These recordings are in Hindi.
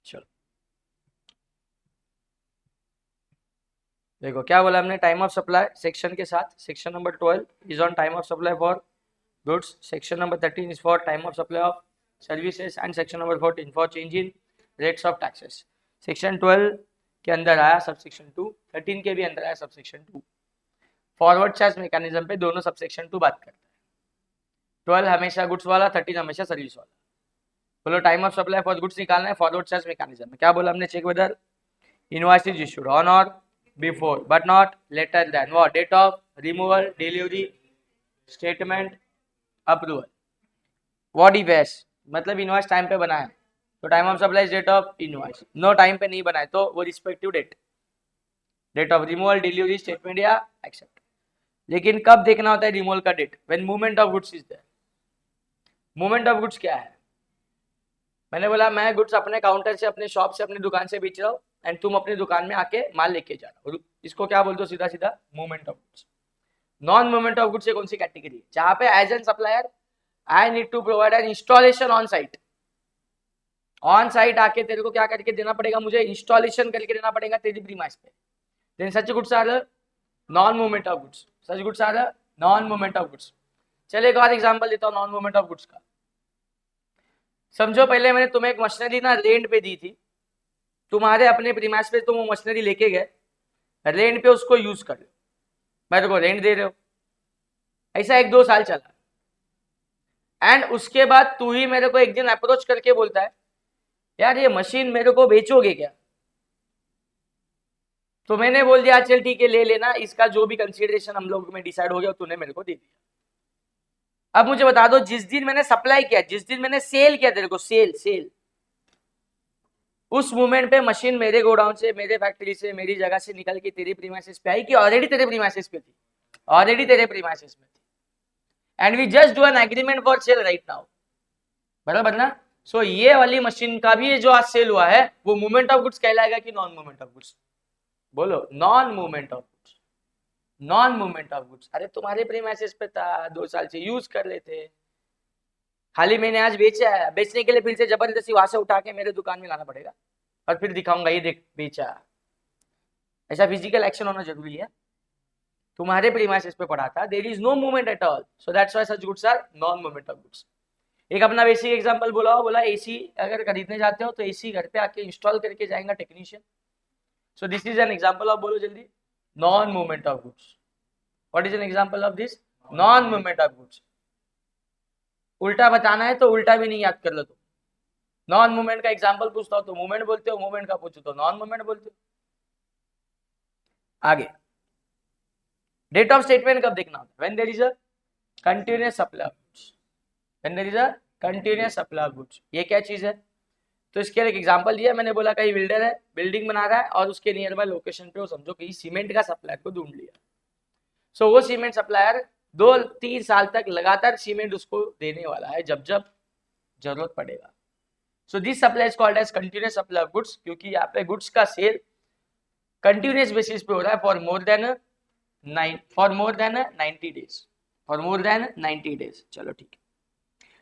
चलो देखो क्या बोला हमने, टाइम ऑफ सप्लाई सेक्शन के साथ। Section number 12 is on time of supply for goods, section number 13 is for time of supply of services and section number 14 for change in rates of taxes. Section 12 के अंदर आया सब सेक्शन 2, 13 के भी अंदर आया sub section 2। Forward charge mechanism पे दोनों सब सेक्शन 2 बात करता है। 12 हमेशा गुड्स वाला, 13 हमेशा सर्विस वाला। बोलो time of supply for goods निकालना है फॉरवर्ड चार्ज मैकेनिज्म में। क्या बोला हमने, check whether invoice is issued on और before but not later than what date of removal, delivery, statement, approval. what if as मतलब इनवॉइस टाइम पे बना है तो time of supply date of invoice, no time पे नहीं बना है तो वो respective date of removal, delivery, statement या एक्सेप्ट। लेकिन कब देखना होता है रिमूवल का date, when movement of goods is there. Movement of goods क्या है, मैंने बोला मैं गुड्स अपने काउंटर से, अपने शॉप से, अपनी दुकान से बेच रहा हूँ एंड तुम अपनी दुकान में आके माल लेके जा रहा हो, इसको क्या बोलते हो सीधा सीधा, movement of goods. Non movement of goods ये कौन सी कैटेगरी, जहां पे as an supplier I need to provide an installation on site. On site आके तेरे को क्या करके देना पड़ेगा, मुझे इंस्टॉलेशन करके देना पड़ेगा तेरी प्रीमाइस पे। Then such goods are non movement of goods, such goods are non movement of goods. चलिए एक और एग्जांपल देता हूँ नॉन मूवमेंट ऑफ गुड्स का। समझो पहले मैंने तुम्हें एक मशीनरी ना रेंट पे दी थी, तुम्हारे अपने प्रीमाइस पे तुम वो मशीनरी लेके गए, रेंट पे उसको यूज कर लो, मैं तुमको रेंट दे रहे हो, ऐसा 1-2 साल चला एंड उसके बाद तू ही मेरे को एक दिन अप्रोच करके बोलता है यार ये मशीन मेरे को बेचोगे क्या। तो मैंने बोल दिया चल ठीक है ले लेना, इसका जो भी कंसीडरेशन हम लोग में डिसाइड हो गया तूने मेरे को दे दिया। अब मुझे बता दो जिस दिन मैंने सप्लाई किया, जिस दिन मैंने सेल किया तेरे को, सेल उस मोमेंट पे मशीन मेरे गोडाउन से, मेरे फैक्ट्री से, मेरी जगह से निकल के तेरे प्रीमाइसेस पे आई कि ऑलरेडी तेरे प्रीमाइसेस पे थी, ऑलरेडी तेरे प्रीमाइसेस में थी and we just do an agreement for sale right now, बराबर ना। सो ये वाली मशीन का भी जो आज सेल हुआ है वो मूवमेंट ऑफ गुड्स कहलाएगा कि नॉन मूवमेंट ऑफ गुड्स, बोलो non movement of goods, non movement of goods. अरे तुम्हारे प्रीमाइसेस पे था, 2 साल से यूज कर लेते, खाली मैंने आज बेचा है, बेचने के लिए फिर से जबरदस्ती वहां से उठा के मेरे दुकान में लाना पड़ेगा और फिर दिखाऊंगा ये देख बेचा। ऐसा फिजिकल एक्शन होना जरूरी है। तुम्हारे प्रीमाइसेस पे पढ़ा था there is no movement at all, so that's why such goods are non movement of goods. एक अपना बेसिक एग्जांपल बोला एसी अगर खरीदने जाते हो तो एसी घर पे आके इंस्टॉल करके जाएगा technician, so this is an example of, बोलो जल्दी, non movement of goods. What is an example of this, non movement of goods. उल्टा बताना है तो उल्टा भी नहीं याद कर लो तुम, नॉन मूवमेंट का एग्जांपल पूछता हो तो मूवमेंट बोलते हो, मूवमेंट का पूछो तो नॉन मूवमेंट बोलते हो। आगे डेट ऑफ स्टेटमेंट कब देखना होता है, when there is a continuous supply of goods, when there is a continuous supply of goods. ये क्या चीज है, तो इसके लिए एक एग्जांपल दिया मैंने, बोला कहीं बिल्डर है, बिल्डिंग बना रहा है और उसके नियर बाय लोकेशन पे वो समझो कि सीमेंट का सप्लायर को ढूंढ लिया। सो वो सीमेंट सप्लायर 2-3 साल तक लगातार सीमेंट उसको देने वाला है जब जब जरूरत पड़ेगा। So this supply is called as continuous supply of goods, क्योंकि यहाँ पे गुड्स का सेल कंटिन्यूअस बेसिस पे हो रहा है for more than 90 days, for more than 90 days. चलो ठीक है।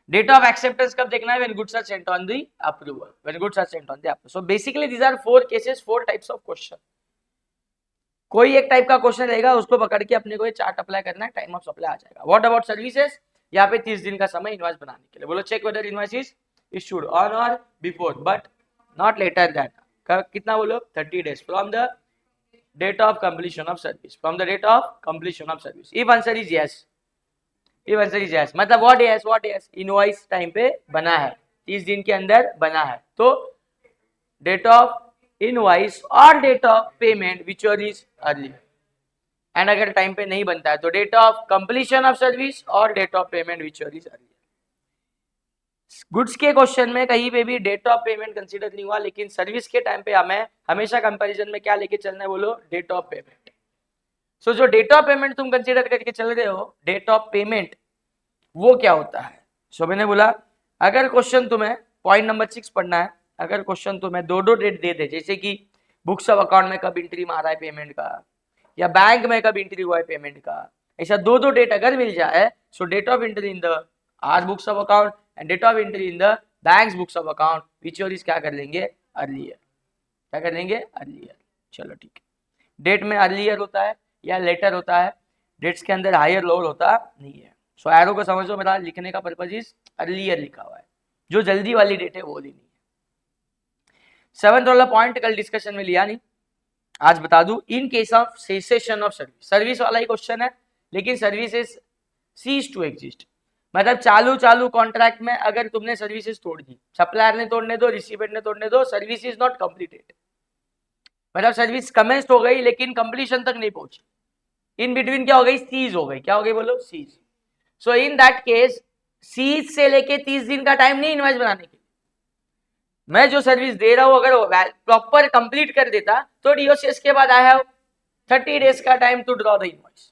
डेट ऑफ एक्सेप्टेंस कब देखना है, when goods are sent on the approval, when goods are sent on the approval. So basically these are 4 cases, 4 types of question. कोई एक टाइप का क्वेश्चन रहेगा उसको पकड़ के अपने को ये चार्ट अप्लाई करना है, टाइम ऑफ सप्लाई आ जाएगा। व्हाट अबाउट सर्विसेज, यहाँ पे 30 दिन का समय इनवॉइस बनाने के लिए। बोलो check whether invoice is issued on or before but not later than, कितना बोलो 30 days from the date of completion of service, from the date of completion of service. If answer is yes, if answer is yes मतलब व्हाट यस इनवॉइस टाइम पे बना है, 30 दिन के अंदर बना है, तो डेट ऑफ इनवॉइस और date of payment whichever is earlier. And अगर टाइम पे नहीं बनता है तो date of completion of service और date of payment whichever is earlier. Goods के क्वेश्चन में कहीं पे भी डेट ऑफ पेमेंट कंसीडर नहीं हुआ, लेकिन सर्विस के टाइम पे हमें हमेशा कंपैरिजन में क्या लेके चलना है, बोलो डेट ऑफ पेमेंट। सो जो डेट ऑफ पेमेंट तुम कंसीडर करके चल रहे हो, डेट ऑफ पेमेंट, वो क्या होता है। सो मैंने बोला अगर क्वेश्चन तुम्हें पॉइंट नंबर 6 पढ़ना है, अगर क्वेश्चन तुम्हें 2 डेट दे दे, जैसे कि बुक्स ऑफ अकाउंट में कब एंट्री मारा है पेमेंट का, या बैंक में कब एंट्री हुआ है पेमेंट का, ऐसा 2 डेट अगर मिल जाए, so date of entry in the our books of account and date of entry in the bank's books of account which is क्या कर लेंगे, अर्लियर, क्या कर देंगे अर्लियर। चलो ठीक है, डेट में अर्लियर होता है या लेटर होता है, डेट्स के अंदर हायर लोअर होता नहीं है। सो एरो को समझो, मेरा लिखने का पर्पज इज अर्लियर लिखा हुआ है, जो जल्दी वाली डेट है वो लेनी है। 7th वाला पॉइंट कल डिस्कशन में लिया नहीं, आज बता दूं। इन case of cessation of service, service वाला ही क्वेश्चन है लेकिन सर्विसेज सीज टू एग्जिस्ट, मतलब चालू कॉन्ट्रैक्ट में अगर तुमने सर्विसेज तोड़ दी, सप्लायर ने तोड़ने दो, रिसीवेंट ने तोड़ने दो, सर्विस इज नॉट कंप्लीटेड, मतलब सर्विस कमेंस हो गई लेकिन कंप्लीशन तक नहीं पहुंची, इन बिटवीन क्या हो गई, सीज हो गई। क्या हो गई बोलो, cease. So in that case cease से लेके 30 दिन का टाइम नहीं इनवॉइस बनाने के लिए, मैं जो सर्विस दे रहा हूं अगर प्रॉपर कंप्लीट कर देता तो डीओसीएस के बाद आई हैव 30 डेज का time to draw the invoice,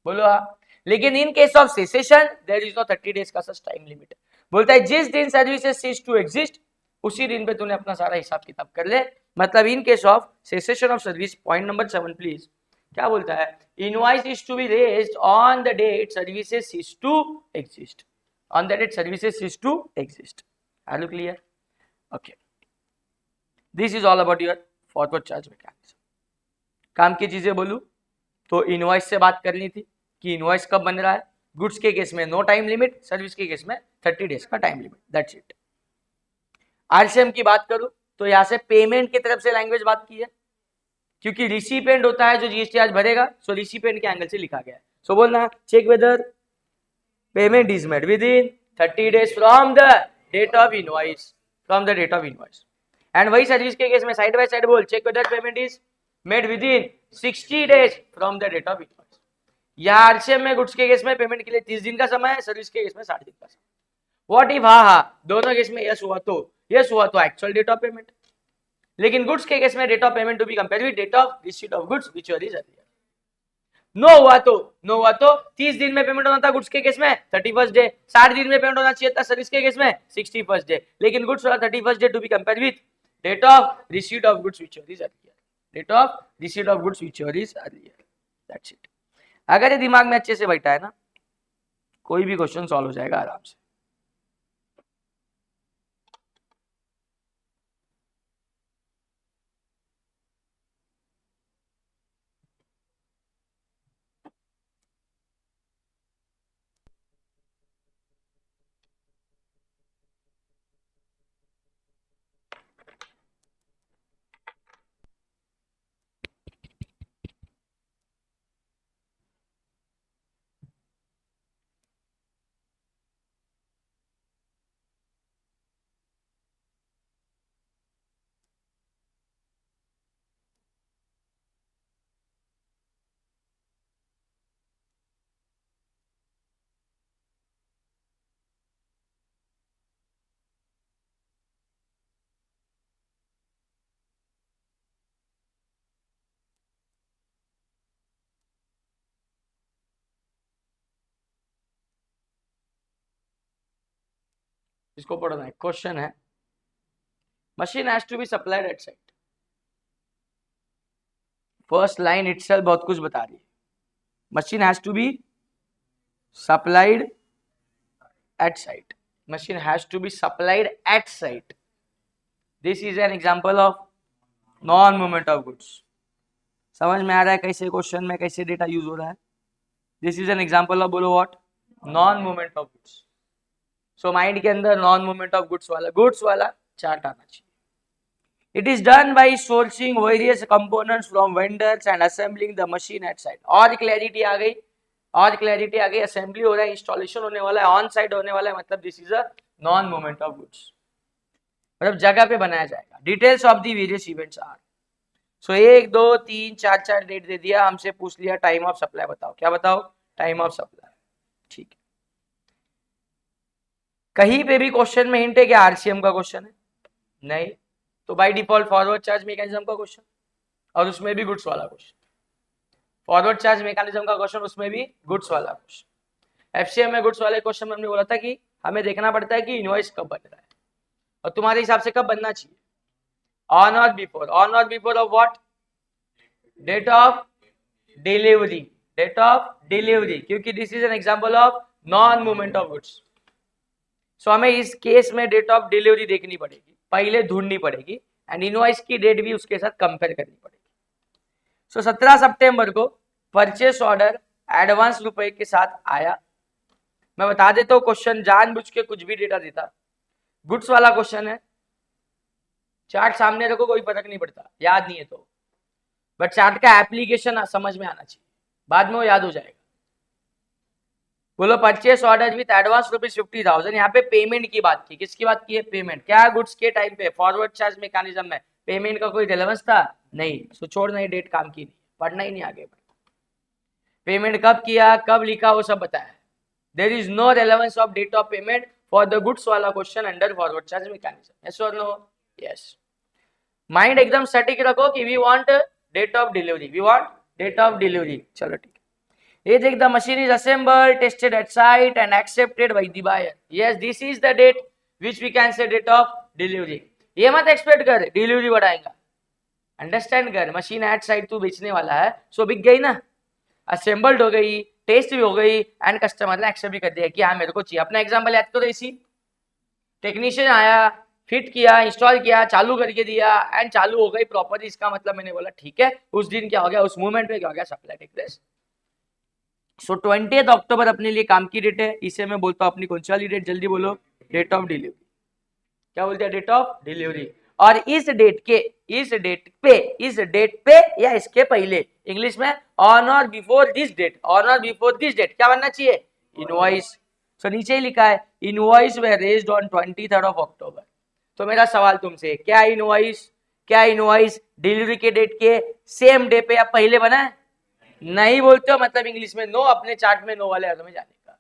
बोलो हाँ। लेकिन in case of cessation there is no 30 days का सच टाइम लिमिट। बोलता है जिस दिन सर्विसेज सीज टू एग्जिस्ट उसी दिन पे तूने अपना सारा हिसाब किताब कर ले। मतलब in case of cessation of service, point number 7 please, क्या बोलता है, invoice is to be raised on the date services cease to exist, on the date services cease to exist. Are you clear? Okay, this is all about your forward charge mechanism. काम की चीजें बोलूं तो इनवॉइस से बात करनी थी कि इनवॉइस कब बन रहा है। गुड्स के केस में नो टाइम लिमिट, सर्विस के केस में 30 डेज का time limit, that's it. RCM की बात करूं तो यहां से पेमेंट की तरफ से लैंग्वेज बात की है, क्योंकि रिसिपेंट होता है जो जीएसटी आज भरेगा, सो रिसिपेंट के एंगल से लिखा गया है। सो बोलना check whether payment is made within 30 days from the date of invoice, from the date of invoice. And वही सर्विस के केस में साइड बाय साइड बोल check whether payment is made within 60 days from the date of invoice. यहाँ आरसीएम में गुड्स के केस में पेमेंट के लिए 30 दिन का समय है, सर्विस के केस में 60 दिन का समय। व्हाट इफ दोनों केस में यस हुआ तो एक्चुअल डेट ऑफ पेमेंट, लेकिन गुड्स के केस में date of payment to be compared with date of receipt of goods whichever is earlier. No हुआ तो 30 दिन में पेमेंट होना था गुड्स के केस में 31st डे, 60 दिन में पेमेंट होना चाहिए था सर्विस के केस में 61st डे, लेकिन गुड्स वाला 31st day to be compared with date of receipt of goods whichever is earlier, date of receipt of goods whichever is earlier, that's it. अगर ये दिमाग में अच्छे से बैठा है ना, कोई भी क्वेश्चन सॉल्व हो जाएगा आराम से। इसको पढ़ना है, क्वेश्चन है machine has to be supplied at site. First line itself बहुत कुछ बता रही है। Machine has to be supplied at site, machine has to be supplied at site, this is an example of non movement of goods. समझ में आ रहा है कैसे क्वेश्चन में कैसे डेटा यूज हो रहा है? This is an example of, बोलो what, non movement of goods. So mind के अंदर नॉन मूवमेंट ऑफ गुड्स वाला चार्ट आना चाहिए। It is done by sourcing various components from vendors and assembling the machine at site। और क्लैरिटी आ गई, असेंबली हो रहा है, इंस्टॉलेशन होने वाला है, ऑन साइट होने वाला है, मतलब this is a non movement of goods, मतलब जगह पे बनाया जाएगा। Details of the various events are, so 1 2 3 4 date दे दिया, हमसे पूछ लिया टाइम ऑफ सप्लाई बताओ, क्या बताओ, टाइम ऑफ सप्लाई, ठीक है। कहीं पे भी क्वेश्चन में हिंट है कि आरसीएम का क्वेश्चन है नहीं, तो by default forward charge mechanism का क्वेश्चन, और उसमें भी गुड्स वाला क्वेश्चन। फॉरवर्ड चार्ज मैकेनिज्म का क्वेश्चन, उसमें भी गुड्स वाला क्वेश्चन। एफसीएम में गुड्स वाले क्वेश्चन में हमने बोला था कि हमें देखना पड़ता है कि इनवॉइस कब बन रहा है, और तुम्हारे हिसाब से कब बनना चाहिए, on or before of what, date of delivery, क्योंकि this is an example of non movement of goods. So हमें इस केस में डेट ऑफ डिलीवरी देखनी पड़ेगी, पहले ढूंढनी पड़ेगी, एंड इनवॉइस की डेट भी उसके साथ कंपेयर करनी पड़ेगी। सो 17 सितंबर को परचेस ऑर्डर एडवांस रुपए के साथ आया। मैं बता देता हूँ क्वेश्चन जानबूझ के कुछ भी डेटा देता, गुड्स वाला क्वेश्चन है, चार्ट सामने रखो कोई फर्क नहीं पड़ता, याद नहीं है तो, बट चार्ट का एप्लीकेशन समझ में आना चाहिए, बाद में वो याद हो जाएगा। बोलो परचेस ऑर्डर विथ एडवांस ₹50,000, यहाँ पे पेमेंट की बात की, किसकी बात की है? पेमेंट। क्या गुड्स के टाइम पे? फॉरवर्ड चार्ज मैकेनिज्म में पेमेंट का कोई रिलेवेंस था? नहीं। सो छोड़ना, ही डेट काम की नहीं, पढ़ना ही नहीं आगे। पेमेंट कब किया, कब लिखा, वो सब बताया। There is no relevance of date of payment for the goods वाला question under forward charge mechanism. Yes or no? Yes. Mind एकदम सटीक रखो कि we want date of delivery, we want date of delivery. चलो ठीक है। ये देख, the machine is assembled, tested at site and accepted by the buyer. Yes, this is the date which we can say date of delivery. ये मत एक्सपेक्ट कर डिलीवरी बढ़ाएगा, अंडरस्टैंड कर, मशीन एट साइट तू बेचने वाला है, सो बिक गई ना, असेंबल्ड हो गई, टेस्ट भी हो गई एंड कस्टमर ने एक्सेप्ट भी कर दिया कि हाँ मेरे को चाहिए। अपना एग्जांपल याद करो, इसी टेक्नीशियन आया, फिट किया, इंस्टॉल किया, चालू करके दिया एंड चालू हो गई प्रॉपर्ली। इसका मतलब मैंने बोला ठीक है, उस दिन क्या हो गया, उस मूवमेंट पे क्या हो गया, सप्लाई टेक प्लेस। सो 20 अक्टूबर अपने लिए काम की डेट है, इसे मैं बोलता हूँ अपनी कौन सी वाली डेट, जल्दी बोलो, डेट ऑफ डिलीवरी। क्या बोलते हैं? Date of delivery. और इस डेट पे या इसके पहले, इंग्लिश में on or before this date, on or before this date क्या बनना चाहिए? इनवॉइस। सो नीचे ही लिखा है इनवॉइस वे रेज्ड ऑन 23 अक्टूबर। तो मेरा सवाल तुमसे, क्या इनवॉइस डिलीवरी के डेट के सेम डे पे या पहले बना है? नहीं बोलते हो मतलब इंग्लिश में नो, अपने चार्ट में नो वाले अर्थ में जाने का।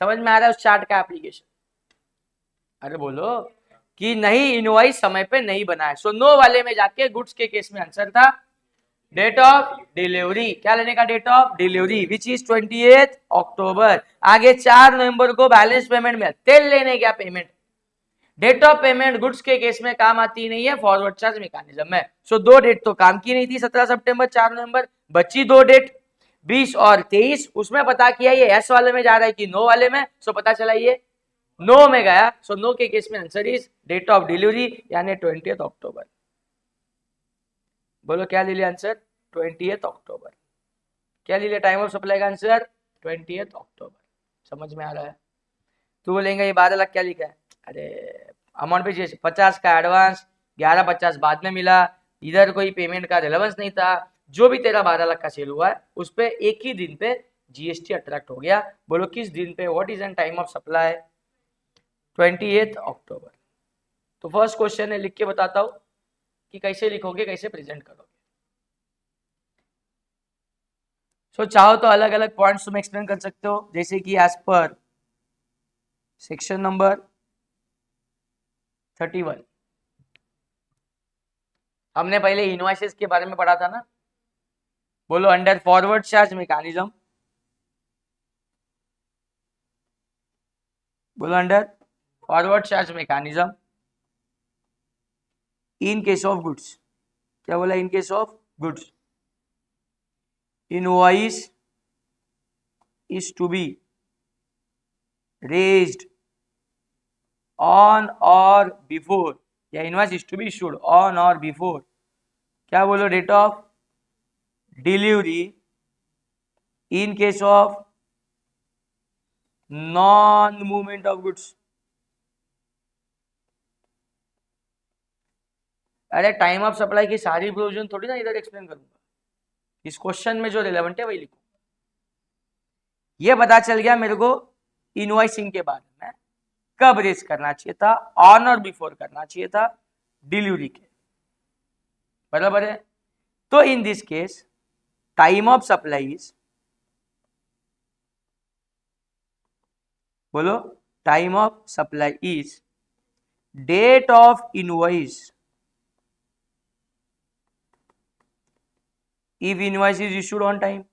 समझ में आ रहा है उस चार्ट का एप्लीकेशन? अरे बोलो कि नहीं, इनवॉइस समय पे नहीं बना है। सो नो वाले में जाके गुड्स के केस में आंसर था डेट ऑफ डिलीवरी। क्या लेने का? Date of delivery which is 28 October. आगे 4 नवंबर को बैलेंस पेमेंट में तेल लेने गया payment. Date of payment goods के केस में काम आती नहीं है फॉरवर्ड चार्ज मैकेनिज्म में। सो 2 डेट तो काम की नहीं थी, 17 सितंबर 4 नवंबर, बची 2 डेट 20 और 23। उसमें पता किया ये एस वाले में जा रहा है कि नो वाले में, सो पता चला ये नो में गया। सो नो के केस में answer is date of delivery यानी 20 अक्टूबर। बोलो क्या ले लिया आंसर? 20 अक्टूबर। क्या ले लिया टाइम ऑफ सप्लाई का आंसर? 20 अक्टूबर। समझ में आ रहा है? तू बोलेंगे ये 12 लाख क्या लिखा है? अरे अमाउंट पे 50 का एडवांस, 11,50 बाद में मिला, इधर कोई पेमेंट का रिलेवेंस नहीं था। जो भी तेरा 12 लाख का सेल हुआ है उस पे एक ही दिन पे जीएसटी अट्रैक्ट हो गया। बोलो किस दिन पे? What is N time of supply? 28 अक्टूबर। तो फर्स्ट क्वेश्चन है, लिख के बताता हूं कि कैसे लिखोगे, कैसे प्रेजेंट करोगे। सो चाहो तो अलग अलग पॉइंट्स तुम एक्सप्लेन कर सकते हो, जैसे कि एज पर सेक्शन नंबर 31 हमने पहले इनवॉइसेस के बारे में पढ़ा था ना। बोलो अंडर फॉरवर्ड चार्ज मैकेनिज्म, बोलो under forward charge mechanism in case of goods. क्या बोला? इन case of goods invoice is to be raised on or before, या invoice is to be issued on or before, क्या बोलो, date of delivery in case of non movement of goods. अरे टाइम ऑफ सप्लाई की सारी प्रोविजन थोड़ी ना इधर एक्सप्लेन करूंगा, इस क्वेश्चन में जो रिलेवेंट है वही लिखूंगा। ये पता चल गया मेरे को इनवॉइसिंग के बारे में, कब रेज करना चाहिए था, ऑन और बिफोर करना चाहिए था डिलीवरी के, बराबर है। तो in this case time of supply is, बोलो time of supply is date of invoice if invoice is issued on time,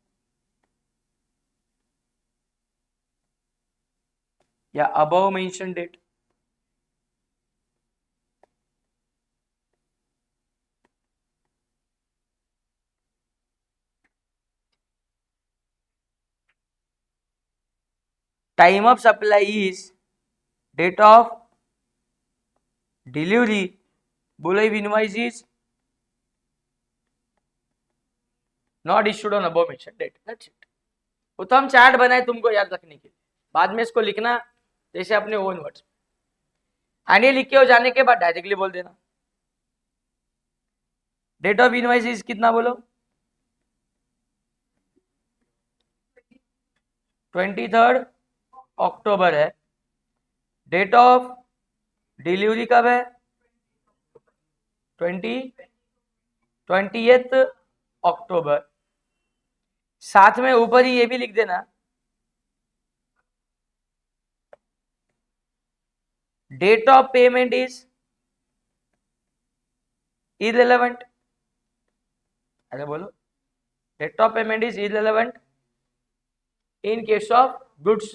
या above mentioned date। Time of supply is date of delivery बोलो if invoice is not issued on above mentioned date, that's it. वो तो हम चार्ट बनाए तुमको याद रखने के लिए, बाद में इसको लिखना जैसे अपने ओन वर्ड्स, एंड ये लिख के हो जाने के बाद डायरेक्टली बोल देना। डेट ऑफ इनवॉइस इज कितना बोलो, 23 अक्टूबर है। डेट ऑफ डिलीवरी कब है, 20th अक्टूबर। साथ में ऊपर ही ये भी लिख देना, date of payment is irrelevant. अरे बोलो, date of payment is irrelevant in case of goods,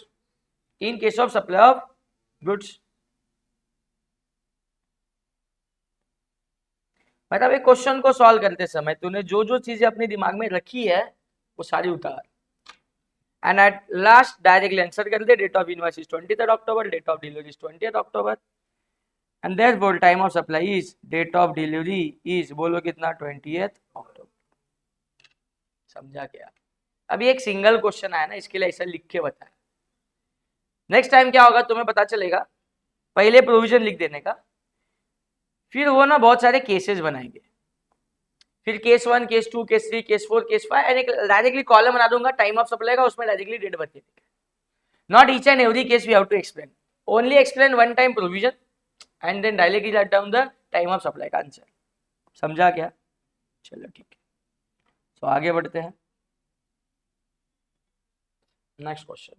in case of supply of goods। मतलब एक क्वेश्चन को सॉल्व करते समय तूने जो जो चीजें अपने दिमाग में रखी है वो सारी उतार, and at last directly answer कर दे। Date of invoice is 23 October, date of delivery is 20th October, and therefore time of supply is, date of delivery is बोलो कितना, 20th अक्टूबर। समझा क्या? अभी एक सिंगल क्वेश्चन आया ना, इसके लिए ऐसा लिख के बताया। नेक्स्ट टाइम क्या होगा तुम्हें पता चलेगा, पहले प्रोविजन लिख देने का, फिर वो ना बहुत सारे केसेस बनाएंगे, फिर case 1, case 2, case 3, case 4, case 5, and directly column बना दूंगा टाइम ऑफ सप्लाई का, उसमें डायरेक्टली डेट भर देगा। Not each and every case we have to explain, only explain one time provision and then directly write down the time of supply का आंसर। समझा क्या? चलो ठीक है, तो आगे बढ़ते हैं next question.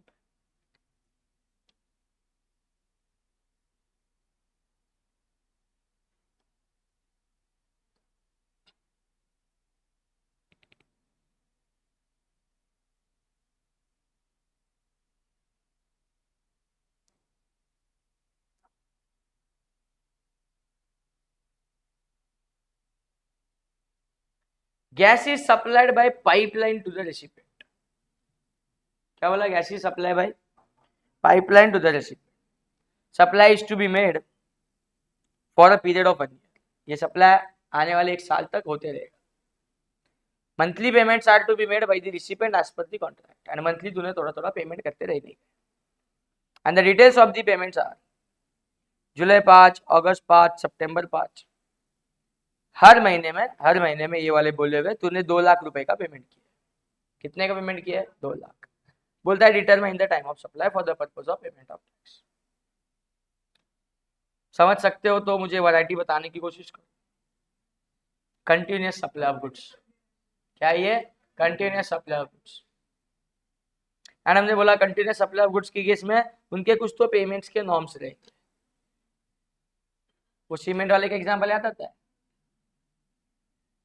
Gas is supplied by pipeline to the recipient. क्या बोला? Gas is supply by pipeline to the recipient. Supply is to be made for a period of 1 year। ये सप्लाई आने वाले 1 साल तक होते रहेगा। Monthly payments are to be made by the recipient as per the contract, and monthly तूने थोड़ा थोड़ा पेमेंट करते रहने। And the details of the payments are July 5, August 5, September 5। हर महीने में ये वाले बोले हुए तूने 2 लाख रुपए का पेमेंट किया। कितने का पेमेंट किया है? 2 लाख। बोलता है determine the time of supply for the purpose of payment of tax. समझ सकते हो तो मुझे वैरायटी बताने की कोशिश करो। कंटिन्यूअस सप्लाई ऑफ गुड्स, क्या ये? Continuous supply of goods. And हमने बोला कंटिन्यूअस सप्लाई ऑफ गुड्स की केस में उनके कुछ तो पेमेंट्स के नॉर्म्स रहेंगे। वो सीमेंट वाले का एग्जाम्पल याद आता है,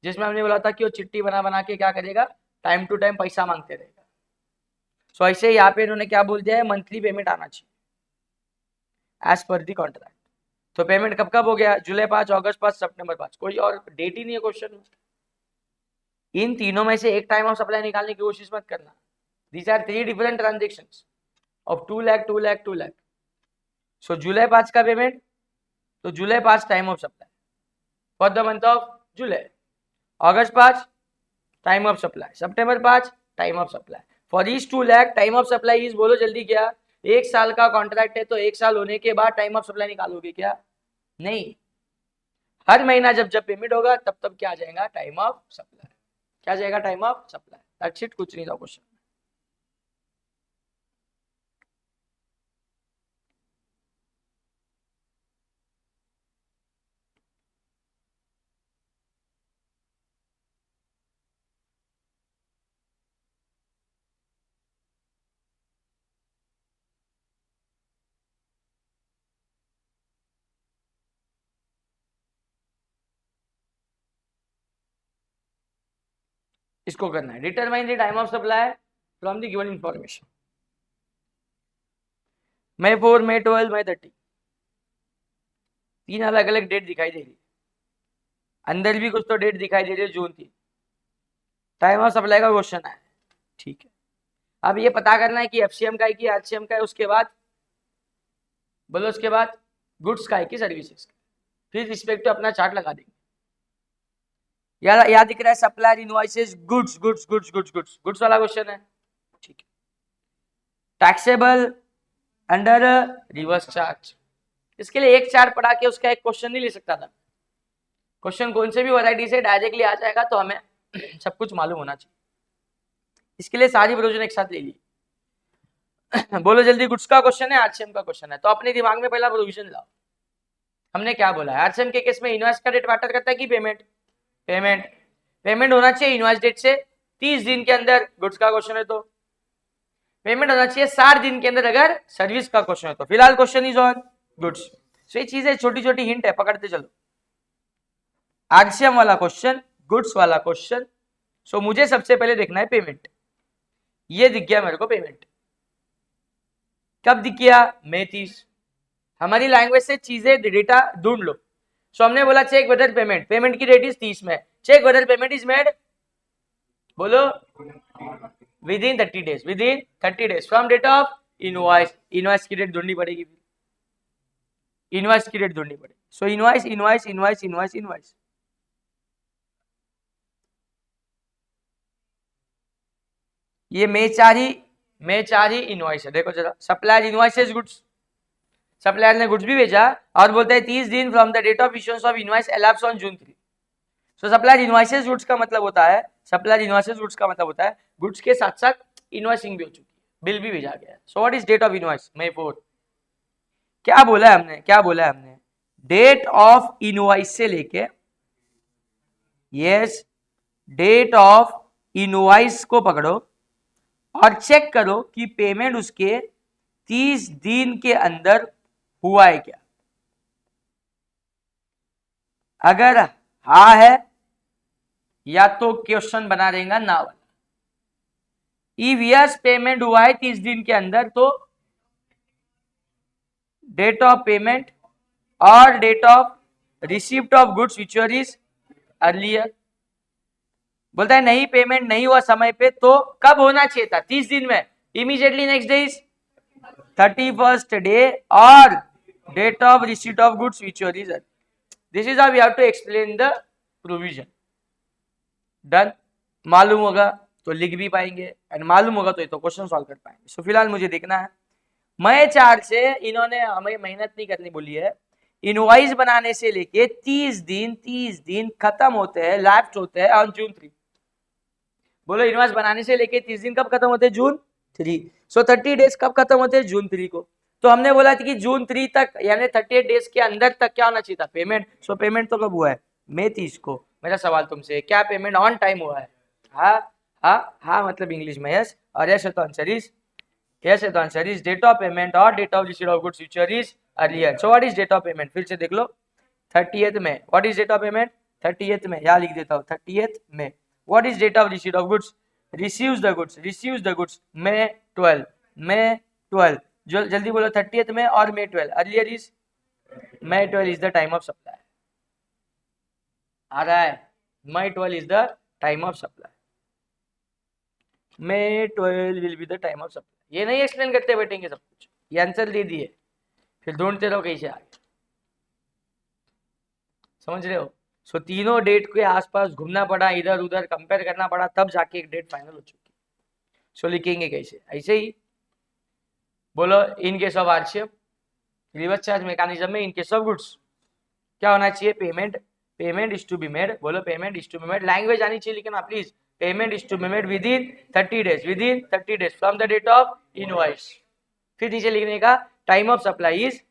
जिसमें हमने बोला था कि वो चिट्ठी बना बना के क्या करेगा, टाइम टू टाइम पैसा मांगते रहेगा। सो ऐसे यहाँ पे इन्होंने क्या बोल दिया है, मंथली पेमेंट आना चाहिए एज पर दी कॉन्ट्रैक्ट। तो पेमेंट कब कब हो गया? जुलाई 5, अगस्त 5, सितंबर 5। कोई और डेट ही नहीं है क्वेश्चन में। इन तीनों में से एक टाइम ऑफ सप्लाई निकालने की कोशिश मत करना। These are 3 different transactions of 2 lakh 2 lakh 2 lakh. So July 5 का पेमेंट, तो July 5 time of supply for the month of July. August 5 time of supply, September 5 time of supply. For each 2 lakh time of supply is, बोलो जल्दी क्या? 1 साल का कॉन्ट्रैक्ट है तो 1 साल होने के बाद टाइम ऑफ सप्लाई निकालोगे क्या? नहीं, हर महीना जब जब पेमेंट होगा तब तब क्या आ जाएगा? Time of supply. क्या जाएगा? Time of supply. That's it, कुछ नहीं था क्वेश्चन। इसको करना है, determine the time of supply from the given information. May 4, May 12, May 30, 3 अलग अलग डेट दिखाई दे रही है। अंदर भी कुछ तो डेट दिखाई दे रही है, जून 3। टाइम ऑफ सप्लाई का क्वेश्चन है, ठीक है। अब ये पता करना है कि एफसीएम का है कि आरसीएम का है, उसके बाद बोलो, उसके बाद गुड्स का है कि सर्विसेज का। फिर रिस्पेक्ट टू अपना चार्ट लगा देंगे। याद दिख रहा है supplier invoices goods goods goods goods goods goods वाला क्वेश्चन है, ठीक है। टैक्सेबल अंडर रिवर्स चार्ज, इसके लिए एक चार्ट पढ़ा के उसका एक क्वेश्चन नहीं ले सकता था। क्वेश्चन कौन से भी वैरायटी से डायरेक्टली आ जाएगा तो हमें सब कुछ मालूम होना चाहिए। इसके लिए सारी प्रोविजन एक साथ ले ली। बोलो जल्दी, गुड्स का क्वेश्चन है, आरसीएम का क्वेश्चन है, तो अपने दिमाग में पहला प्रोविजन लाओ। हमने क्या बोला है, आरसीएम के केस में इनवॉइस का डेट मैटर करता है कि पेमेंट? पेमेंट। पेमेंट होना चाहिए इनवॉइस डेट से 30 दिन के अंदर, गुड्स का क्वेश्चन है तो पेमेंट होना चाहिए 60 दिन के अंदर अगर सर्विस का क्वेश्चन है तो। फिलहाल क्वेश्चन इज ऑन गुड्स। सो ये चीजें छोटी छोटी हिंट है, पकड़ते चलो। आरसीएम वाला क्वेश्चन, गुड्स वाला क्वेश्चन। सो मुझे सबसे पहले देखना है पेमेंट। ये दिख गया मेरे को पेमेंट, कब दिख गया? मई 30। हमारी लैंग्वेज से चीजें डेटा ढूंढ लो। सो हमने बोला चेक वेदर पेमेंट, पेमेंट की डेट इज 30 में, check whether payment is made, बोलो within 30 days, within 30 days from date of invoice. Invoice की डेट ढूंढनी पड़ेगी, इनवॉइस की डेट ढूंढनी पड़ेगी। So invoice invoice invoice invoice invoice, ये मई 4 ही इनवॉइस है। देखो जरा, सप्लायर इनवॉइसेस गुड्स, सप्लायर ने गुड्स भी भेजा और बोलता है 30 दिन from the date of issuance of invoice elapse on June 3। So supplier invoices goods का मतलब होता है, सप्लायर इनवॉइसेस गुड्स का मतलब होता है गुड्स के साथ साथ इनवॉइसिंग भी हो चुकी है, बिल भी भेजा गया है। So what is date of invoice? May 4। क्या बोला है हमने, क्या बोला है हमने? डेट ऑफ इनवॉइस से लेके, यस, डेट ऑफ इनवॉइस को पकड़ो और चेक करो कि पेमेंट उसके 30 दिन के अंदर हुआ है क्या। अगर हाँ है या तो क्वेश्चन बना देगा ना वाला। इफ यस पेमेंट हुआ है 30 दिन के अंदर तो डेट ऑफ पेमेंट और date of receipt of goods which is earlier. बोलता है नहीं पेमेंट नहीं हुआ समय पे तो कब होना चाहिए था? 30 दिन में, immediately next day is 31st day और date of receipt of goods which is. This is how we have to explain the provision. Done? मालूम होगा तो लिख भी पाएंगे एंड मालूम होगा तो ये तो क्वेश्चन सॉल्व कर पाएंगे। सो फिलहाल मुझे देखना है, मई 4 से इन्होंने हमें मेहनत नहीं करनी बोली है। इनवॉइस बनाने से लेके 30 दिन खत्म होते हैं, लैप्स होते हैं ऑन जून 3। बोलो इनवॉइस बनाने से लेके 30 दिन कब खत्म होते हैं? जून 3। सो 30 डेज कब खत्म होते हैं? जून 3 को। तो हमने बोला था कि जून 3 तक यानी 38 डेज के अंदर तक क्या होना चाहिए था? पेमेंट। सो पेमेंट तो कब हुआ है? मई 30 को। मेरा सवाल तुमसे, क्या पेमेंट ऑन टाइम हुआ है? हाँ मतलब इंग्लिश में यस, और यस है तो आंसर इज यस है तो answer is date of payment और date of receipt of goods future is earlier. So what is date of payment? फिर से देख लो, 30th में। What is date of payment? 30th में, यहाँ लिख देता हूँ 30th में। What is date of receipt of goods? Receives the goods May 12। जल्दी बोलो 30th में और May 12। Earlier is May 12 is the time of supply। आ रहा है? May 12 is the time of supply। May 12 will be the time of supply। ये नहीं एक्सप्लेन करते बैठेंगे सब कुछ, ये आंसर दे दिए, फिर ढूंढते रहो कैसे आए। समझ रहे हो? सो तीनों डेट के आसपास घूमना पड़ा, इधर उधर कंपेयर करना पड़ा, तब जाके एक डेट फाइनल हो चुकी। सो लिखेंगे कैसे? ऐसे ही बोलो, in case of RCM reverse charge mechanism में इन केस ऑफ गुड्स क्या होना चाहिए? Payment is to be made. बोलो payment is to be made. Language आनी चाहिए लेकिन please, payment is to be made within 30 days, within 30 days from the date of invoice. फिर नीचे लिखने का time of supply is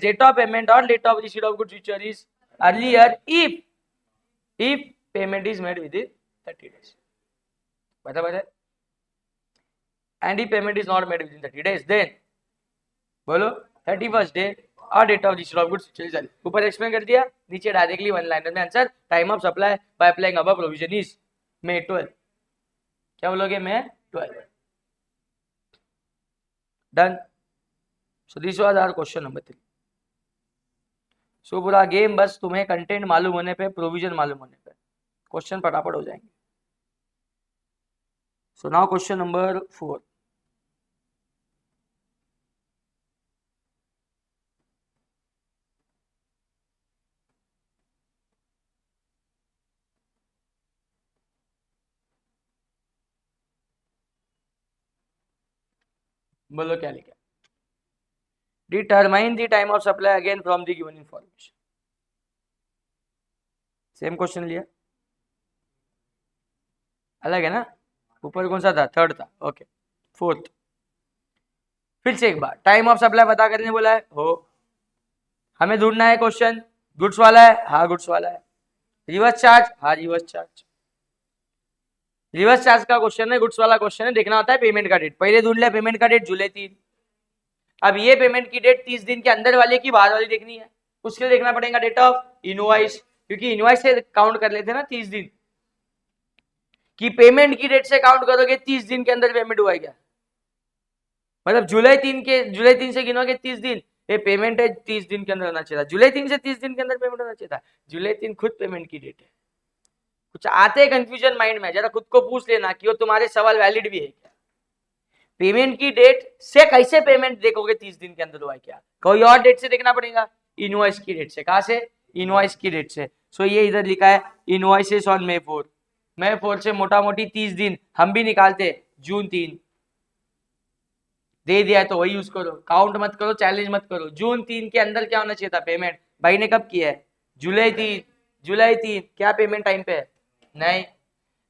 date of payment और date of receipt of goods which is earlier if payment is made within 30 days। बराबर है? and if payment is not made within 30 days then बोलो 31st डे और date of receipt of goods चलिए चलिए ऊपर एक्सप्लेन कर दिया, नीचे डायरेक्टली वन लाइनर में answer time of supply by applying above provision is May 12। क्या बोलोगे? May 12। Done? So this was our question number 3। सो पूरा गेम बस तुम्हें कंटेंट मालूम होने पे, प्रोविजन मालूम होने पे क्वेश्चन फटाफट हो जाएंगे। So now question number 4। बोलो क्या लिखा? Determine the time of supply again from the given information. Same question लिया, अलग है ना? ऊपर कौन सा था? थर्ड था। ओके, फोर्थ फिर से एक बार टाइम ऑफ सप्लाई पता करने बोला है हो, हमें ढूंढना है क्वेश्चन गुड्स वाला है, हाँ गुड्स वाला है। रिवर्स चार्ज, हाँ रिवर्स चार्ज, रिवर्स चार्ज का क्वेश्चन है, गुड्स वाला क्वेश्चन है, देखना होता है पेमेंट का डेट। पहले ढूंढ लिया पेमेंट का डेट जुलाई 3। अब ये पेमेंट की डेट 30 दिन के अंदर वाली की बाहर वाली देखनी है, उसके लिए देखना पड़ेगा डेट ऑफ इनवॉइस, क्योंकि इनवॉइस से काउंट कर लेते हैं ना 30 दिन की, पेमेंट की डेट से काउंट करोगे 30 दिन के अंदर पेमेंट हुआ है क्या? मतलब जुलाई 3 से गिनोगे 30 दिन, ये पेमेंट है 30 दिन के अंदर होना चाहिए था। जुलाई 3 से 30 दिन के अंदर पेमेंट होना चाहिए था। जुलाई 3 खुद पेमेंट की डेट है। कुछ आते हैं कंफ्यूजन माइंड में, जरा खुद को पूछ लेना कि वो तुम्हारे सवाल वैलिड भी है क्या? पेमेंट की डेट से कैसे पेमेंट देखोगे 30 दिन के अंदर हुआ है क्या? कोई और डेट से देखना पड़ेगा, इनवॉइस की डेट से। कहां से? इनवॉइस की डेट से। सो ये इधर लिखा है इनवॉइसेस ऑन May 4। May 4 से मोटा मोटी 30 दिन हम भी निकालते, जून 3 दे दिया है तो वही यूज करो, काउंट मत करो, चैलेंज मत करो। जून 3 के अंदर क्या होना चाहिए था पेमेंट? भाई ने कब किया है? जुलाई 3। जुलाई 3 क्या पेमेंट टाइम पे है? नहीं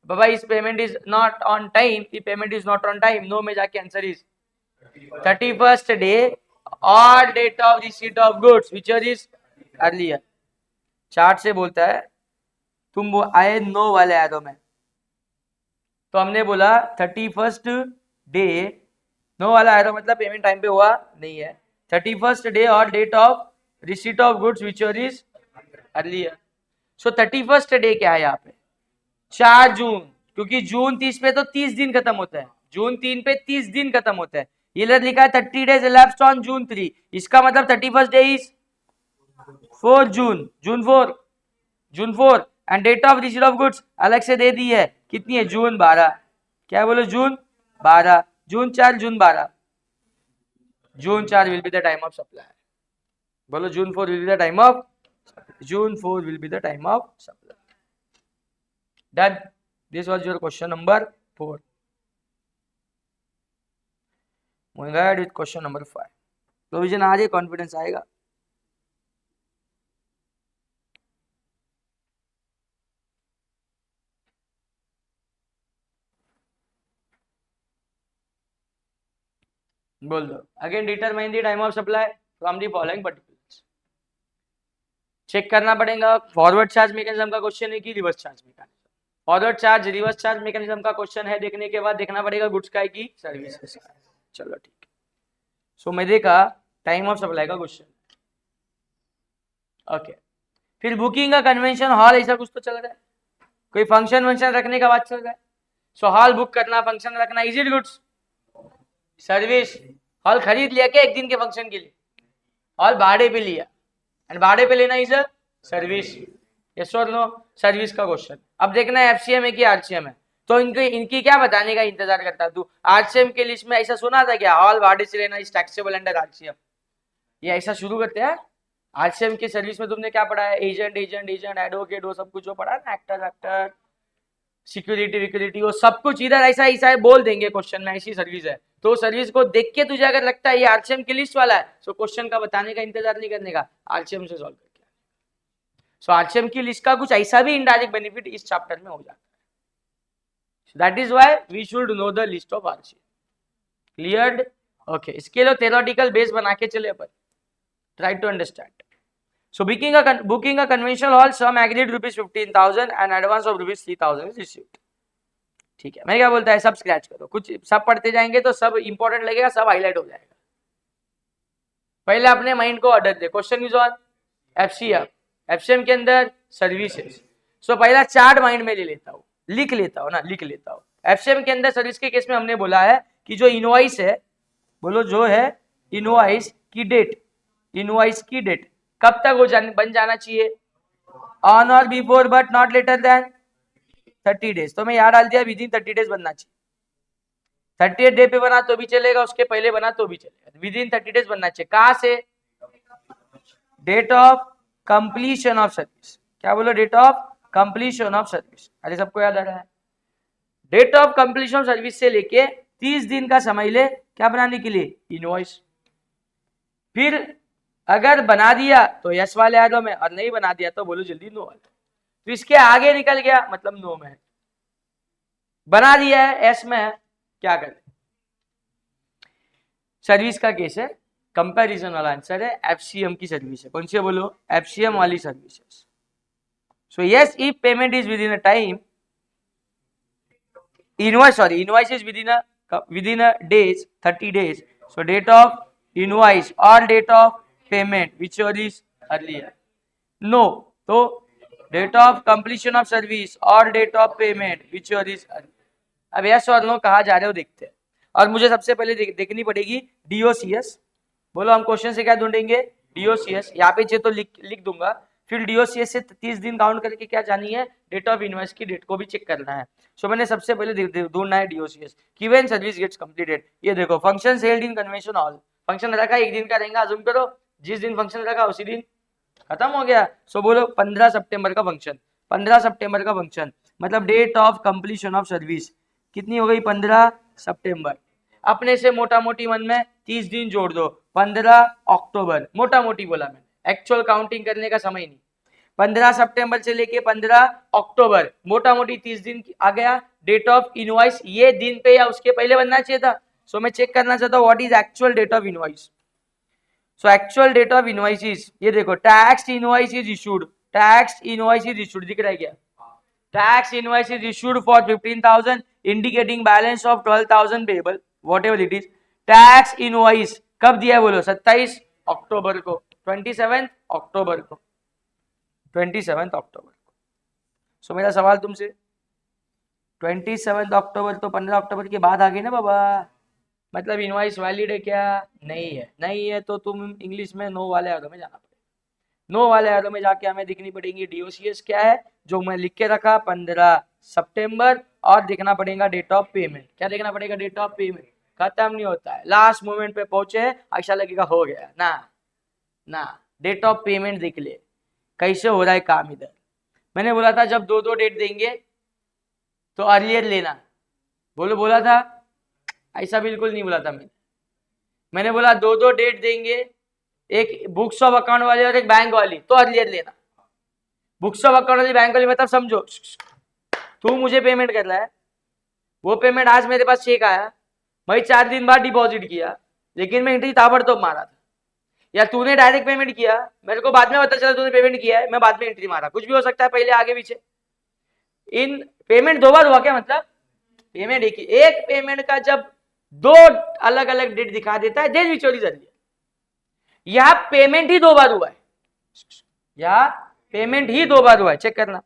बाबा, इस payment is not on time, ये payment is not on time, no में जाके आंसर इज 31st डे और date of receipt of goods which is earlier. Chart से बोलता है तुम वो आए नो वाले एरो में, तो हमने बोला 31st डे, नो वाला एरो मतलब पेमेंट टाइम पे हुआ नहीं है। 31st डे और date of receipt of goods which is earlier. So 31st day क्या है यहाँ पे? 4 जून, क्योंकि जून 30 पे तो 30 दिन खत्म होता है, जून 3 पे 30 दिन खत्म होता है। ये लिखा है 30 डेज elapsed ऑन जून 3, इसका मतलब 31st day is 4 June, June 4, June 4। And date of receipt of goods अलग से दे दी है, कितनी है? जून 12। क्या बोलो? जून 12, जून 4, जून 12। जून 4 will be the time of supply. बोलो जून 4 will be the time of, June 4 will be the time of supply. Done. This was your question number 4. Moving ahead with question number 5. Provision आ रही, कॉन्फिडेंस आएगा। बोल दो। Again determine the time of supply from the following particulars. Check करना पड़ेगा फॉरवर्ड चार्ज मैकेनिज्म का क्वेश्चन है कि reverse charge mechanism. Forward charge reverse charge mechanism का क्वेश्चन है, देखने के बाद देखना पड़ेगा गुड्स का है कि सर्विसेज का है। चलो ठीक है। सो मैं देखा टाइम ऑफ सप्लाई का क्वेश्चन, ओके। फिर बुकिंग का कन्वेंशन हॉल, ऐसा कुछ तो चल रहा है, कोई फंक्शन वंक्शन रखने का बात चल रहा है। सो हॉल बुक करना, फंक्शन रखना, is it goods? Service. Hall खरीद लिया क्या एक दिन के फंक्शन के लिए? हॉल भाड़े पे लिया, एंड भाड़े पे लेना is a service. Yes or no? Service का क्वेश्चन। अब देखना है एफसीएम है कि आरसीएम है, तो इनकी क्या बताने का इंतजार करता तू? आरसीएम के लिस्ट में ऐसा सुना था क्या? हॉल भाड़े से लेना इज टैक्सेबल अंडर आरसीएम, ये ऐसा शुरू करते हैं। आरसीएम की सर्विस में तुमने क्या पढ़ा है? एजेंट एजेंट एजेंट, एडवोकेट, वो सब कुछ जो पढ़ा है ना, एक्टर एक्टर, सिक्योरिटी विक्योरिटी, वो सब कुछ इधर ऐसा ऐसा है बोल देंगे क्वेश्चन में, ऐसी सर्विस है। तो सर्विस को देख के तुझे अगर लगता है ये आरसीएम की लिस्ट वाला है, तो क्वेश्चन का बताने का इंतजार नहीं करने का, आरसीएम से सॉल्व करके। सो आरसीएम की लिस्ट का कुछ ऐसा भी इनडायरेक्ट बेनिफिट इस चैप्टर में हो जाता है। That is why we should know the list of RCM. Cleared? Okay. इसके लिए थ्योरेटिकल बेस बना के चले अपन, try to understand. So booking a conventional hall, some agreed rupees 15,000 and advance of rupees 3,000 is received. ठीक है। मैं क्या बोलता है, सब स्क्रैच करो, कुछ सब पढ़ते जाएंगे तो सब इंपॉर्टेंट लगेगा, सब हाईलाइट हो जाएगा। पहले अपने माइंड को order they. Question is on FCM, FCM के अंदर सर्विसेज। सो पहला चार्ट माइंड में ले लेता हूँ, लिख लेता हूँ ना, लिख लेता हूँ। एफसीएम के अंदर सर्विस के केस में हमने बोला है कि जो इनवॉइस है, बोलो जो है इनवॉइस की डेट, इनवॉइस की डेट कब तक बन जाना चाहिए? On or before but not later than 30 days. तो मैं यहाँ डाल दिया विद इन 30 डेज बनना चाहिए। 30th डे पे बना तो भी चलेगा, उसके पहले बना तो भी चलेगा, विद इन 30 डेज बनना चाहिए। कहां से? Date of completion of service. क्या बोलो? Date of completion of service. अरे सबको याद आ रहा है? Date of completion of service से लेके 30 दिन का समय ले क्या बनाने के लिए? इनवॉइस। फिर अगर बना दिया तो यस वाले एरो में, और नहीं बना दिया तो बोलो जल्दी नो वाले। तो इसके आगे निकल गया मतलब नो में है, बना दिया है एस में है, क्या करें? सर्विस का केस है, कंपैरिजन वाला आंसर है, एफसीएम की सर्विस है। कौन सी है बोलो? एफसीएम वाली services. So yes, if payment is with in a time, invoice is within a days, 30 days. So date of invoice or date of payment whichever is earlier. No, so date of completion of service or date of payment whichever is earlier. अब यस और नो कहा जा रहे हो देखते हैं। और मुझे सबसे पहले देखनी पड़ेगी डीओसीएस। बोलो हम क्वेश्चन से क्या ढूंढेंगे? डीओसीएस। यहाँ पे तो लिख दूंगा। फिर डीओसीएस से 30 दिन काउंट करके क्या जानी है? डेट ऑफ इनवॉइस की डेट को भी चेक करना है। सो मैंने सबसे पहले ढूंढना है डीओसीएस कि व्हेन सर्विस गेट्स कंप्लीटेड। ये देखो, function held in convention hall. Function रखा एक दिन का रहेगा, अज्यूम करो जिस दिन फंक्शन रखा उसी दिन खत्म हो गया। सो बोलो 15 सितंबर का फंक्शन, 15 सितंबर का फंक्शन मतलब date of completion of service कितनी हो गई? 15 सितंबर। अपने से मोटा मोटी मन में 30 दिन जोड़ दो, 15 अक्टूबर। मोटा मोटी बोला मैंने, एक्चुअल काउंटिंग करने का समय नहीं। 15 सितंबर से लेके 15 अक्टूबर, मोटा मोटी 30 दिन आ गया। डेट ऑफ इनवॉइस ये दिन पे या उसके पहले बनना चाहिए था। सो मैं चेक करना चाहता हूँ what is actual date of invoice. So actual date of invoice is, ये देखो, tax invoice is issued, tax invoice is issued, दिख रहा है क्या? Tax invoice is issued for 15,000 indicating balance of 12,000 payable whatever it is. Tax invoice कब दिया है बोलो? 27 अक्टूबर को, 27 अक्टूबर को, 27 अक्टूबर को। सो मेरा सवाल तुमसे, 27 अक्टूबर तो 15 अक्टूबर के बाद आ गई ना बाबा, मतलब इनवॉइस वैलिड है क्या? नहीं है। नहीं है तो तुम इंग्लिश में नो वाले एरो में जाना पड़ेगा। नो वाले एरो में जाके हमें दिखनी पड़ेगी डीओसीएस क्या है, जो मैं लिख के रखा 15 सितंबर, और देखना पड़ेगा डेट ऑफ पेमेंट। क्या देखना पड़ेगा? Date of payment. खत्म नहीं होता है, लास्ट मोमेंट पे पहुंचे ऐसा लगेगा हो गया ना। ना, डेट ऑफ पेमेंट देख ले कैसे हो रहा है काम इधर। मैंने बोला था जब दो दो डेट देंगे तो अर्लियर लेना, बोलो बोला था? ऐसा बिल्कुल नहीं बोला था मैंने बोला दो दो डेट देंगे, एक बुक्स ऑफ अकाउंट वाली और एक बैंक वाली, तो अर्लियर लेना। बुक्स ऑफ अकाउंट वाली बैंक वाली मतलब समझो, तू मुझे पेमेंट कर रहा है, वो पेमेंट आज मेरे पास चेक आया, मैं 4 दिन बाद डिपॉजिट किया, लेकिन मैं एंट्री ताबड़तोड़ मारा था। या तूने डायरेक्ट पेमेंट किया, मेरे को बाद में पता चला तूने पेमेंट किया है, मैं बाद में एंट्री मारा, कुछ भी हो सकता है, पहले आगे पीछे। इन पेमेंट दो बार हुआ क्या? मतलब पेमेंट एक पेमेंट का जब दो अलग अलग डेट दिखा देता है, देन विच इज यह पेमेंट ही दो बार हुआ है, या पेमेंट ही दो बार हुआ है। चेक करना,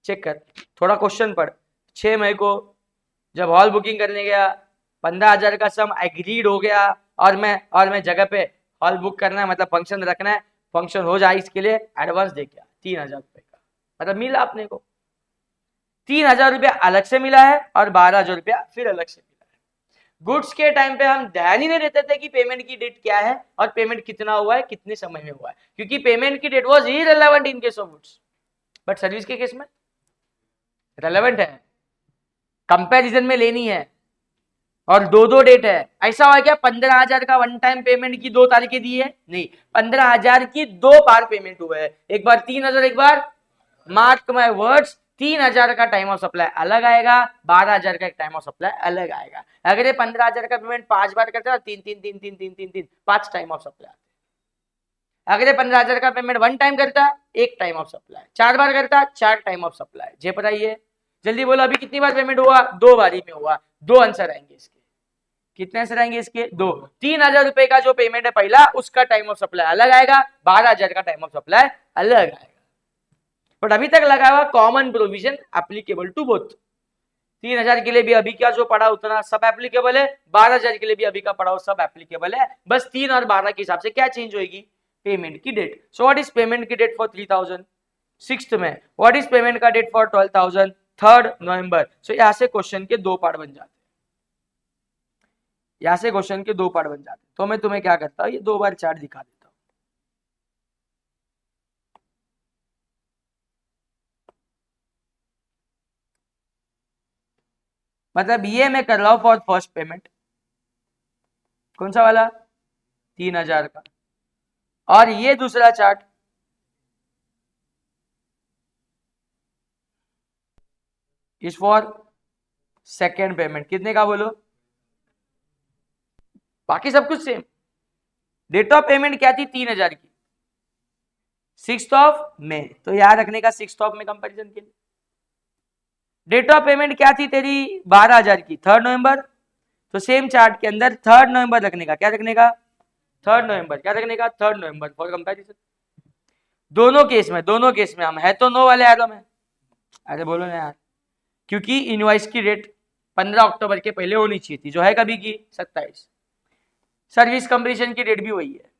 चेक कर, थोड़ा क्वेश्चन पढ़। 6 मई को जब हॉल बुकिंग करने गया, 15,000 का सम एग्रीड हो गया, और मैं जगह पे हॉल बुक करना है, मतलब फंक्शन रखना है, फंक्शन हो जाए इसके लिए एडवांस दे गया 3,000 रुपए का, मतलब मिला अपने को 3,000 रुपया अलग से मिला है, और 12,000 रुपया फिर अलग से मिला है। गुड्स के टाइम पे हम ध्यान ही नहीं देते थे कि पेमेंट की डेट क्या है और पेमेंट कितना हुआ है, कितने समय में हुआ है, क्योंकि पेमेंट की date was irrelevant in case of goods, but service के केस में रेलेवेंट है, कंपैरिजन में लेनी है, और दो दो डेट है। ऐसा हुआ क्या 15,000 का वन टाइम पेमेंट की 2 तारीखें दी है? नहीं, 15,000 की 2 बार पेमेंट हुआ है, एक बार 3,000, एक बार, मार्क माय वर्ड्स, 3,000 का टाइम ऑफ सप्लाई अलग आएगा, 12,000 का एक टाइम ऑफ सप्लाई अलग आएगा। अगर ये 15,000 का पेमेंट 5 बार करता है, 3 5 टाइम ऑफ सप्लाई। अगर ये 15,000 का पेमेंट वन टाइम करता, एक टाइम ऑफ सप्लाई, 4 बार करता, 4 टाइम ऑफ सप्लाई। जे बताइए जल्दी बोलो, अभी कितनी बार पेमेंट हुआ? 2 बारी में हुआ। 2 आंसर आएंगे इसके। कितने आंसर आएंगे इसके? 2। 3,000 रुपए का जो पेमेंट है पहला, उसका टाइम ऑफ सप्लाई अलग आएगा, 12,000 का टाइम ऑफ सप्लाई अलग आएगा। बट अभी तक लगा हुआ common provision applicable to both. 3,000 के लिए भी अभी क्या जो पढ़ा उतना सब एप्लीकेबल है, 12,000 के लिए भी अभी का पढ़ा सब एप्लीकेबल है, बस 3 और 12 के हिसाब से क्या चेंज होगी? पेमेंट की date. So what is payment की डेट फॉर 3,000? 6th में। व्हाट इज पेमेंट का date for 12,000? 3rd November. So यहां से क्वेश्चन के 2 पार्ट बन जाते हैं, यहां से क्वेश्चन के 2 पार्ट बन जाते हैं। तो मैं तुम्हें क्या करता हूं, ये 2 बार चार्ट दिखा देता हूं। मतलब ये मैं कर रहा हूं फॉर फर्स्ट पेमेंट, कौन सा वाला? 3000 का। और ये दूसरा chart is for second payment, कितने का बोलो? बाकी सब कुछ सेम। डेट ऑफ पेमेंट क्या थी? 3000 की, 6 मई, तो याद रखने का 6 में कंपैरिजन के लिए। डेट ऑफ पेमेंट क्या थी तेरी? 12000 की, 3 नवंबर, तो सेम चार्ट के अंदर 3 नवंबर रखने का। क्या रखने का? 3 नवंबर। क्या रखने का? 3 नवंबर फॉर कंपैरिजन। दोनों केस में हम है तो नो वाले एरो में। अरे बोलो ना यार, क्योंकि इनवॉइस की डेट 15 अक्टूबर के पहले होनी चाहिए थी, जो है कभी की 27। सर्विस कंप्लीशन की डेट भी वही है।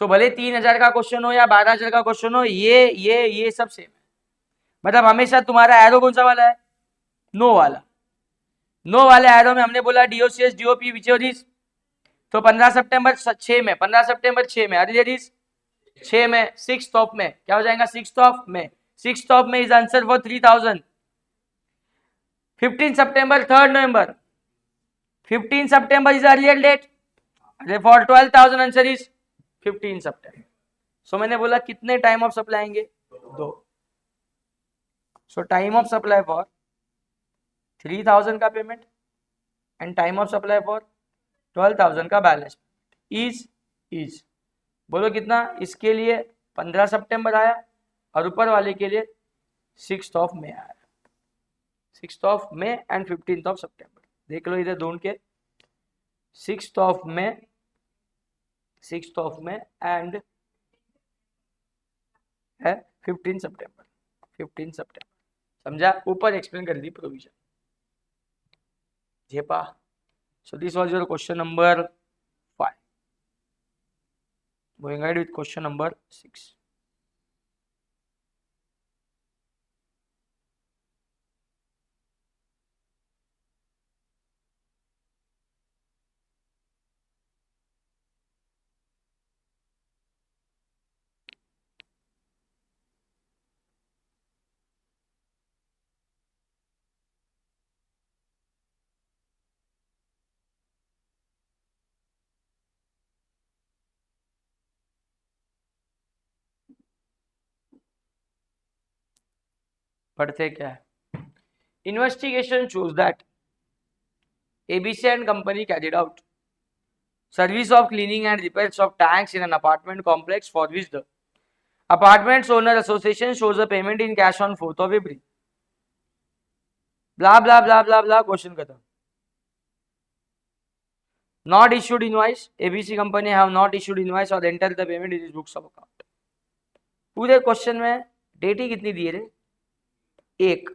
सो भले 3000 का क्वेश्चन हो या 12000 का क्वेश्चन हो, ये सब सेम है। मतलब हमेशा तुम्हारा एरो कौन सा वाला है? नो वाला। नो वाले एरो में हमने बोला डीओसीएस डीओपी विच इज, तो 15 सितंबर 6 में, 15 सितंबर 6 में, अर्लियर इज 6 में, 6 ऑफ में, क्या हो जाएगा? 6 ऑफ में, 6 ऑफ में is answer for 3000। 15 September 3 November, 15 September is earlier date, for 12000 answer is 15 September. So मैंने बोला कितने टाइम ऑफ सप्लाई आएंगे? 2। So time of supply for 3000 का payment and time of supply for 12000 का बैलेंस इज बोलो कितना? इसके लिए 15 सितंबर आया और ऊपर वाले के लिए 6 ऑफ मई आया। 6 of May and 15 of September, देख लो इधर ढूंढ के। 6 of May, 6 of May and है 15 सितंबर, 15 सितंबर। समझा? ऊपर एक्सप्लेन कर दी प्रोविजन। जेपा। So this was your question number 5. Going ahead with question number 6. पढ़ते क्या है? Investigation shows that ABC and company carried out service of cleaning and repairs of tanks in an apartment complex for which the apartments owner association shows a payment in cash on 4th of April. Blah blah blah blah blah. Question खत्म. Not issued invoice. ABC company have not issued invoice or entered the payment in its books of account. पूरे क्वेश्चन में डेट ही कितनी दी है रे? 1।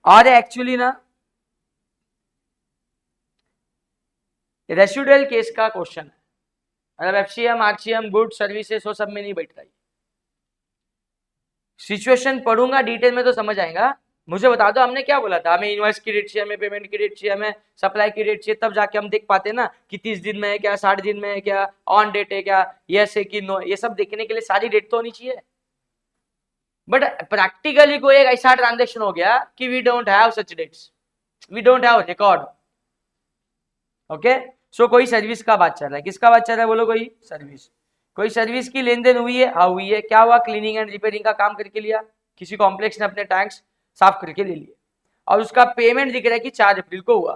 और एक्चुअली ना रेसिडुअल केस का क्वेश्चन है, मतलब एफसीएम आरसीएम गुड सर्विसेज वो सब में नहीं बैठता। सिचुएशन पढ़ूंगा डिटेल में तो समझ आएगा। मुझे बता दो हमने क्या बोला था, हमें इनवॉइस की डेट चाहिए, हमें पेमेंट की डेट चाहिए, हमें सप्लाई की डेट चाहिए, तब जाके हम देख पाते ना कि 30 दिन में है क्या, 60 दिन में है क्या, ऑन डेट है क्या, यस है कि नो। ये सब देखने के लिए सारी डेट तो होनी चाहिए। बट प्रैक्टिकली कोई एक ऐसा ट्रांजेक्शन हो गया कि we don't have such dates, we don't have record. Okay, so कोई सर्विस का बात चल रहा है, किसका बात चल रहा है बोलो? कोई सर्विस की लेन देन हुई है। हाँ हुई है। क्या हुआ? क्लीनिंग एंड रिपेयरिंग का काम करके लिया, किसी कॉम्प्लेक्स ने अपने टैंक्स साफ करके ले लिए, और उसका पेमेंट दिख रहा है कि 4 अप्रैल को हुआ।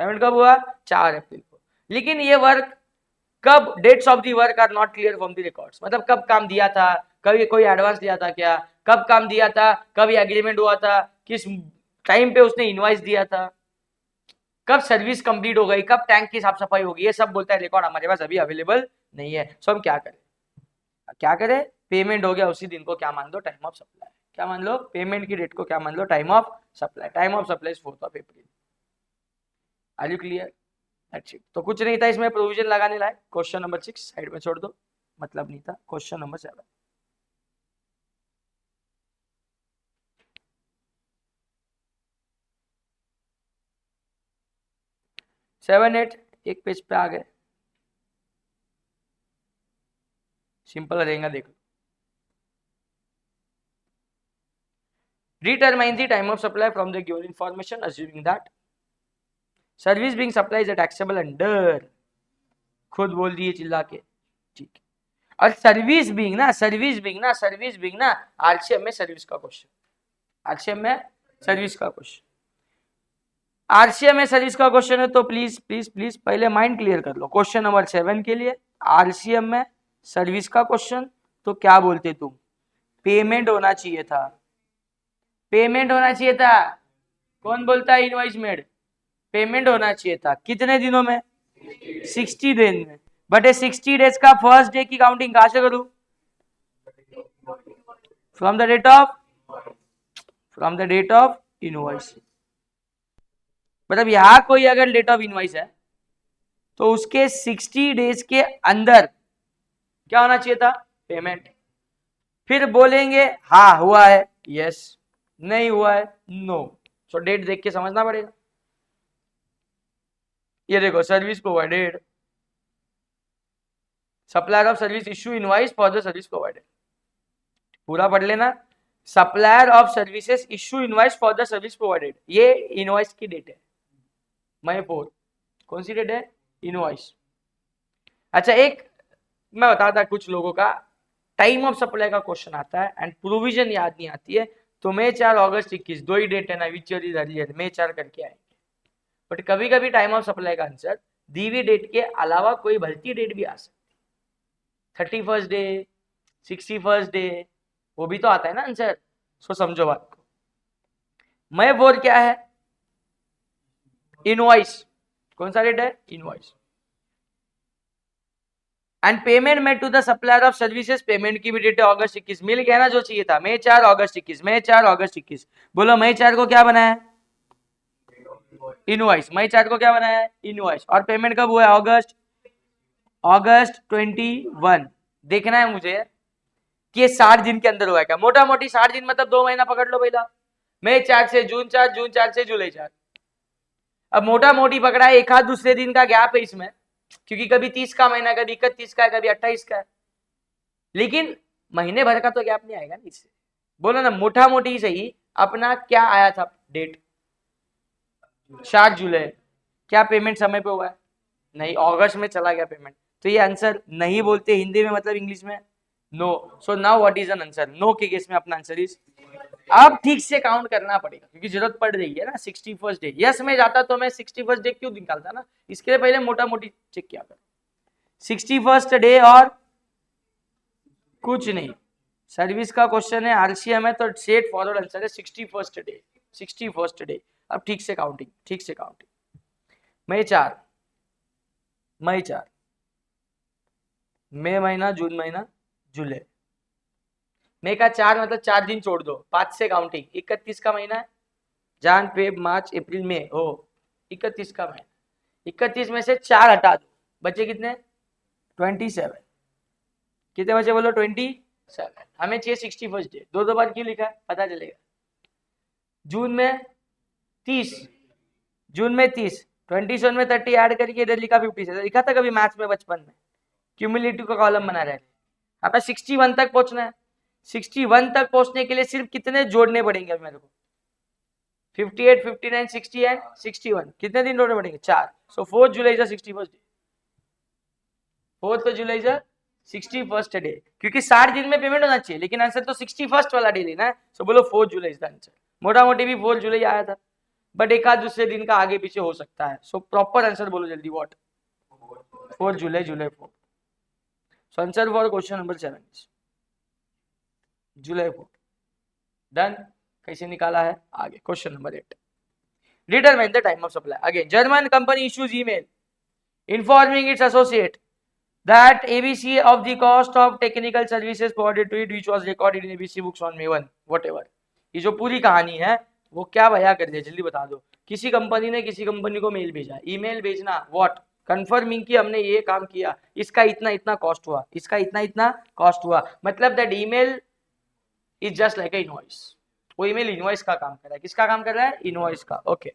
पेमेंट कब हुआ? 4 अप्रैल को। लेकिन ये वर्क कब, dates of the work are not clear from the records, मतलब कब काम दिया था, कभी कोई एडवांस दिया था क्या, कब काम दिया था, कब ये एग्रीमेंट हुआ था, किस टाइम पे उसने इनवॉइस दिया था, कब सर्विस कंप्लीट हो गई, कब टैंक की साफ सफाई होगी, ये सब बोलता है रिकॉर्ड हमारे पास अभी अवेलेबल नहीं है। सो हम क्या करें? पेमेंट हो गया उसी दिन को क्या मान लो? Time of supply. क्या मान लो? पेमेंट की डेट को क्या मान लो? Time of supply. Time of supply is 4th of April। Are you clear? That's it. तो कुछ नहीं था इसमें प्रोविजन लगाने लायक। क्वेश्चन नंबर 6 साइड में छोड़ दो, मतलब नहीं था। Question number 7। 7, 8 एक पेज पे आ गए, सिंपल रहेगा, देखो। Determine the time of supply from the given information, assuming that service being supply is taxable under, खुद बोल दिए चिल्ला के, ठीक है। और सर्विस बीइंग ना आरसीएम में सर्विस का क्वेश्चन, आरसीएम में सर्विस का क्वेश्चन, आरसीएम में सर्विस का क्वेश्चन है तो प्लीज प्लीज प्लीज पहले माइंड क्लियर कर लो। क्वेश्चन नंबर 7 के लिए आरसीएम में सर्विस का क्वेश्चन, तो क्या बोलते तुम? पेमेंट होना चाहिए था, पेमेंट होना चाहिए था। कौन बोलता है इनवॉइस मेड? पेमेंट होना चाहिए था। कितने दिनों में? 60 दिन में। बट ये 60 डेज का फर्स्ट डे की काउंटिंग कहां से करूं? From the date of invoice. मतलब यहां कोई अगर डेट ऑफ इनवॉइस है तो उसके 60 डेज के अंदर क्या होना चाहिए था? पेमेंट। फिर बोलेंगे हाँ हुआ है, यस, नहीं हुआ है, नो। सो डेट देख के समझना पड़ेगा। ये देखो, service provided, supplier of service issue invoice for the service provided, पूरा पढ़ लेना। Supplier of services issue invoice for the service provided, ये इनवॉइस की डेट है मई 4। कौन सी डेट है? इनवॉइस। अच्छा, एक मैं बताता, कुछ लोगों का टाइम ऑफ सप्लाई का क्वेश्चन आता है एंड प्रोविजन याद नहीं आती है, तो मई 4 अगस्त 21 दो ही डेट है ना, विच ईयर इज अर्लियर, मई 4 करके आएंगे। बट कभी कभी टाइम ऑफ सप्लाई का आंसर दी हुई डेट के अलावा कोई भलती डेट भी आ सकती, 31st डे, 61st डे, वो भी तो आता है ना आंसर। सो समझो बात को। मई 4 क्या है? इनवॉइस। कौन सा डेट है? Invoice. And payment made to the supplier of services, payment की भी डेट है अगस्त 21। मिल गया ना जो चाहिए था, मई 4 अगस्त 21, मई 4 अगस्त 21। बोलो मई 4 को क्या बनाया? इनवॉइस। मई 4 को क्या बनाया है? इनवॉइस। और पेमेंट कब हुआ है? अगस्त 21। देखना है मुझे कि 60 दिन के अंदर हुआ है क्या। मोटा मोटी 60 दिन मतलब 2 महीना पकड़ लो पहला, मई 4 से जून 4, जून 4 से जुलाई 4। अब मोटा मोटी पकड़ा है, एक आध दूसरे दिन का गैप है इसमें, क्योंकि कभी 30 का महीना, कभी 31 का है, कभी 28 का है, लेकिन महीने भर का तो गैप नहीं आएगा ना इससे। बोलो ना, मोटा मोटी सही अपना क्या आया था डेट? 7 जुलाई। क्या पेमेंट समय पे हुआ है? नहीं, अगस्त में चला गया पेमेंट। तो ये आंसर नहीं बोलते हिंदी में, मतलब इंग्लिश में no. So now what is an answer? No के केस में अपना आंसर इज। अब ठीक से काउंट करना पड़ेगा क्योंकि जरूरत पड़ रही है ना। 61st डे, यस में जाता तो मैं 61st डे क्यों निकालता ना, इसके लिए पहले मोटा मोटी चेक किया कर। 61st डे और कुछ नहीं, सर्विस का क्वेश्चन है, आरसीएम है, तो स्ट्रेट फॉरवर्ड आंसर है 61st डे। 61st day. अब ठीक से काउंटिंग, ठीक से काउंटिंग। मई 4, मई महीना, जून महीना, जुलाई। मई का 4 मतलब 4 दिन छोड़ दो, 5 से काउंटिंग। 31 का महीना है, जान फेब मार्च अप्रैल मई, हो 31 का महीना। 31 में से 4 हटा दो, बचे कितने? 27। कितने बचे बोलो? 27। हमें चाहिए 61st डे। दो बार क्यों लिखा है पता चलेगा। जून में 30, 27 में 30 ऐड करके इधर लिखा 57। लिखा था कभी मैथ्स में बचपन में, क्यूमुलेटिव का कॉलम बना रहे हैं। हमें 61 तक पहुंचना है। 61 तक पहुंचने के लिए सिर्फ कितने जोड़ने पड़ेंगे मेरे को? 58, 59, 60 एंड 61। कितने दिन जोड़ने पड़ेंगे? 4। सो 4 जुलाई is 61st day. 4 July is 61st day, क्योंकि 60 दिन में पेमेंट होना चाहिए, लेकिन आंसर तो 61st वाला डे लेना है। सो बोलो 4 जुलाई इज द आंसर। मोटा मोटी भी 4 जुलाई आया था, बट एक आध दूसरे दिन का आगे पीछे हो सकता है। सो प्रॉपर आंसर बोलो जल्दी, what? 4 July, July 4। So answer for question number 7 is July 4। Done. कैसे निकाला है? आगे question number 8। Determine the time of supply. Again, German company issues email informing its associate that ABC of the cost of technical services provided to it which was recorded in ABC books on May 1 whatever। ये जो पूरी कहानी है वो क्या बयां कर दिया, जल्दी बता दो। किसी कंपनी ने किसी कंपनी को मेल भेजा, ईमेल भेजना, व्हाट? कंफर्मिंग कि हमने ये काम किया, इसका इतना इतना कॉस्ट हुआ, इसका इतना इतना कॉस्ट हुआ। मतलब that email is just like a invoice. वो ईमेल इनवॉइस का काम कर रहा है। किसका काम कर रहा है? इनवॉइस का। ओके।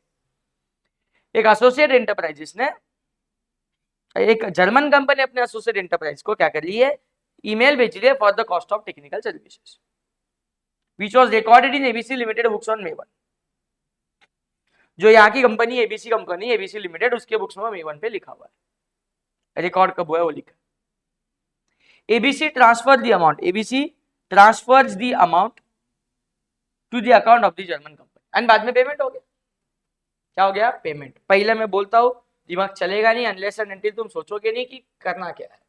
एक एसोसिएट एंटरप्राइजेस ने, एक जर्मन कंपनी अपने एसोसिएट एंटरप्राइज को क्या कर रही है? ईमेल भेज रही है for the cost of technical services which was recorded in ABC limited books on May 1। जो यहाँ की company ABC company, ABC limited, उसके बुक्स में A1 पे लिखा हुआ है, रिकॉर्ड कब हुआ है वो लिखा। ABC transfer the amount, ABC transfers the amount to the account of the German company and बाद में पेमेंट हो गया। क्या हो गया? पेमेंट। पहले मैं बोलता हूं दिमाग चलेगा नहीं अनलेस एंड अनटिल तुम सोचोगे नहीं कि करना क्या है।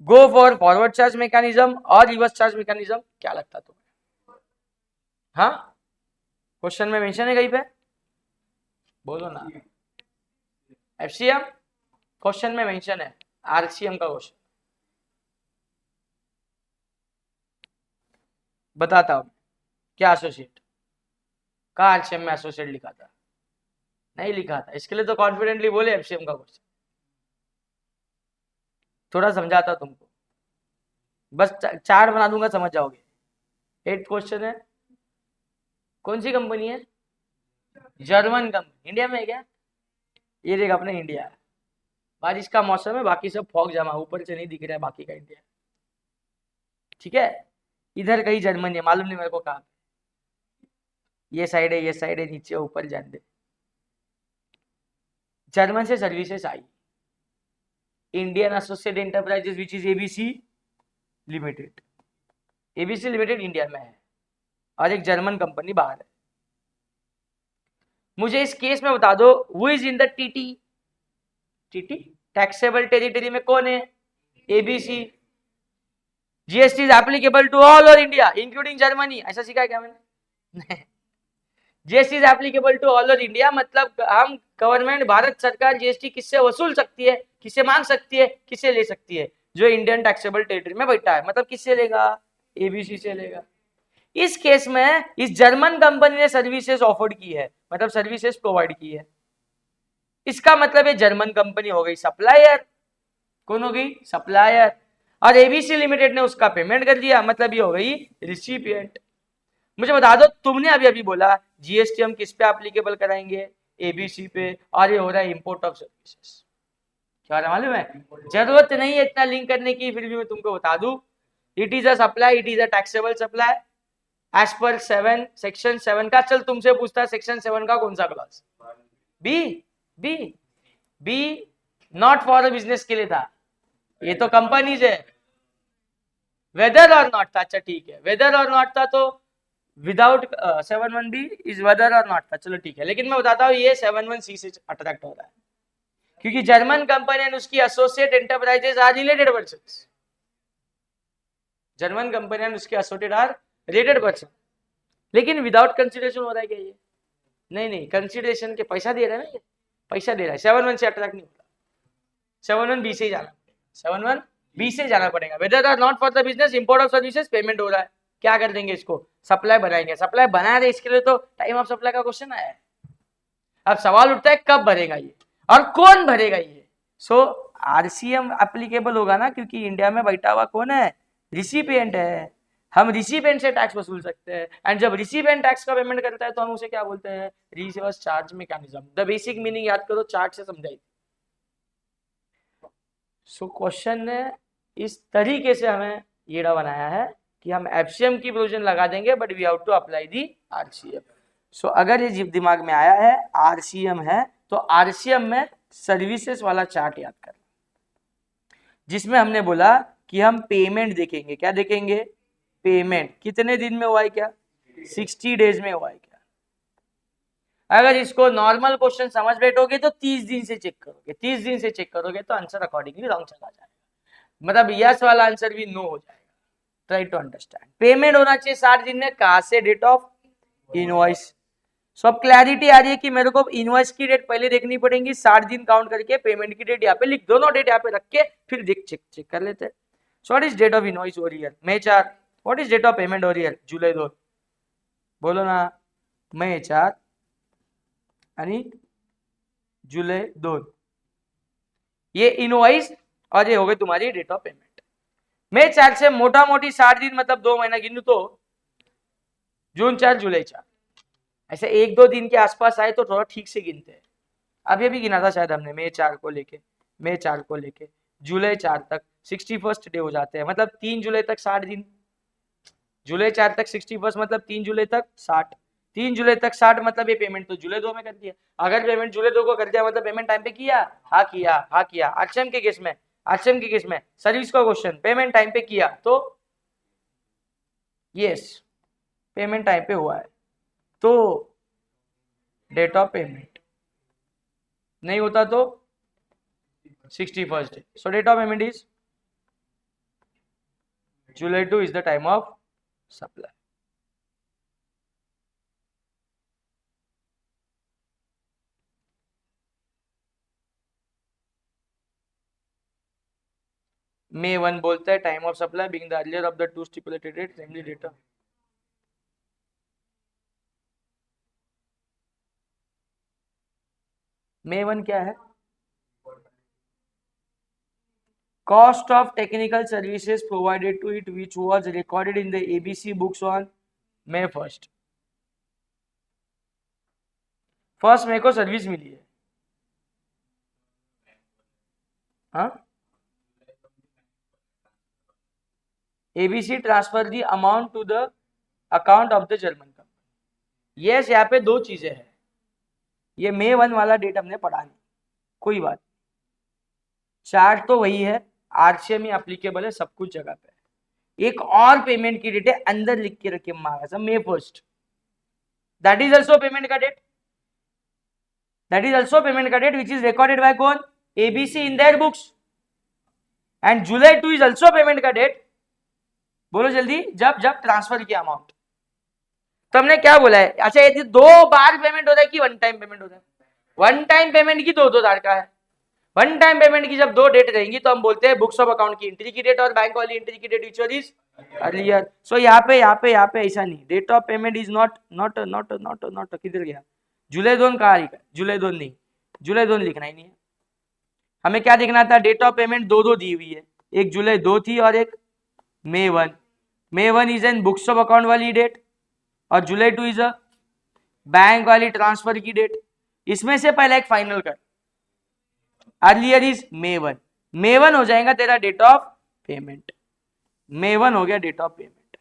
Go for forward charge mechanism और रिवर्स चार्ज मैकेनिज्म, क्या लगता तुम्हें? हाँ, क्वेश्चन में मेंशन है कहीं पे? बोलो ना। एफसीएम क्वेश्चन में मेंशन है, आरसीएम का क्वेश्चन बताता हूं क्या एसोसिएट का आरसीएम में एसोसिएट लिखा था? नहीं लिखा था, इसके लिए तो कॉन्फिडेंटली बोले एफसीएम का क्वेश्चन। थोड़ा समझाता तुमको, बस चार्ट बना दूंगा समझ जाओगे। 8 क्वेश्चन है। कौन सी कंपनी है? German company. इंडिया में है क्या? ये देख अपने इंडिया है, बारिश का मौसम है, बाकी सब फॉग जमा, ऊपर से नहीं दिख रहा है बाकी का इंडिया। ठीक है, इधर कहीं जर्मनी है, मालूम नहीं मेरे को कहाँ। ये साइड है, ये साइड है, नीचे ऊपर जान दे। जर्मन से services I, Indian associate enterprises which is ABC limited. ABC limited India में है और एक जर्मन कंपनी बाहर है। मुझे इस केस में बता दो, who is in the TT? TT taxable territory में कौन है? ABC. GST is applicable to all over India including Germany, ऐसा सीखा है क्या मैंने? GST is applicable to all over India मतलब हम गवर्नमेंट, भारत सरकार जीएसटी किससे वसूल सकती है, किससे मांग सकती है, किससे ले सकती है? जो इंडियन टैक्सेबल टेरिटरी में बैठा है, मतलब किससे लेगा? एबीसी से लेगा। इस केस में इस जर्मन कंपनी ने सर्विसेज ऑफर्ड की है, मतलब सर्विसेज प्रोवाइड की है। इसका मतलब है जर्मन कंपनी हो गई सप्लायर। कौन हो गई? सप्लायर। और एबीसी लिमिटेड ने उसका पेमेंट कर दिया, मतलब ये हो गई रिसिपिएंट। मुझे बता दो, तुमने अभी अभी बोला जीएसटी हम किस पे एप्लीकेबल कराएंगे? एबीसी पे, और ये हो रहा है इंपोर्ट ऑफ सर्विसेज। क्या मालूम है? जरूरत नहीं है इतना लिंक करने की, फिर भी मैं तुमको बता दूं, it is a supply, it is a taxable supply as per 7 section 7 का। चल तुमसे पूछता सेक्शन 7 का कौन सा clause? B. B B not for business के लिए था, ये तो कंपनीज है। वेदर और नॉट था, अच्छा ठीक है, वेदर और नॉट था तो विदाउट 7(1)(b इज वेदर और नॉट था, चलो ठीक है। लेकिन मैं बताता हूँ ये 7(1)(c से अट्रैक्ट हो रहा है क्योंकि जर्मन कंपनी एंड उसकी associate enterprises are related persons. German company and उसके एसोसिएट आर रिलेटेड पर्सन। लेकिन विदाउट कंसिडरेशन हो रहा है क्या ये? नहीं, कंसिडरेशन के पैसा दे रहा है ना, ये पैसा दे रहा है। 7(1) से अट्रैक्ट नहीं होता, 7(1)(b से ही जाना, 7(1)(b से जाना पड़ेगा। Whether or not for the business, import of services, payment हो रहा है, क्या कर देंगे इसको? सप्लाई बनाएंगे। सप्लाई बना रहे, इसके लिए तो टाइम ऑफ सप्लाई का क्वेश्चन आया है। अब सवाल उठता है कब भरेगा ये और कौन भरेगा ये? सो आरसीएम एप्लीकेबल होगा ना, क्योंकि इंडिया में बैठा हुआ कौन है? रिसिपिएंट है। हम रिसिपिएंट से टैक्स वसूल सकते हैं, एंड जब रिसिपिएंट टैक्स का पेमेंट करता है तो हम उसे क्या बोलते हैं? Reverse charge mechanism. The basic meaning याद करो, चार्ट से समझाई। सो क्वेश्चन ने इस तरीके से हमें ये बनाया है कि हम एफसीएम की प्रोविजन लगा देंगे, but we have to apply the RCM. So अगर ये दिमाग में आया है आरसीएम है, तो आरसीएम में सर्विसेज वाला चार्ट याद कर, जिसमें हमने बोला कि हम पेमेंट देखेंगे। क्या देखेंगे? पेमेंट कितने दिन में हुआ है, क्या 60 डेज में हुआ है क्या? अगर इसको नॉर्मल क्वेश्चन समझ बैठोगे तो 30 दिन से चेक करोगे, 30 दिन से चेक करोगे तो आंसर अकॉर्डिंगली रॉन्ग चला जाएगा, मतलब यस वाला आंसर भी नो हो जाएगा। Try to understand. पेमेंट होना चाहिए 60 दिन में, कहां से? Date of invoice. सब क्लैरिटी आ रही है कि मेरे को इनवॉइस की डेट पहले देखनी पड़ेगी, 60 दिन काउंट करके पेमेंट की डेट यहाँ पे लिख, दोनों डेट यहाँ पे रख के फिर चेक कर लेते हैं। So what is date of invoice over here? May 4। What is date of payment over here? July 2। बोलो ना, May 4 आणि July 2। ये इनवॉइस और ये हो गई तुम्हारी डेट ऑफ पेमेंट। May 4 से मोटा मोटी 60 दिन मतलब 2 महीना गिनू तो June 4 July 4, ऐसे 1-2 दिन के आसपास आए तो थोड़ा ठीक से गिनते हैं। अभी अभी गिना था शायद हमने, May 4 को लेके, May 4 को लेके July 4 तक 61st डे हो जाते हैं, मतलब 3 जुलाई तक 60 दिन। July 4 तक 61 मतलब 3 जुलाई तक 60, 3 जुलाई तक 60, मतलब ये पेमेंट तो जुलाई 2 में कर दिया। अगर पेमेंट जुलाई 2 को कर दिया मतलब पेमेंट टाइम पे किया, हाँ किया, हाँ किया। आरसीएम के केस में, आरसीएम के केस में सर्विस का क्वेश्चन, पेमेंट टाइम पे किया तो यस पेमेंट टाइम पे हुआ है तो डेट ऑफ पेमेंट, नहीं होता तो 61st day. So date of payment is July 2 is the time of supply. May 1 बोलता है time of supply being the earlier of the two stipulated dates, namely data. May 1 क्या है? Cost of technical services provided to it which was recorded in the ABC books on May 1st. First May को सर्विस मिली है, हाँ? ABC transfer the amount to the account of the German company. Yes, यहाँ पे दो चीजें हैं, ये May 1 वाला डेट हमने पढ़ा नहीं, कोई बात, चार्ट तो वही है, आरसीएम ही एप्लीकेबल है सब कुछ जगह पे। एक और पेमेंट की डेट है अंदर लिख के रखे मांगा May 1st, that is also payment का date, that is also payment का date which is recorded by कौन? ABC in their books. And July 2 is also payment का डेट, बोलो जल्दी, जब जब ट्रांसफर किया अमाउंट। तो हमने क्या बोला है? अच्छा, ये 2 बार पेमेंट हो रहा है कि वन टाइम पेमेंट हो रहा है? वन टाइम पेमेंट की 2 तारीख का है। वन टाइम पेमेंट की जब 2 डेट रहेंगी तो हम बोलते हैं बुक्स ऑफ अकाउंट की एंट्री की डेट और बैंक वाली एंट्री की date which is earlier. So यहाँ पे ऐसा नहीं, date of payment is not not not not not, किधर गया जुलाई 2 कहाँ लिखा? जुलाई 2 नहीं, जुलाई 2 लिखना ही नहीं है हमें। क्या लिखना था? डेट ऑफ पेमेंट 2 दी हुई है, एक जुलाई 2 थी और एक May 1। May 1 is an books of account वाली डेट और जुलाई 2 इज अ बैंक वाली ट्रांसफर की डेट। इसमें से पहले एक फाइनल कर, अर्लियर इज May 1, May 1 हो जाएगा तेरा डेट ऑफ पेमेंट, May 1 हो गया डेट ऑफ पेमेंट।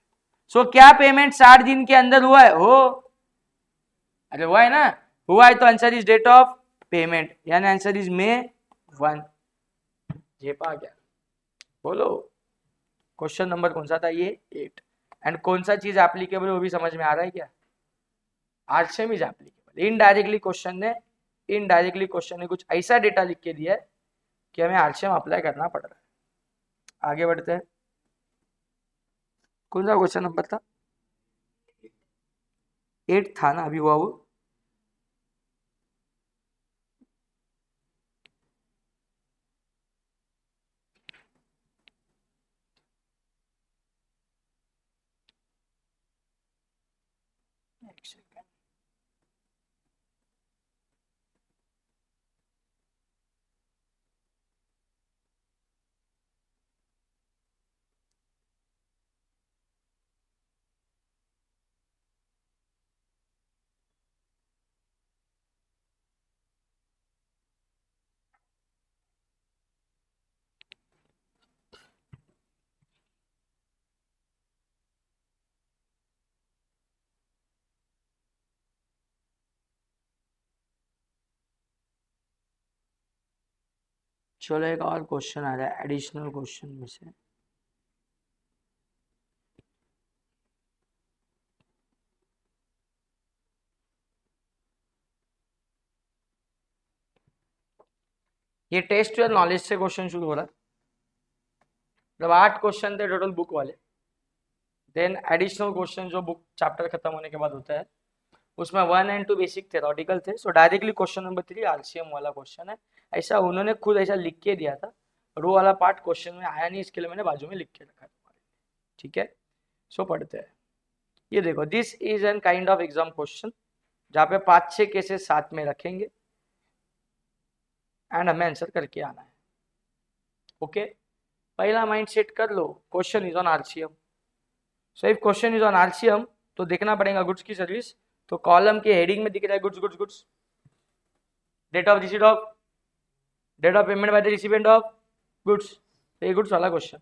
सो क्या पेमेंट 60 दिन के अंदर हुआ है? हो, अरे हुआ है ना, हुआ है तो answer is date of payment, यानी आंसर इज May 1। जेपा गया, बोलो क्वेश्चन नंबर कौन सा था ये? 8। एंड कौन सा चीज एप्लीकेबल वो भी समझ में आ रहा है क्या? RCM is applicable. Indirectly question ने कुछ ऐसा डेटा लिख के दिया है कि हमें आरसीएम अप्लाई करना पड़ रहा है। आगे बढ़ते हैं, कौन सा क्वेश्चन नंबर था? 8 था ना, अभी हुआ वो। एक सेकंड, चलो एक और क्वेश्चन आ रहा है एडिशनल क्वेश्चन में से। ये टेस्ट योर नॉलेज से क्वेश्चन शुरू हो रहा है, मतलब 8 क्वेश्चन थे टोटल बुक वाले, देन एडिशनल क्वेश्चन जो बुक चैप्टर खत्म होने के बाद होता है, उसमें 1 और 2 बेसिक थेरोटिकल थे। सो डायरेक्टली क्वेश्चन नंबर 3 आरसीएम वाला क्वेश्चन है, ऐसा उन्होंने खुद ऐसा लिख के दिया था, और वो वाला पार्ट क्वेश्चन में आया नहीं, इसके लिए मैंने बाजू में लिख के रखा है, ठीक है? सो पढ़ते हैं, ये देखो, this is N kind of exam question जहाँ पे 5-6 केसेस साथ में रखेंगे एंड हमें आंसर करके आना है, ओके? पहला माइंड सेट कर लो, question is on RCM. So if question is on RCM तो देखना पड़ेगा गुड्स की सर्विस, तो कॉलम के हेडिंग में दिख रहा है goods goods goods, date of receipt of, date of payment by the recipient of goods, तो ये गुड्स वाला क्वेश्चन।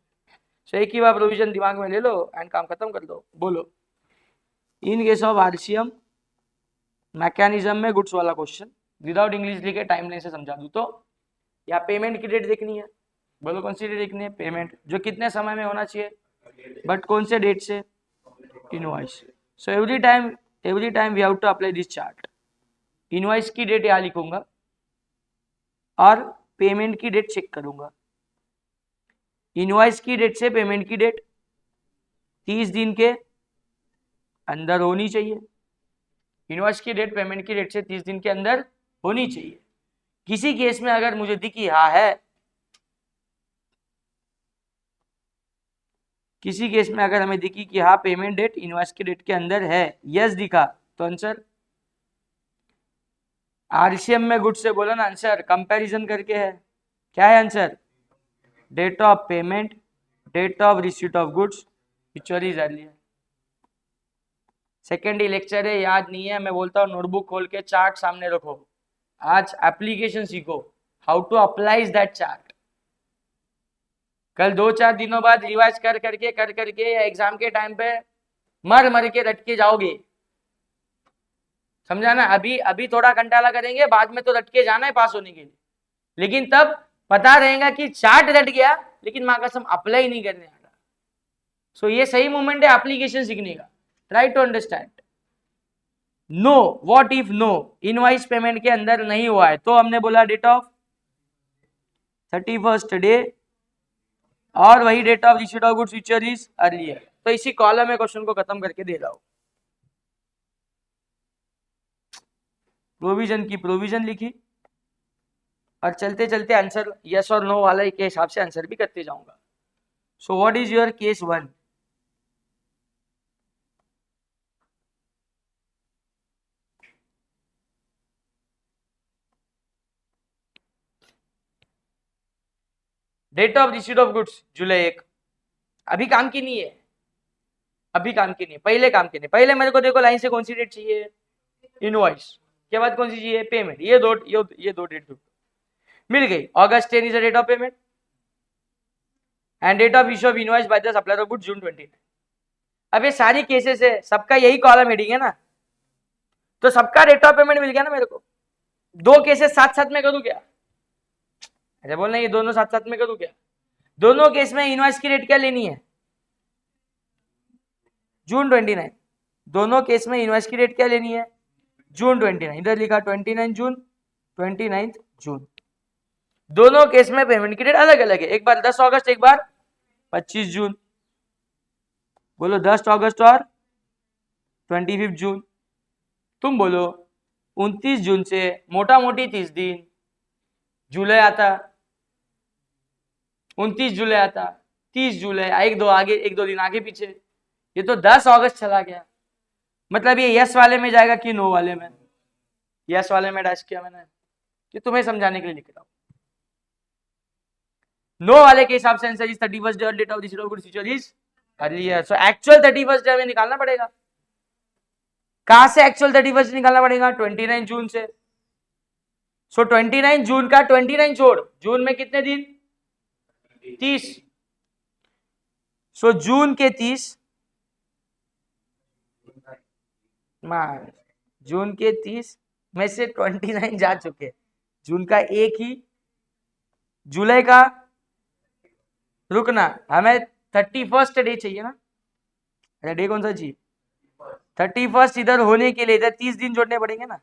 सो एक ही बार प्रोविजन दिमाग में ले लो एंड काम खत्म कर दो। बोलो, in case of RCM mechanism में गुड्स वाला क्वेश्चन, विदाउट इंग्लिश लिखे टाइमलाइन से समझा दूं तो, या पेमेंट की डेट देखनी है, बोलो कौन सी डेट देखनी है, पेमेंट, जो कितने समय में होना चाहिए, बट कौन से डेट से, invoice. So every time we have to apply this chart. Invoice की डेट यहाँ लिखूंगा और पेमेंट की डेट चेक करूंगा। इनवॉइस की डेट से पेमेंट की डेट 30 दिन के अंदर होनी चाहिए। इनवॉइस की डेट पेमेंट की डेट से 30 दिन के अंदर होनी चाहिए। किसी केस में अगर मुझे दिखी हाँ है, किसी केस में अगर हमें दिखी कि हाँ पेमेंट डेट इनवॉइस की डेट के अंदर है, यस दिखा, तो आंसर आरसीएम में गुड्स से बोलो ना, आंसर कंपैरिजन करके है, क्या है answer, date of payment, date of receipt of goods which is earlier. Second ही लेक्चर है, याद नहीं है, मैं बोलता हूँ नोटबुक खोल के चार्ट सामने रखो, आज एप्लीकेशन सीखो, how to apply that chart. कल 2-4 दिनों बाद रिवाइज कर करके एग्जाम के टाइम पे मर के रट के जाओगे, समझा ना। अभी थोड़ा घंटाला करेंगे, बाद में तो रट के जाना है पास होने के लिए, लेकिन तब पता रहेगा कि चार्ट रट गया लेकिन माँ कसम अप्लाई नहीं करने आ रहा। सो ये सही मोमेंट है एप्लीकेशन सीखने का, try to understand. No, what if no, invoice payment के अंदर नहीं हुआ है, तो हमने बोला डेट ऑफ 31st डे, और वही date of receipt of goods which is earlier. तो इसी कॉलम में क्वेश्चन को खत्म करके दे रहा हूं। प्रोविजन की प्रोविजन लिखी, और चलते चलते आंसर यस और नो वाला के हिसाब से आंसर भी करते जाऊंगा। So what is your case 1? Date of receipt of goods July 1, अभी काम की नहीं है, अभी काम की नहीं है, पहले काम की नहीं। पहले मेरे को देखो लाइन से कौन सी डेट चाहिए, इनवॉइस के बाद कौन सी चाहिए, पेमेंट। ये दो डेट मिल गई। August 10 is the date of payment and date of issue of invoice by the supplier of goods June 29। अब ये सारी केसेस है, सबका यही कॉलम हेडिंग है ना, तो सबका डेट ऑफ पेमेंट मिल गया ना मेरे को। दो केसेस साथ साथ में करूं क्या, ऐसे बोलना ये दोनों साथ साथ में करूं क्या। दोनों केस में इनवॉइस की डेट क्या लेनी है, जून 29। दोनों केस में इनवॉइस की डेट क्या लेनी है, जून 29। इधर लिखा 29 जून, 29 जून। दोनों केस में पेमेंट की डेट अलग अलग है, एक बार 10 अगस्त, एक बार 25 जून। बोलो 10 अगस्त और 25 जून। तुम बोलो 29 जून से मोटा मोटी 30 दिन जुलाई आता, 29 जुलाई आता, 30 जुलाई, एक दो दिन आगे पीछे, ये तो 10 अगस्त चला गया। मतलब ये यस वाले में जाएगा कि नो वाले में, यस वाले में डैश किया मैंने, कि तुम्हें समझाने के लिए लिख रहा हूं। नो वाले के हिसाब से answer is 31st day, date of receipt of goods is earlier. So actual 31st day हमें निकालना पड़ेगा। कहां से एक्चुअल 31st निकालना पड़ेगा, 29 जून से। सो 29 जून का 29 छोड़, जून में कितने दिन, 30। सो जून के 30, जून के 30 में से 29 जा चुके, जून का एक ही, जुलाई का रुकना, हमें 31st डे चाहिए ना, अरे डे कौन सा चाहिए, 31st इधर होने के लिए इधर 30 दिन जोड़ने पड़ेंगे ना।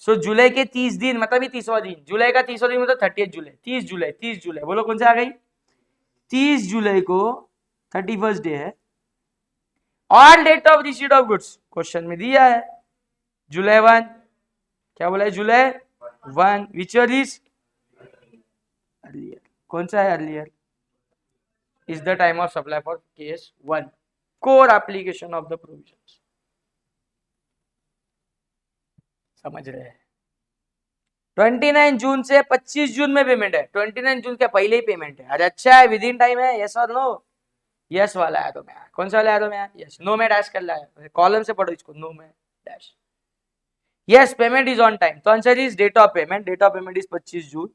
सो जुलाई के 30 दिन मतलब ही 30वां दिन, जुलाई का 30वां दिन मतलब 30 जुलाई, 30 जुलाई, बोलो कौन सा आ गई, 30 जुलाई को 31st डे है। और date of receipt of goods question में दिया है जुलाई 1, क्या बोला है, जुलाई 1 विच इज अर्लियर। कौन सा है earlier, is the time of supply for case 1, core application of the provisions. समझ रहे हैं। 29 जून से 25 जून में पेमेंट है, 29 जून के पहले ही पेमेंट है। अरे अच्छा है, विद इन टाइम है, यस और नो, यस वाला एरो में, कौन सा वाला एरो में, यस। नो में डैश कर लाया, कॉलम से पढ़ो इसको, नो में dash, yes payment is on time. तो answer is date of payment, date of payment is 25 June.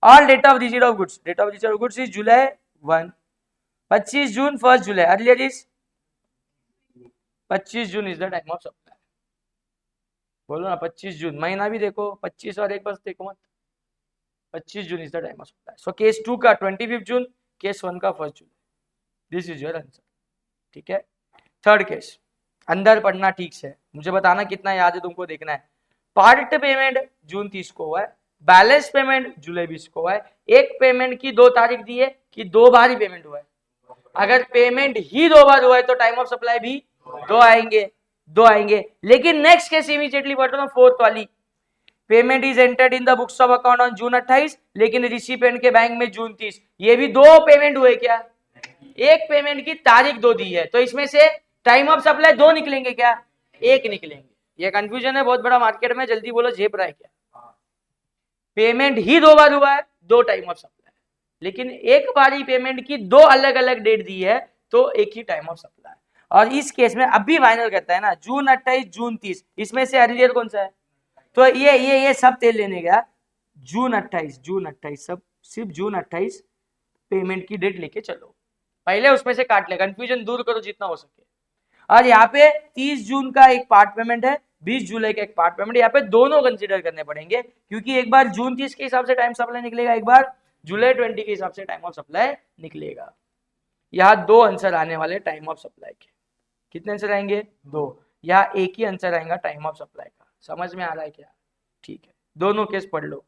और date of receipt of goods, date of receipt of goods is July 1, 25 June 1 July, earlier is 25 June is the time of supply. बोलो ना 25 जून, महीना भी देखो 25 और एक बस देखो मत, 25 June is the time of supply. So case 2 का 25 जून, केस 1 का 1 June. This is your answer. ठीक है। थर्ड केस, अंदर पढ़ना ठीक से, मुझे बताना कितना याद है तुमको देखना है। पार्ट पेमेंट जून 30 को हुआ है, बैलेंस पेमेंट जुलाई 20 को हुआ है। एक पेमेंट की 2 तारीख दी है कि 2 बार ही पेमेंट हुआ है। अगर पेमेंट ही 2 बार हुआ है तो टाइम ऑफ सप्लाई भी 2 आएंगे, 2 आएंगे। लेकिन नेक्स्ट केस इमीडिएटली पढ़ो ना, फोर्थ वाली, payment is entered in the books of account on June 28, लेकिन रिसिपेंट के बैंक में जून 30। ये भी 2 पेमेंट हुए क्या? एक पेमेंट की तारीख 2 दी है, तो इसमें से टाइम ऑफ सप्लाई 2 निकलेंगे क्या? 1 निकलेंगे। ये कंफ्यूजन है बहुत बड़ा मार्केट में, जल्दी बोलो झेप रहा है क्या? पेमेंट ही 2 बार हुआ है, 2 टाइम ऑफ सप्लाई, लेकिन एक बारी पेमेंट की 2 अलग अलग डेट दी है, तो एक ही टाइम ऑफ सप्लाई। और इस केस में अभी फाइनल करता है ना, जून 28 जून 30, इसमें से अर्लियर कौन सा है? तो ये सब तेल लेने गया, जून 28 सब, सिर्फ जून 28 पेमेंट की डेट लेके चलो, पहले उसमें से काट ले, कंफ्यूजन दूर करो जितना हो सके। और यहाँ पे 30 जून का एक पार्ट पेमेंट है, 20 जुलाई का एक पार्ट पेमेंट, यहाँ पे दोनों कंसीडर करने पड़ेंगे, क्योंकि एक बार जून 30 के हिसाब से टाइम सप्लाई निकलेगा, एक बार जुलाई 20 के हिसाब से टाइम ऑफ सप्लाई निकलेगा। यहाँ 2 आंसर आने वाले टाइम ऑफ सप्लाई के। कितने आंसर आएंगे? 2। यहाँ एक ही आंसर आएगा टाइम ऑफ सप्लाई का। समझ में आ रहा है क्या? ठीक है, दोनों केस पढ़ लो,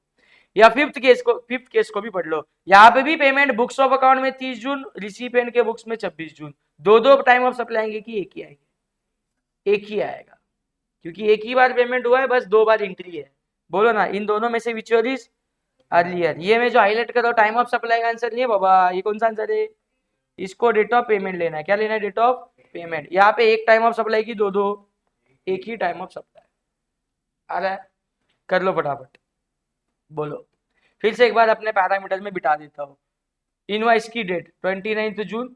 या फिफ्थ केस को भी पढ़ लो। यहाँ पे भी पेमेंट बुक्स ऑफ अकाउंट में 30 जून, रिसिपेंट के बुक्स में 26 जून। दो टाइम ऑफ सप्लाई आएंगे कि एक ही आएंगे? एक ही आएगा, क्योंकि एक ही बार पेमेंट हुआ है, बस 2 बार एंट्री है। बोलो ना, इन दोनों में से विच वन इज अर्लियर? ये मैं जो हाईलाइट कर रहा हूँ टाइम ऑफ सप्लाई का आंसर नहीं है बाबा, ये कौन सा आंसर है? इसको डेट ऑफ पेमेंट लेना है। क्या लेना है? Date of payment. यहाँ पे एक टाइम ऑफ सप्लाई की 2, एक ही टाइम ऑफ सप्लाई आ रहा है। कर लो फटाफट, बोलो। फिर से एक बार अपने पैरामीटर में बिठा देता हूँ। इनवाइस की डेट 29 जून,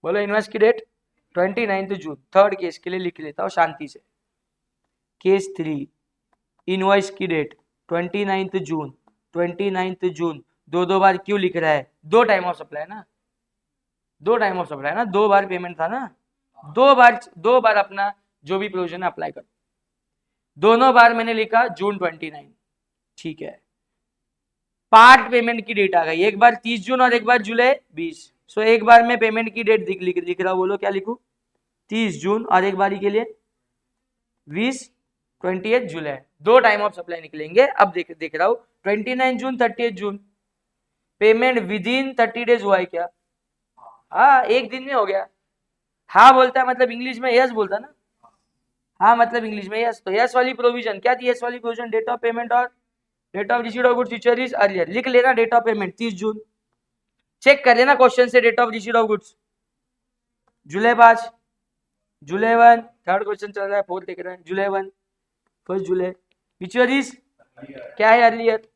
बोलो इनवाइस की डेट 29 जून। थर्ड केस के लिए लिख लेता हूँ शांति से। केस 3, इनवाइस की डेट 29 जून, 29 जून। 2 बार क्यों लिख रहा है? 2 टाइम ऑफ सप्लाई ना, 2 टाइम ऑफ सप्लाई ना, 2 बार पेमेंट था ना, 2 बार अपना जो भी प्रोविजन है अप्लाई कर। दोनों बार मैंने लिखा जून 29। ठीक है, पार्ट पेमेंट की डेट आ गई, एक बार 30 जून और एक बार जुलाई 20। सो एक बार मैं पेमेंट की डेट लिख रहा हूं, बोलो क्या लिखूं? 30 जून, और एक बारी के लिए 28 जुलाई। 2 टाइम ऑफ सप्लाई निकलेंगे। अब देख रहा हूं 29 जून 30 जून, पेमेंट विद इन 30 डेज हुआ है क्या? हाँ, एक दिन में हो गया। हाँ बोलता है मतलब इंग्लिश में यस बोलता ना, हाँ मतलब इंग्लिश में यस। तो यस वाली प्रोविजन क्या थी? यस वाली प्रोविजन डेट ऑफ पेमेंट और date of receipt of goods future is earlier. लिख लेना डेट ऑफ पेमेंट 30 जून। चेक कर लेना क्वेश्चन से, date of receipt of goods जुलाई 5, जुलाई 1। थर्ड क्वेश्चन चल रहा है, फोर्थ देख रहे हैं, जुलाई 1, 1 जुलाई। विच ईयर इज क्या है? Earlier.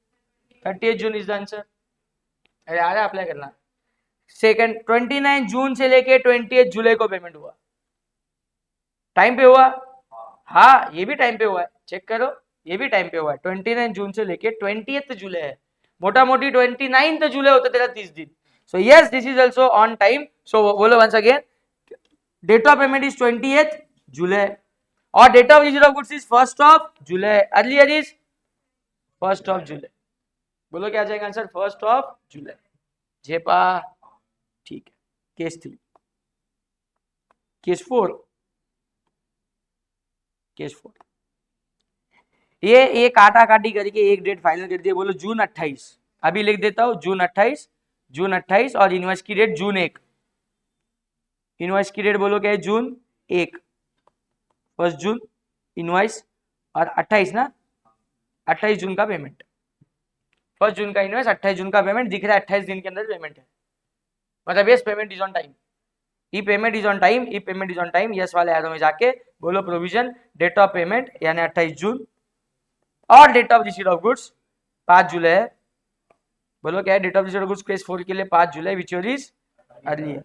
30 June is the answer. अरे आ रहा अप्लाई करना। सेकंड, 29 जून से लेके 28 जुलाई को पेमेंट हुआ, टाइम पे हुआ? हाँ, ये भी टाइम पे हुआ है, चेक करो, ये भी टाइम पे हुआ है। 29 जून से लेके 20 जुलाई है, मोटा मोटी 29 जुलाई होता तेरा 30 दिन। So yes, this is also on time. So बोलो once again, date of payment is 28 July और date of receipt of goods is 1 July. Earlier is 1 July. बोलो क्या आ जाएगा आंसर? 1 जुलाई। जेपा। ठीक है, केस 3। केस 4, केस 4, ये काटा काटी करके एक डेट फाइनल कर दिया। बोलो जून 28, अभी लिख देता हूं जून 28, जून 28 और इनवॉइस की डेट जून 1। इनवॉइस की डेट बोलो क्या है? जून 1, 1 जून इनवॉइस, और 28 ना, 28 जून का पेमेंट। 1 जून का इनवॉइस, 28 जून का पेमेंट दिख रहा है, 28 दिन के अंदर पेमेंट है, मतलब yes payment is on time. E payment is on time, E payment is on time. Yes वाले एरो में जाके बोलो प्रोविजन डेट ऑफ पेमेंट यानी 28 जून और date of receipt of goods 5 जुलाई है। बोलो क्या है? Date of receipt of goods case 4 के लिए 5 जुलाई, विच इज अर्लियर।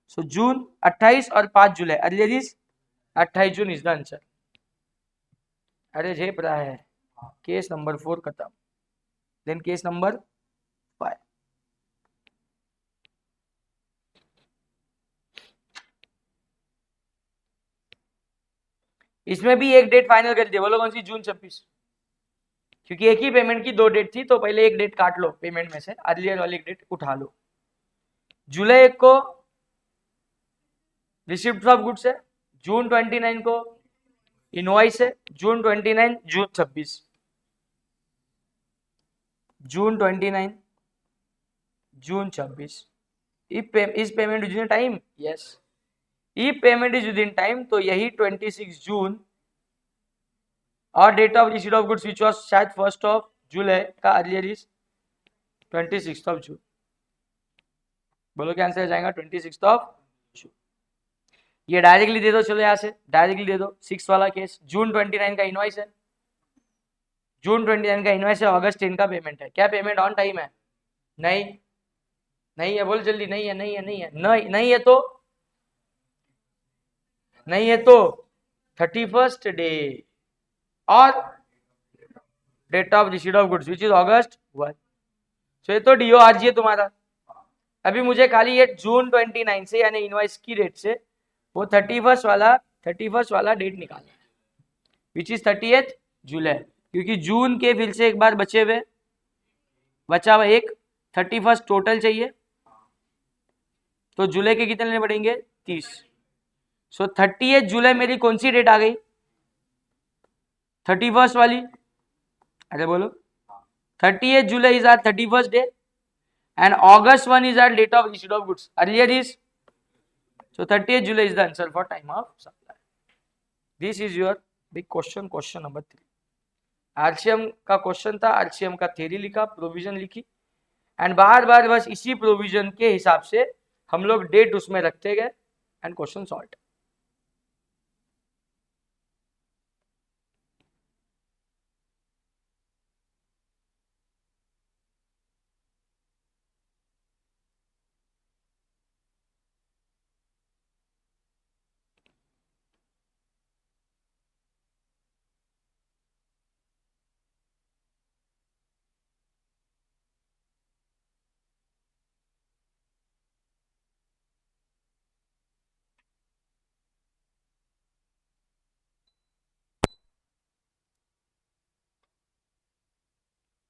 सो जून 28 और 5 July, earlier is 28 June is the answer. अरे झेप रहा है। केस नंबर 4 खत्म। Then case number 5। इसमें भी एक डेट फाइनल कर दिया, बोलो कौन सी? जून 26, क्योंकि एक ही पेमेंट की 2 डेट थी, तो पहले एक डेट काट लो पेमेंट में से, अर्लियर वाली डेट उठा लो। जुलाई 1 को रिसिप्ट ऑफ गुड्स है, जून 29 को इनवॉइस है, जून 29 जून 26, जून 29 जून 26। इस payment within time? Yes. If payment is within time तो यही 26 जून और date of receipt of goods which was शायद 1 जुलाई का अर्लियर इज 26 जून। बोलो क्या आंसर जाएगा? 26 जून। ये डायरेक्टली दे दो, चलो यहाँ से डायरेक्टली दे दो। 6 वाला केस, जून 29 का इनवॉइस है, जून 29 का इनवॉइस है, अगस्त 10 का पेमेंट है। क्या पेमेंट ऑन टाइम है? नहीं, नहीं है, बोल जल्दी। नहीं है, नहीं है, नहीं है, नहीं, नहीं है तो नहीं है तो 31st डे और date of receipt of goods which is August 1। तो ये तो डीओ आज ये तुम्हारा। अभी मुझे खाली ये जून 29 से यानी इनवॉइस की डेट से वो 31st वाला डेट निकालना है, विच इज 30th जुलाई, क्योंकि जून के फिर से एक बार बचा हुआ एक 31st टोटल चाहिए, तो जुलाई के कितने लेने पड़ेंगे? 30। सो 30th जुलाई मेरी कौन सी डेट आ गई? 31st वाली। अरे बोलो, 30th जुलाई is or 31st day and August 1 is our date of receipt of goods. Earlier is, so 30th July is the answer for time of supply. This is your big question, question number 3. RCM का क्वेश्चन था, RCM का थ्योरी लिखा, प्रोविजन लिखी, एंड बार बार बस इसी प्रोविजन के हिसाब से हम लोग डेट उसमें रखते गए and question solve.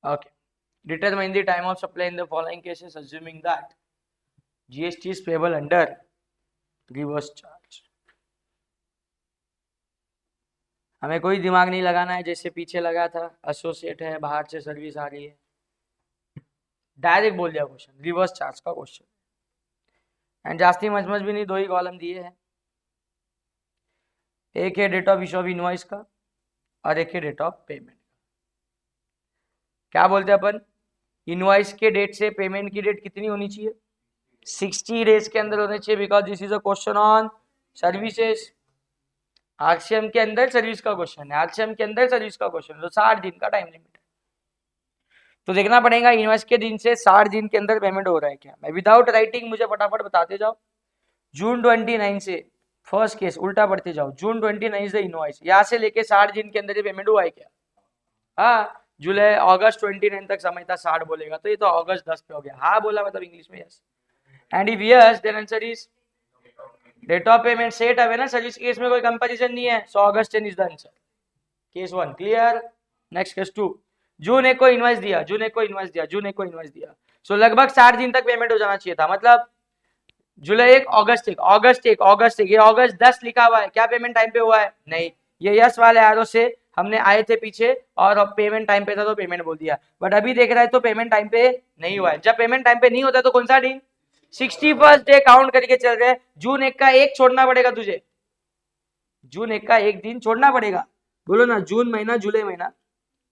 Okay. Determine the time of supply in the following cases, assuming that GST is payable under reverse charge. हमें कोई दिमाग नहीं लगाना है, जैसे पीछे लगा था, एसोसिएट है, बाहर से सर्विस आ रही है, डायरेक्ट बोल दिया क्वेश्चन, रिवर्स चार्ज का क्वेश्चन, एंड जास्ती मचमच भी नहीं, 2 ही कॉलम दिए हैं, एक है date of issue of invoice का और एक है डेट ऑफ पेमेंट। क्या बोलते हैं अपन? इनवॉइस के डेट से पेमेंट की डेट कितनी होनी चाहिए? 60 डेज के अंदर होने चाहिए, because this is a question on services. RCM के अंदर सर्विस का क्वेश्चन है, आरसीएम के अंदर सर्विस का क्वेश्चन है, तो 60 दिन का टाइम लिमिट है। तो देखना पड़ेगा इनवॉइस के दिन से 60 दिन के अंदर पेमेंट हो रहा है क्या। मैं विदाउट राइटिंग मुझे फटाफट बताते जाओ। जून 29 से फर्स्ट केस उल्टा पढ़ते जाओ, जून 29 से इनवॉइस, यहाँ से लेके 60 दिन के अंदर ये पेमेंट हुआ है क्या? हाँ, जुलाई अगस्त 29 तक समय था, 60 बोलेगा तो ये तो अगस्त 10 पे हो गया। हाँ बोला मतलब इंग्लिश में yes, and if yes then answer is date of payment set है ना, सर्विस केस में कोई कंपैरिजन नहीं है, so August 10 is the answer. Case 1 clear. Next case 2, जून 1 को इनवॉइस दिया, जून 1 को इनवॉइस दिया, जून 1 को इनवॉइस दिया, सो लगभग 60 दिन तक पेमेंट हो जाना चाहिए था, मतलब जुलाई 1 अगस्त 1 अगस्त 1 अगस्त 1, ये अगस्त 10 लिखा हुआ है, क्या पेमेंट टाइम पे हुआ है? नहीं, ये यस वाले एरो से हमने आए थे पीछे और पेमेंट टाइम पे था तो पेमेंट बोल दिया, बट अभी देख रहा है तो पेमेंट टाइम पे नहीं हुआ है। जब पेमेंट टाइम पे नहीं होता तो कौन सा दिन? 61st डे काउंट करके चल रहे हैं। जून 1 का एक छोड़ना पड़ेगा तुझे, जून 1 का एक दिन छोड़ना पड़ेगा, बोलो ना, जून महीना जुलाई महीना,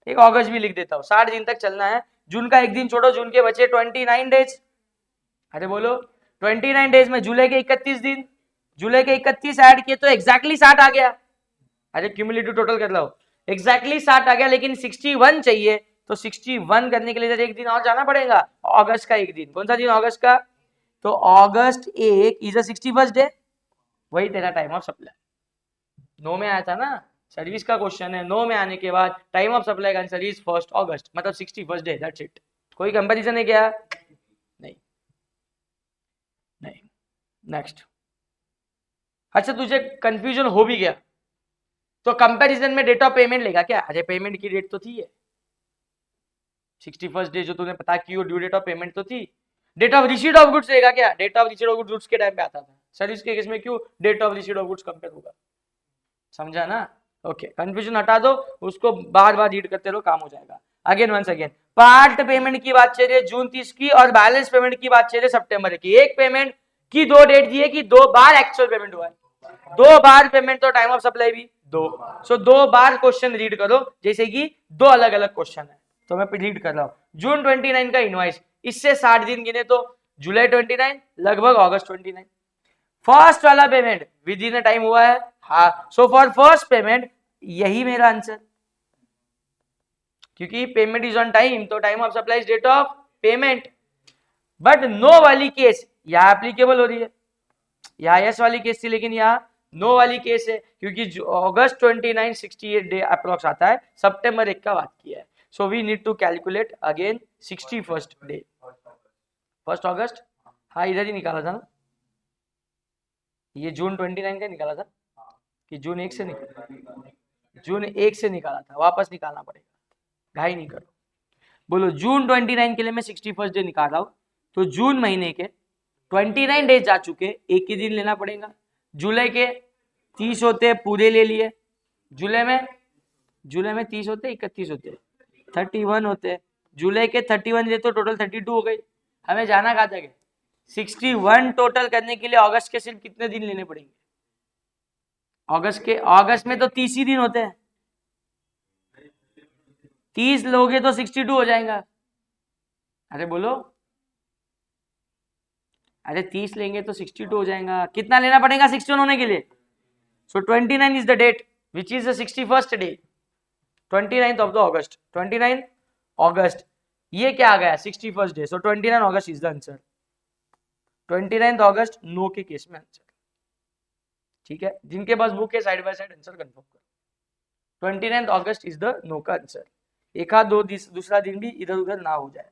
एक अगस्त भी लिख देता हूँ, 60 दिन तक चलना है। जून का एक दिन छोड़ो, जून के बचे 29 डेज। अरे बोलो 29 डेज में जुलाई के 31 दिन, जुलाई के 31 ऐड किए तो एग्जैक्टली 60 आ गया। अरे क्यूमुलेटिव टोटल कर लो, एग्जैक्टली 60 आ गया, लेकिन 61 चाहिए, तो 61 करने के लिए एक दिन और जाना पड़ेगा, अगस्त का एक दिन। कौन सा दिन? अगस्त का, तो अगस्त 1 इज अ 61st डे, वही तेरा टाइम ऑफ सप्लाई। 9 में आया था ना, सर्विस का क्वेश्चन है, 9 में आने के बाद टाइम ऑफ सप्लाई का आंसर इज 1 अगस्त, मतलब 61st डे, दैट्स इट। कोई कंपैरिजन है क्या? नहीं, नहीं। नेक्स्ट, अच्छा तुझे कंफ्यूजन हो भी गया तो कंपैरिजन में डेट ऑफ पेमेंट लेगा क्या? अरे पेमेंट की डेट तो थी है 61st डे जो तूने पता की वो ड्यू डेट ऑफ पेमेंट तो थी। Date of receipt of goods लेगा क्या? Date of receipt of goods के टाइम पे आता था। सर्विस के केस में क्यों date of receipt of goods compare होगा? समझा ना? ओके, कंफ्यूजन हटा दो, उसको बार बार रीड करते रहो, काम हो जाएगा। Again once again, part payment की बात चल रही है जून 30 की और बैलेंस पेमेंट की बात चल रही है सितंबर की। एक पेमेंट की दो डेट दी है कि 2 बार एक्चुअल पेमेंट हुआ है, 2 बार पेमेंट तो टाइम ऑफ सप्लाई भी 2। सो 2 बार क्वेश्चन रीड करो जैसे कि 2 अलग अलग क्वेश्चन है। तो मैं रीड कर रहा हूं, जून 29 का इनवॉइस, इससे 60 दिन गिने तो जुलाई 29 लगभग अगस्त 29। फर्स्ट वाला पेमेंट विद इन टाइम हुआ है, हाँ। सो फॉर फर्स्ट पेमेंट यही मेरा आंसर, क्योंकि पेमेंट इज ऑन टाइम तो time of supply date of payment. But no वाली केस यहां एप्लीकेबल हो रही है, यहाँ यस वाली केस थी लेकिन यहाँ नो वाली केस है, क्योंकि अगस्त 29 68 डे अप्रोक्स आता है, सितंबर 1 का बात किया है। So we need to calculate again 61st day, 1 August, हाँ इधर ही निकाला था ना, ये जून 29 का निकाला था कि जून 1 से निकाला? जून 1 से निकाला था, वापस निकालना पड़ेगा, घाई नहीं करो। बोलो जून 29 के लिए मैं 61st डे निकाल रहा हूं, तो जून महीने के 29 डेज जा चुके, एक ही दिन लेना पड़ेगा। जुलाई के 30 होते पूरे ले लिए, जुलाई में 30 होते 31 होते 31 होते, जुलाई के 31 ले तो टोटल 32 हो गई। हमें जाना कहा था 61 टोटल करने के लिए अगस्त के सिर्फ कितने दिन लेने पड़ेंगे? अगस्त में तो 30 ही दिन होते हैं, 30 लोगे तो 62 हो जाएगा। अरे बोलो, अरे 30 लेंगे तो 62 हो जाएगा। कितना लेना पड़ेगा 61 होने के लिए? So 29 is the date which is the 61st day, 29th of the August, 29 August, ये क्या आ गया 61st day. So 29 August is the answer, 29 August no के केस में आंसर। ठीक है, जिनके पास बुक है side by side answer confirm करो। 29 अगस्त इज द नो का आंसर, एक आध दो दूसरा दिन भी इधर उधर ना हो जाए।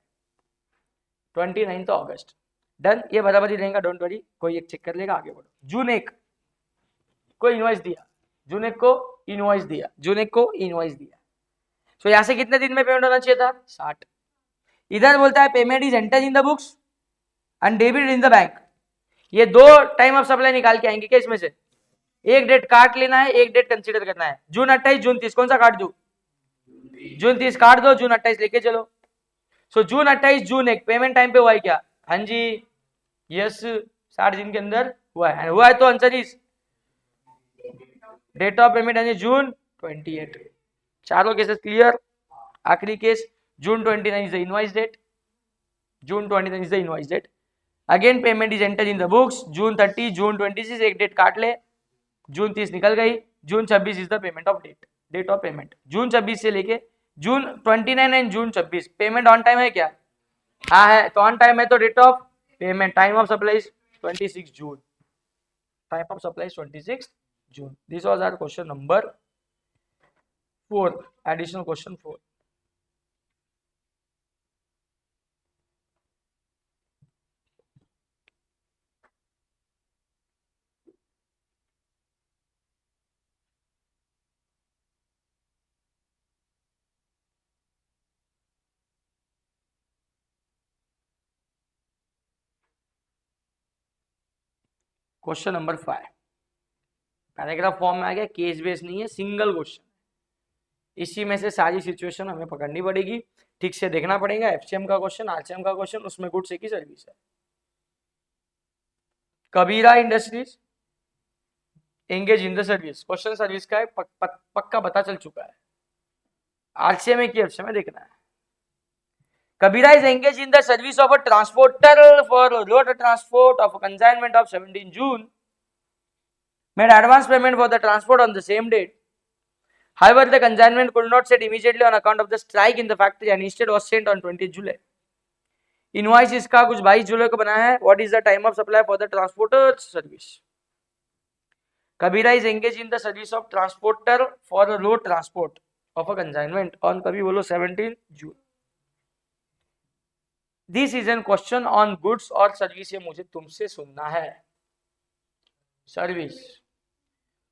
29 अगस्त डन, ये बराबर ही रहेगा, डोंट वरी, कोई एक चेक कर लेगा, आगे बढ़ो। जून 1 को इनवॉइस दिया, जून 1 को इनवॉइस दिया, जून 1 को इनवॉइस दिया। सो यहां से कितने दिन में पेमेंट होना चाहिए था? 60। इधर बोलता है payment is enter in the books and debit in the bank. ये दो टाइम ऑफ सप्लाई निकाल के आएंगे क्या इसमें से? एक डेट काट लेना है, एक डेट कंसीडर करना है। जून 28 जून 30 कौन सा काट दू? जून 30 काट दो, जून 28 लेके चलो। सो जून 28 जून 1 पेमेंट टाइम पे हुआ है क्या? हाँ जी, यस, 60 दिन के अंदर हुआ है, हुआ है तो answer is date of payment यानी जून 28। चारों केसेस क्लियर। आखिरी case June 29 is the invoice date, June 29 is the invoice date. Again payment is enter in the books, June 30 June 26 एक डेट काट ले, जून 30 निकल गई, June 26 is the payment of date, date of payment. June 26 से लेके June 29 and June 26 payment on time है क्या? हाँ है, तो ऑन टाइम है तो date of payment, time of supply 26 जून, टाइम ऑफ सप्लाई 26 जून। This was our question number 4, additional question 4। Question number 5 paragraph form में आ गया, केस बेस नहीं है, सिंगल क्वेश्चन। इसी में से सारी सिचुएशन हमें पकड़नी पड़ेगी, ठीक से देखना पड़ेगा। एफसीएम का क्वेश्चन, आरसीएम का क्वेश्चन, उसमें गुड्स एक ही सर्विस है। Kabira industries engage in the service, question service का है, पक्का पता चल चुका है। आरसीएम की एफसीएम में देखना है। Kabira is engaged in the service of a transporter for road transport of a consignment of 17 June. Made advance payment for the transport on the same date. However, the consignment could not set immediately on account of the strike in the factory and instead was sent on 20 July. Invoice इसका कुछ 22 जुलाई को बनाया है. What is the time of supply for the transporter service? Kabira is engaged in the service of transporter for the road transport of a consignment on कभी बोलो 17 June. This is N question on goods और सर्विस, ये मुझे तुमसे सुनना है। सर्विस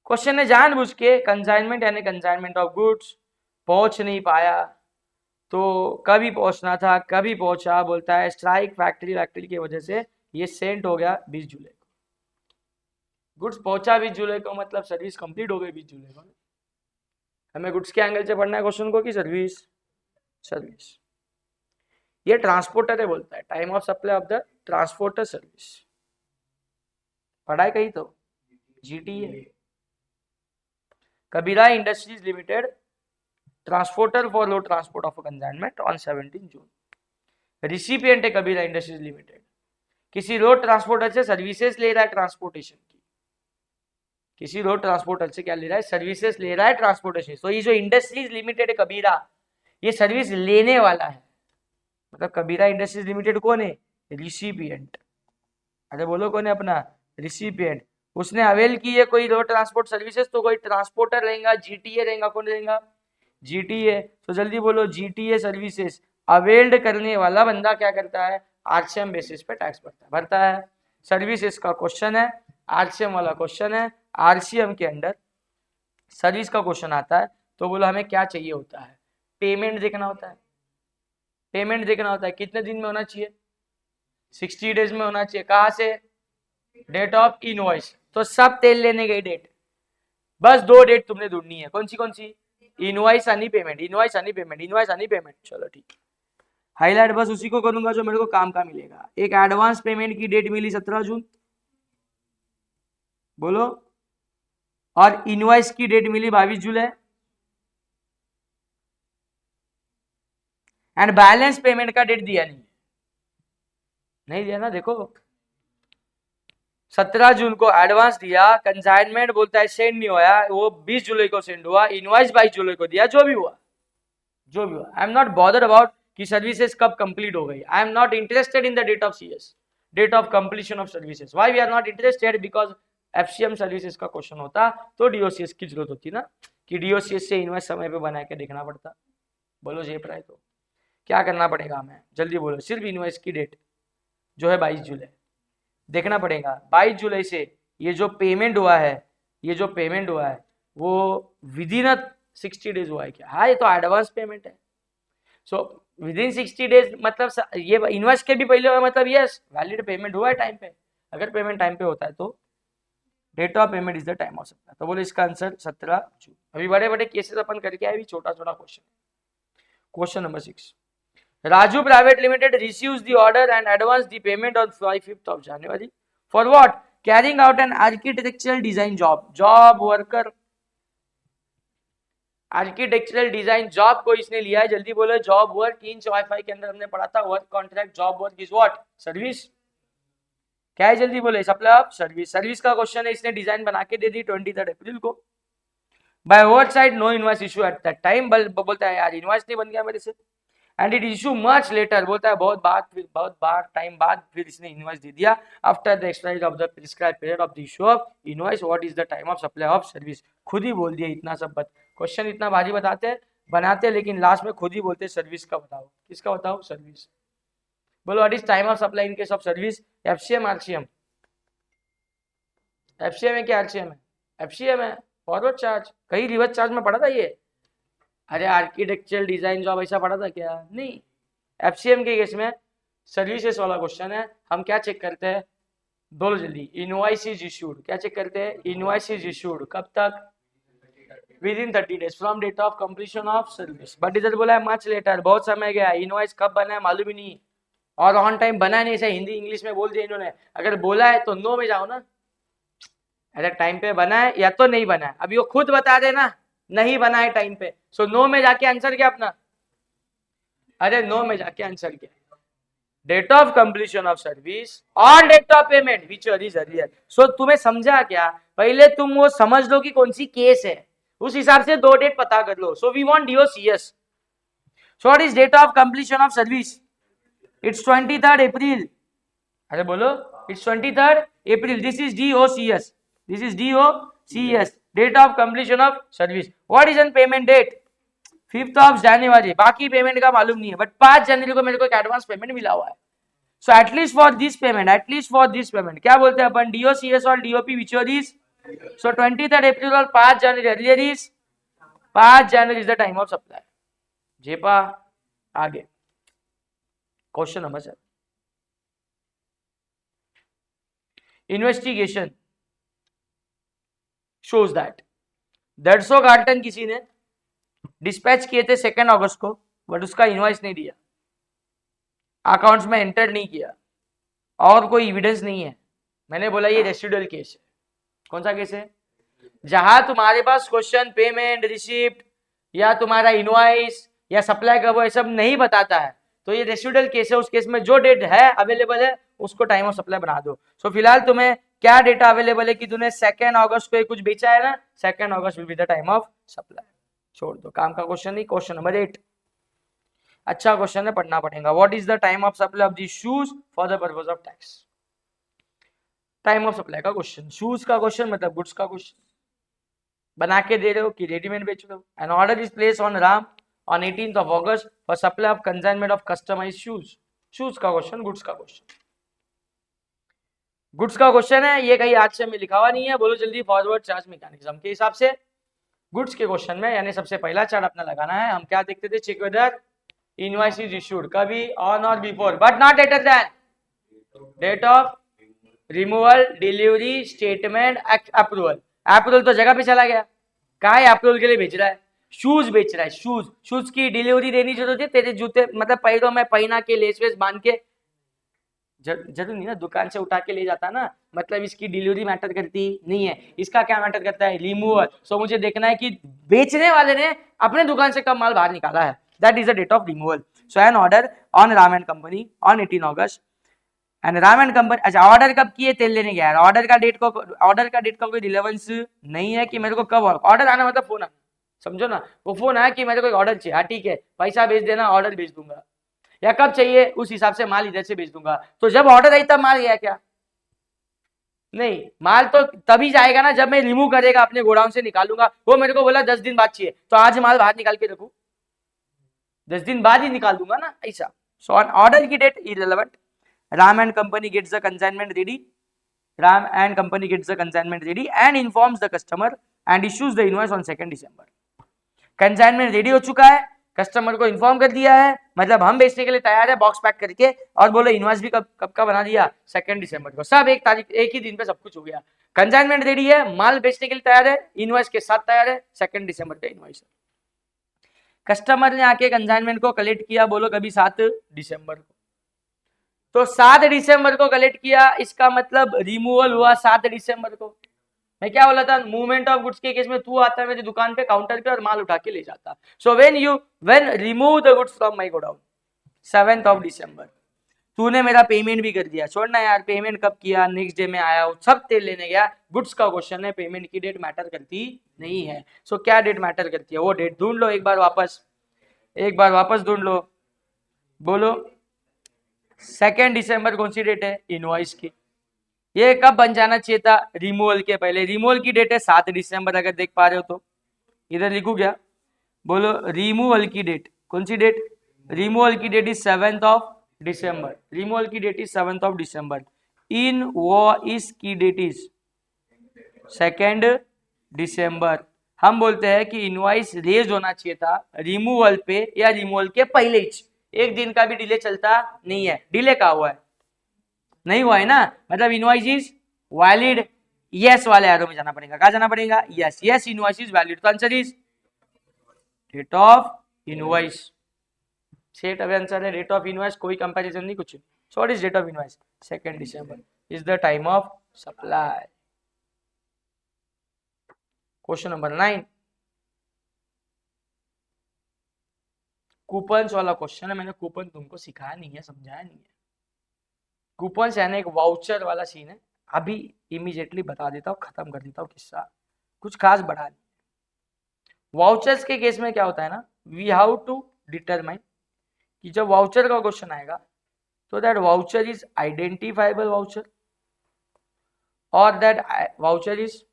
क्वेश्चन ने जानबूझ के कंसाइनमेंट यानी कंसाइनमेंट ऑफ गुड्स पहुंच नहीं पाया, तो कभी पहुंचना था कभी पहुंचा, बोलता है स्ट्राइक फैक्ट्री की वजह से ये सेंट हो गया 20 जुलाई को। गुड्स पहुंचा 20 जुलाई को मतलब सर्विस कंप्लीट हो गई 20 जुलाई को। हमें गुड्स के एंगल से पढ़ना है क्वेश्चन को कि सर्विस सर्विस। ये ट्रांसपोर्टर है, बोलता है time of supply of the transporter service. पढ़ाई कहीं तो GTA Kabira industries limited transporter for low transport of consignment on 17 June. Recipient है कबीरा इंडस्ट्रीज लिमिटेड, किसी रोड ट्रांसपोर्टर से सर्विसेज ले रहा है ट्रांसपोर्टेशन की, किसी रोड ट्रांसपोर्टर से क्या ले रहा है, सर्विसेज ले रहा है ट्रांसपोर्टेशन। तो ये जो इंडस्ट्रीज लिमिटेड है कबीरा, ये सर्विस लेने वाला है, मतलब कबीरा इंडस्ट्रीज लिमिटेड कौन है, रिसिपिएंट। अरे बोलो कौन है अपना, रिसिपिएंट। उसने अवेल की है कोई रोड ट्रांसपोर्ट सर्विसेज, तो कोई ट्रांसपोर्टर रहेगा, जीटीए रहेगा, कौन रहेगा, जीटीए। तो जल्दी बोलो, जीटीए सर्विसेज अवेल्ड करने वाला बंदा क्या करता है, आरसीएम बेसिस पे टैक्स भरता है। सर्विसेज का क्वेश्चन है, आरसीएम वाला क्वेश्चन है, आरसीएम के अंडर सर्विस का क्वेश्चन आता है, तो बोलो हमें क्या चाहिए होता है, पेमेंट देखना होता है। पेमेंट देखना होता है कितने दिन में होना चाहिए, 60 डेज में होना चाहिए। कहाँ से, डेट ऑफ इनवॉइस। तो सब तेल लेने गई डेट, बस 2 डेट तुमने ढूंढनी है, कौन सी, इनवॉइस आनी पेमेंट, इनवॉइस आनी पेमेंट, इनवॉइस आनी पेमेंट। चलो ठीक है, हाईलाइट बस उसी को करूंगा जो मेरे को काम का मिलेगा। एक एडवांस पेमेंट की डेट मिली 17 जून, बोलो, और इनवॉइस की डेट मिली 22 जुलाई, एंड बैलेंस पेमेंट का डेट दिया नहीं दिया ना। देखो 17 जून को एडवांस दिया, कंसाइनमेंट बोलता है सेंड नहीं हुआ, वो 20 जुलाई को सेंड हुआ, इनवॉइस 22 जुलाई को दिया, जो भी हुआ। I am not bothered about कि सर्विसेज कब कंप्लीट हो गई। I am not interested in the date of CS, date of completion of services. Why we are not interested, because FCM services का क्वेश्चन होता तो डीओसीएस की जरूरत होती ना, कि डीओसीएस से इनवॉइस समय पे बना के देखना पड़ता। बोलो जेब राय, तो क्या करना पड़ेगा हमें, जल्दी बोलो। सिर्फ इनवॉइस की डेट जो है 22 जुलाई देखना पड़ेगा। 22 जुलाई से ये जो पेमेंट हुआ है, वो विद इन 60 डेज हुआ है क्या, हाँ ये तो एडवांस पेमेंट है। सो विद इन 60 डेज मतलब ये इनवॉइस के भी पहले हुआ, मतलब यस वैलिड पेमेंट हुआ है टाइम पे। अगर पेमेंट टाइम पे होता है तो date of payment is the time of supply. तो बोलो इसका आंसर 17 जून। अभी बड़े बड़े केसेस अपन करके आए, छोटा छोटा question. Question number 6, Raju Private Limited receives the order and advance the payment on 5th of January. For what? Carrying out an architectural design job. Job worker. Architectural design job को इसने लिया है, जल्दी बोलो। जॉब वर्क, इन वाईफाई के अंदर हमने पढ़ा था, work contract, job work is what, service. क्या है, जल्दी बोले, सप्लाई ऑफ सर्विस। सर्विस का क्वेश्चन है, इसने डिजाइन बना के दे दी 23 अप्रैल को। By over side no invoice issue at that time. बोलता है यार इनवॉइस नहीं बन गया मेरे से, and it issue much later. बोलता है बहुत बार टाइम बाद फिर इसने इनवॉइस दे दिया। After the expiry of the prescribed period of the issue of invoice, what is the time of supply of service. खुद ही बोल दिया इतना सब क्वेश्चन इतना भारी बनाते लेकिन लास्ट में खुद ही बोलते सर्विस का बताओ। किसका बताओ, सर्विस। बोलो what is time of supply in case of service, FCM RCM. FCM है क्या आरसीएम है, एफसीएम है, फॉरवर्ड चार्ज। कहीं रिवर्स चार्ज में पढ़ा था ये, अरे आर्किटेक्चरल डिजाइन जॉब ऐसा पढ़ा था क्या, नहीं। एफसीएम के केस में सर्विसेज वाला क्वेश्चन है, हम क्या चेक करते हैं, बोलो जल्दी, इनवॉइस इज इशूड। क्या चेक करते हैं, इनवॉइस इज इशूड कब तक, within 30 days from date of completion of service. But इधर बोला है मच लेटर, बहुत समय गया, इनवॉइस कब बना है मालूम ही नहीं, और ऑन टाइम बना नहीं। ऐसा हिंदी इंग्लिश में बोल दिया इन्होंने। अगर बोला है तो नो में जाओ ना, अगर टाइम पे बना है या तो नहीं बना है। अभी वो खुद बता देना नहीं बना है टाइम पे, सो नो में जाके आंसर क्या अपना, अरे नो में जाके आंसर क्या, date of completion of service और date of payment which is earlier. So तुम्हें समझा क्या, पहले तुम वो समझ लो कि कौन सी केस है, उस हिसाब से 2 डेट पता कर लो। So we want DOCS. So what is date of completion of service, it's 23 April. अरे बोलो, it's 23 April. This is DOCS, this is DOCS, date of completion of service. What is an payment date, 5th of January. बाकी पेमेंट का मालूम नहीं है, बट 5 जनवरी को मेरे को एक एडवांस पेमेंट मिला हुआ है। So at least for this payment, क्या बोलते हैं अपन, डीओसीएस और DOP which is So 23rd April or 5 January, earlier is 5 January is the time of supply. जेपा आगे question number 7. Investigation shows that 150 carton किसी ने डिस्पैच किए थे 2 अगस्त को, बट उसका इनवॉइस नहीं दिया, अकाउंट्स में एंटर नहीं किया और कोई एविडेंस नहीं है. मैंने बोला ये रेसिडुअल केस है. कौन सा केस है? जहां तुम्हारे पास क्वेश्चन पेमेंट रिसिप्ट या तुम्हारा इनवॉइस या सप्लाई कब है सब नहीं बताता है, तो ये रेसिडुअल केस है. उस केस में जो डेट है अवेलेबल है उसको टाइम ऑफ सप्लाई बना दो. सो फिलहाल तुम्हें क्या डेटा अवेलेबल है कि तूने 2 अगस्त को कुछ बेचा है ना, 2 August will be the time of supply. छोड़ दो, काम का क्वेश्चन नहीं. क्वेश्चन नंबर 8 अच्छा क्वेश्चन है, पढ़ना पड़ेगा. What is the time of supply of the shoes for the purpose of tax. Time of supply का क्वेश्चन, शूज का क्वेश्चन मतलब गुड्स का क्वेश्चन. बना के दे रहे हो कि रेडीमेड बेच रहे हो. An order is place on Ram on 18th of August for supply of consignment of customized shoes. Shoes का क्वेश्चन, गुड्स का क्वेश्चन. गुड्स का क्वेश्चन है, ये कहीं आज से में लिखा हुआ नहीं है. बोलो जल्दी. फॉरवर्ड चार्ज मैकेनिज्म के हिसाब से गुड्स के क्वेश्चन में यानी सबसे पहला चार्ट अपना लगाना है. हम क्या देखते थे? Check whether invoice is issued, कभी on or before but not later than date of removal, delivery, statement, approval. Approval तो जगह पे चला गया. कहा है अप्रूवल के लिए भेज रहा है? शूज बेच रहा है. शूज शूज की डिलीवरी देनी जरूरत है. तेरे जूते मतलब पैरों में पहना के लेस वेस बांध के जरूर नहीं ना, दुकान से उठा के ले जाता ना, मतलब इसकी डिलीवरी मैटर करती नहीं है. इसका क्या मैटर करता है? रिमूवल. सो मुझे देखना है कि बेचने वाले ने अपने दुकान से कब माल बाहर निकाला है. That is the date of removal. So an order on Ram and company on 18 अगस्त एंड राम एंड कंपनी. अच्छा ऑर्डर कब किए? तेल लेने गया. ऑर्डर का डेट का कोई रिलेवेंस नहीं है कि मेरे को कब ऑर्डर आना, मतलब फोन आना. समझो ना, वो फोन आया कि मेरे को ऑर्डर चाहिए. हाँ ठीक है, पैसा भेज देना, ऑर्डर भेज दूंगा. या कब चाहिए उस हिसाब से माल इधर से भेज दूंगा. तो जब ऑर्डर आई तब माल गया क्या? नहीं, माल तो तभी जाएगा ना जब मैं रिमूव करेगा अपने गोडाउन से निकालूंगा. वो मेरे को बोला 10 दिन बाद चाहिए, तो आज माल बाहर निकाल के रखू, 10 दिन बाद ही निकाल दूंगा ना, ऐसा. सो ऑन ऑर्डर की date irrelevant. Ram and company gets the consignment ready. Ram and company gets the consignment ready and informs the customer and issues the invoice on 2 December. Consignment ready हो चुका है, कस्टमर को इन्फॉर्म कर दिया है, मतलब हम बेचने के लिए तैयार है बॉक्स पैक करके. और बोलो इनवॉइस भी कब का बना दिया? 2 दिसंबर को. सब एक ही दिन पे सब कुछ हो गया. कंसाइनमेंट रेडी है, माल बेचने के लिए तैयार है, इनवॉइस के साथ तैयार है. 2 दिसंबर का इनवॉइस है. कस्टमर ने आके कंसाइनमेंट को कलेक्ट किया, बोलो कभी 7 दिसंबर को. तो 7 दिसंबर को कलेक्ट किया, इसका मतलब रिमूवल हुआ 7 दिसंबर को. मैं क्या बोला था? मूवमेंट ऑफ गुड्स के केस में तू आता है मेरी दुकान पे काउंटर पे और माल उठा के ले जाता. So when remove the goods from my godown 7 दिसंबर, तूने मेरा पेमेंट भी कर दिया. छोड़ना यार, पेमेंट कब किया? नेक्स्ट डे में आया हूं, सब तेल लेने गया. गुड्स का क्वेश्चन है, पेमेंट की डेट मैटर करती नहीं है. सो क्या डेट मैटर करती है? वो डेट ढूंढ लो एक बार वापस ढूंढ लो. बोलो 2 दिसंबर कौन सी डेट है? इनवॉइस की. ये कब बन जाना चाहिए था? रिमूवल के पहले. रिमूवल की डेट है 7 दिसंबर, अगर देख पा रहे हो तो इधर लिखू क्या? बोलो रिमूवल की डेट. कौन सी डेट? रिमूवल की डेट इज 7 दिसंबर. रिमूवल की डेट इज 7 दिसंबर. इनवॉइस की डेट इज 2 दिसंबर. हम बोलते हैं कि इनवॉइस रेज होना चाहिए था रिमूवल पे या रिमूवल के पहले ही. एक दिन का भी डिले चलता नहीं है. डिले का हुआ है? नहीं हुआ है ना, मतलब इनवॉइस इज वैलिड. यस वाले एरो में जाना पड़ेगा. कहा जाना पड़ेगा? Yes. Yes invoice is valid. तो answer is date of invoice. Straight away answer है डेट ऑफ इनवॉइस, कोई कंपैरिजन नहीं, कुछ नहीं. So what is date of invoice? 2 December is the time of supply. Question number 9 coupons वाला क्वेश्चन है. मैंने कूपन तुमको सिखाया नहीं है, समझाया नहीं है. कूपन्स यानी एक वाउचर वाला सीन है. अभी इमीडिएटली बता देता हूँ, खत्म कर देता हूँ किस्सा, कुछ खास बढ़ा नहीं. वाउचर्स के केस में क्या होता है ना, वी हैव टू डिटरमाइन कि जब वाउचर का क्वेश्चन आएगा तो that voucher is identifiable voucher और that voucher is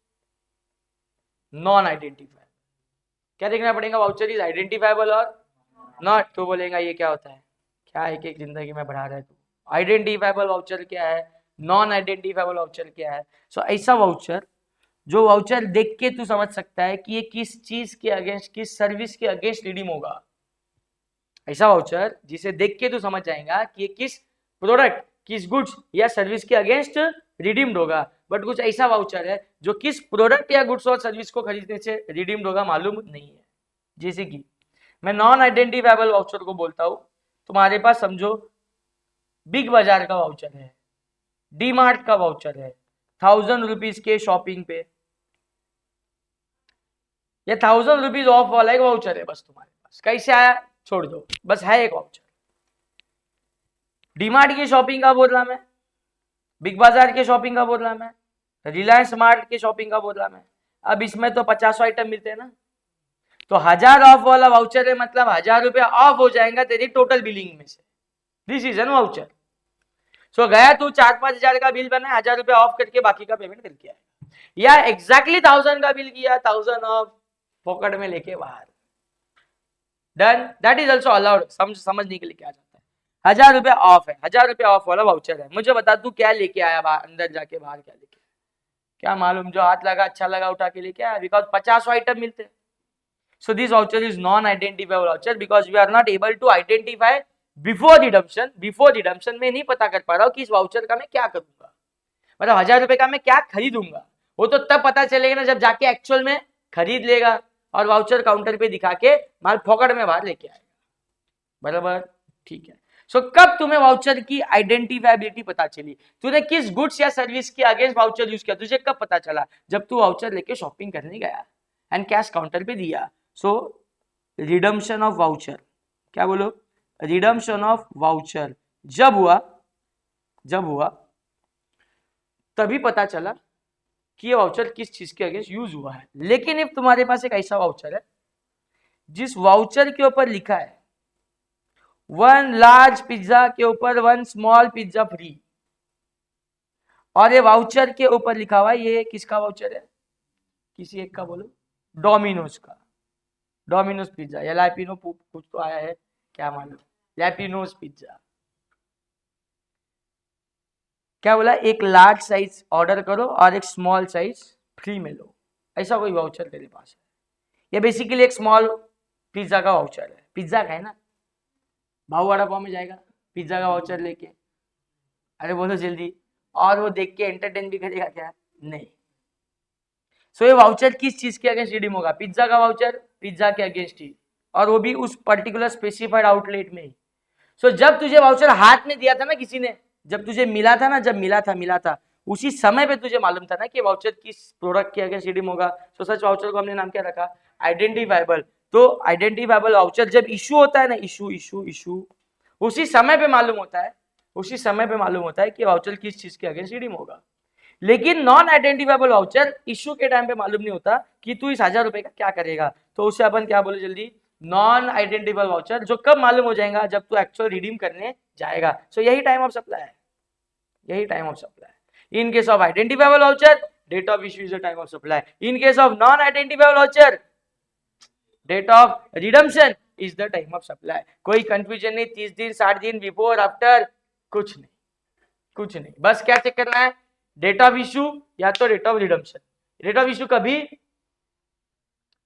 non identifiable. क्या देखना पड़ेगा? वाउचर इज आइडेंटिफाइबल और नॉट. तो बोलेगा ये क्या होता है? क्या एक जिंदगी में बढ़ा रहा है तू? आइडेंटिफाइबल वाउचर क्या है, नॉन आइडेंटिफाइबल वाउचर क्या है? सो ऐसा वाउचर जो वाउचर देख के तू समझ सकता है कि ये किस चीज के अगेंस्ट, किस सर्विस के अगेंस्ट रिडीम होगा, ऐसा वाउचर जिसे देख के तू समझ जाएगा कि ये किस प्रोडक्ट, किस गुड्स या सर्विस के अगेंस्ट रिडीम्ड होगा। बट कुछ ऐसा वाउचर है जो किस प्रोडक्ट या गुड्स और सर्विस को खरीदने से रिडीम्ड होगा मालूम नहीं है। जैसे कि मैं नॉन आइडेंटिफाइबल वाउचर को बोलता हूं, तुम्हारे पास समझो बिग बाजार का वाउचर है, डी मार्ट का वाउचर है, 1000 रुपीज के शॉपिंग पे, ये 1000 रुपीज ऑफ वाला एक वाउचर है बस तुम्हारे पास। कैसे आया छोड़ दो, बस है एक वाउचर। डीमार्ट की शॉपिंग का बोल रहा मैं, बिग बाजार के शॉपिंग का बोल रहा मैं, रिलायंस स्मार्ट के शॉपिंग का बोल रहा मैं। अब इसमें तो 50 आइटम मिलते हैं ना, तो 1000 ऑफ वाला वाउचर है, मतलब 1000 रुपया ऑफ हो जाएगा तेरी टोटल बिलिंग में से। This is an voucher. So गया तू 4-5 हजार का बिल बना, 1000 रुपया ऑफ करके बाकी का पेमेंट करके आया, या एग्जैक्टली 1000 का बिल किया, 1000 ऑफ पॉकेट में लेके बाहर, done, that is also allowed. समझने के लिए क्या जाता है, 1000 रुपया ऑफ है, 1000 रुपया ऑफ वाला वाउचर है। मुझे बता तू क्या लेके आया अंदर जाके, बाहर क्या लेके, क्या मालूम, जो हाथ लगा अच्छा लगा उठा के लेके आया, बिकॉज 50 आइटम मिलते हैं। So this voucher is non identifiable voucher because we are not able to identify before redemption. Before redemption में नहीं पता कर पा रहा हूँ कि इस वाउचर का मैं क्या करूंगा, मतलब 1000 रुपए का मैं क्या खरीदूंगा। वो तो तब पता चलेगा ना जब जाके एक्चुअल में खरीद लेगा और वाउचर काउंटर पे दिखा के माल पॉकेट में बाहर लेके आएगा, बराबर, ठीक है। सो कब तुम्हें वाउचर की आइडेंटिफाइबिलिटी पता चली, तूने किस गुड्स या सर्विस के अगेंस्ट वाउचर यूज किया, तुझे कब पता चला, जब तू वाउचर लेके शॉपिंग करने गया एंड कैश काउंटर पे दिया। सो रिडम्पशन ऑफ वाउचर, क्या बोलो, रिडम्पशन ऑफ वाउचर जब हुआ तभी पता चला कि ये वाउचर किस चीज के अगेंस्ट यूज हुआ है। लेकिन if तुम्हारे पास एक ऐसा वाउचर है जिस वाउचर के ऊपर लिखा है 1 लार्ज पिज्जा के ऊपर 1 स्मॉल पिज्जा फ्री, और ये वाउचर के ऊपर लिखा हुआ है, ये किसका वाउचर है, किसी एक का बोलो, डोमिनोज का, डोमिनोज पिज्जा या लैपिनो कुछ तो आया है, क्या मालूम, लैपिनोज पिज्जा। क्या बोला, एक लार्ज साइज ऑर्डर करो और एक स्मॉल साइज फ्री में लो, ऐसा कोई वाउचर तेरे पास है। ये बेसिकली एक स्मॉल पिज्जा का वाउचर है, पिज्जा का है ना, भाव वड़ा पाव में जाएगा पिज्जा का वाउचर लेके, अरे बोलो जल्दी, और वो देख के एंटरटेन भी करेगा क्या, नहीं। सो ये वाउचर किस चीज के अगेंस्ट रिडीम होगा, पिज्जा का वाउचर, पिज्जा के अगेंस्ट ही, और वो भी उस पर्टिकुलर स्पेसिफाइड आउटलेट में ही। सो जब तुझे वाउचर हाथ में दिया था ना किसी ने, जब तुझे मिला था ना, जब मिला था उसी समय पे तुझे मालूम था ना कि वाउचर किस प्रोडक्ट के अगेंस्ट रिडीम होगा। सो सच वाउचर को हमने नाम क्या रखा, आइडेंटिफाइबल। तो आइडेंटिफाइबल वाउचर जब इशू होता है ना, इशू उसी समय पे मालूम होता है, उसी समय पे मालूम होता है कि वाउचर किस चीज के अगेंस्ट रिडीम होगा। लेकिन नॉन आइडेंटिफाइबल वाउचर इशू के टाइम पे मालूम नहीं होता कि तू इस 1000 रुपए का क्या करेगा, तो उसे अपन क्या बोले जल्दी, नॉन आइडेंटिफाइबल वाउचर, जो कब मालूम हो जाएगा, जब तू एक्चुअल रिडीम करने जाएगा। सो यही टाइम ऑफ सप्लाई है, यही time of supply. In case of identifiable voucher, date of issue is the time of supply. In case of non-identifiable voucher, date of redemption is the time of supply. कोई confusion नहीं, 30 दिन 60 दिन before after कुछ नहीं, कुछ नहीं, बस क्या चेक करना है, डेट ऑफ इशू या तो date of redemption. Date of issue कभी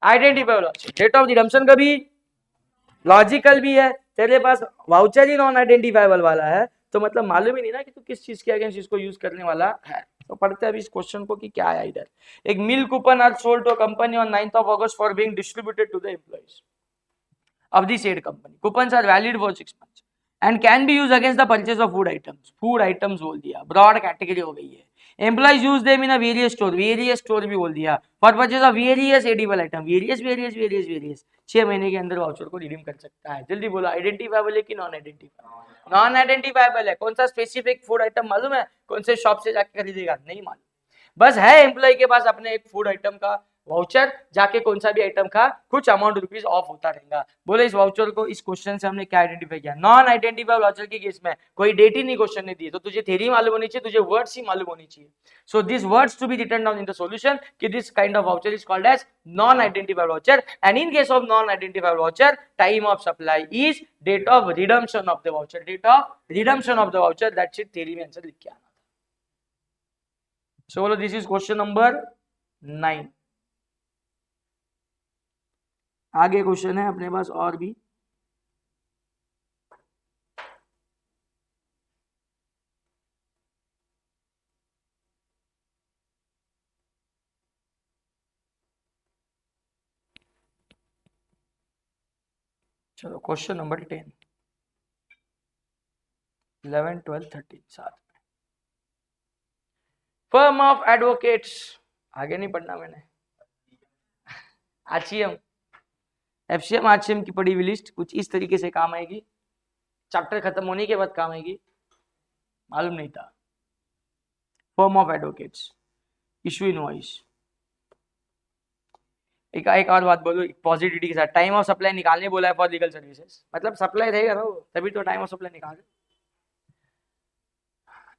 identifiable voucher, date of redemption कभी लॉजिकल भी है। तेरे पास वाउचर ही नॉन आइडेंटिफाइबल वाला है तो मतलब मालूम ही नहीं ना कि तू किस चीज के अगेंस्ट इसको यूज करने वाला है। तो पढ़ते हैं अभी इस क्वेश्चन को कि क्या है इधर। एक meal coupon are sold to a company on 9th of August for being distributed to the employees of the said company. Coupons are valid for 6 months and can be used against the purchase of food items. Food items बोल दिया, broad category हो गई है। Employees use them in a various store भी बोल दिया, for purchase of various edible item, various 6 महीने के अंदर वाउचर को रिडीम कर सकता है। जल्दी बोलो, आइडेंटिफाइबल है कि नॉन आइडेंटिफाइबल? नॉन आइडेंटिफाइबल है। कौन सा स्पेसिफिक फूड आइटम मालूम है, कौन से शॉप से जाके खरीदेगा, नहीं मालूम, बस है एम्प्लॉय के पास अपने एक फूड आइटम का वाउचर, जाके कौन सा भी आइटम का कुछ अमाउंट रुपीज ऑफ होता रहेगा। बोले इस वाउचर को, इस क्वेश्चन से हमने क्या आइडेंटिफाई किया, नॉन आइडेंटिफाइबल वाउचर के केस में कोई डेट ही नहीं क्वेश्चन ने दी, तो तुझे थ्योरी मालूम होनी चाहिए, तुझे वर्ड्स ही मालूम होनी चाहिए। So this words to be written down in the solution कि this kind of voucher is called as non identifiable voucher, and in case of non identifiable voucher time of supply is date of redemption of the voucher, date of redemption of the voucher, that's it, theory में आंसर लिख के आना था। सो बोलो दिस इज क्वेश्चन नंबर 9। आगे क्वेश्चन है अपने पास और भी। चलो क्वेश्चन नंबर 10, 11, 12, 13 साथ में। फर्म ऑफ एडवोकेट्स, आगे नहीं पढ़ना मैंने। आरसीएम, एफसीएम आरसीएम की पड़ी हुई लिस्ट कुछ इस तरीके से काम आएगी, चैप्टर खत्म होने के बाद काम आएगी, मालूम नहीं था। Firm of advocates, issue invoice. एक और बात बोलो पॉजिटिविटी के साथ, टाइम ऑफ सप्लाई निकालने बोला है फॉर लीगल सर्विसेज, मतलब सप्लाई रहेगा ना वो, तभी तो टाइम ऑफ सप्लाई निकाल।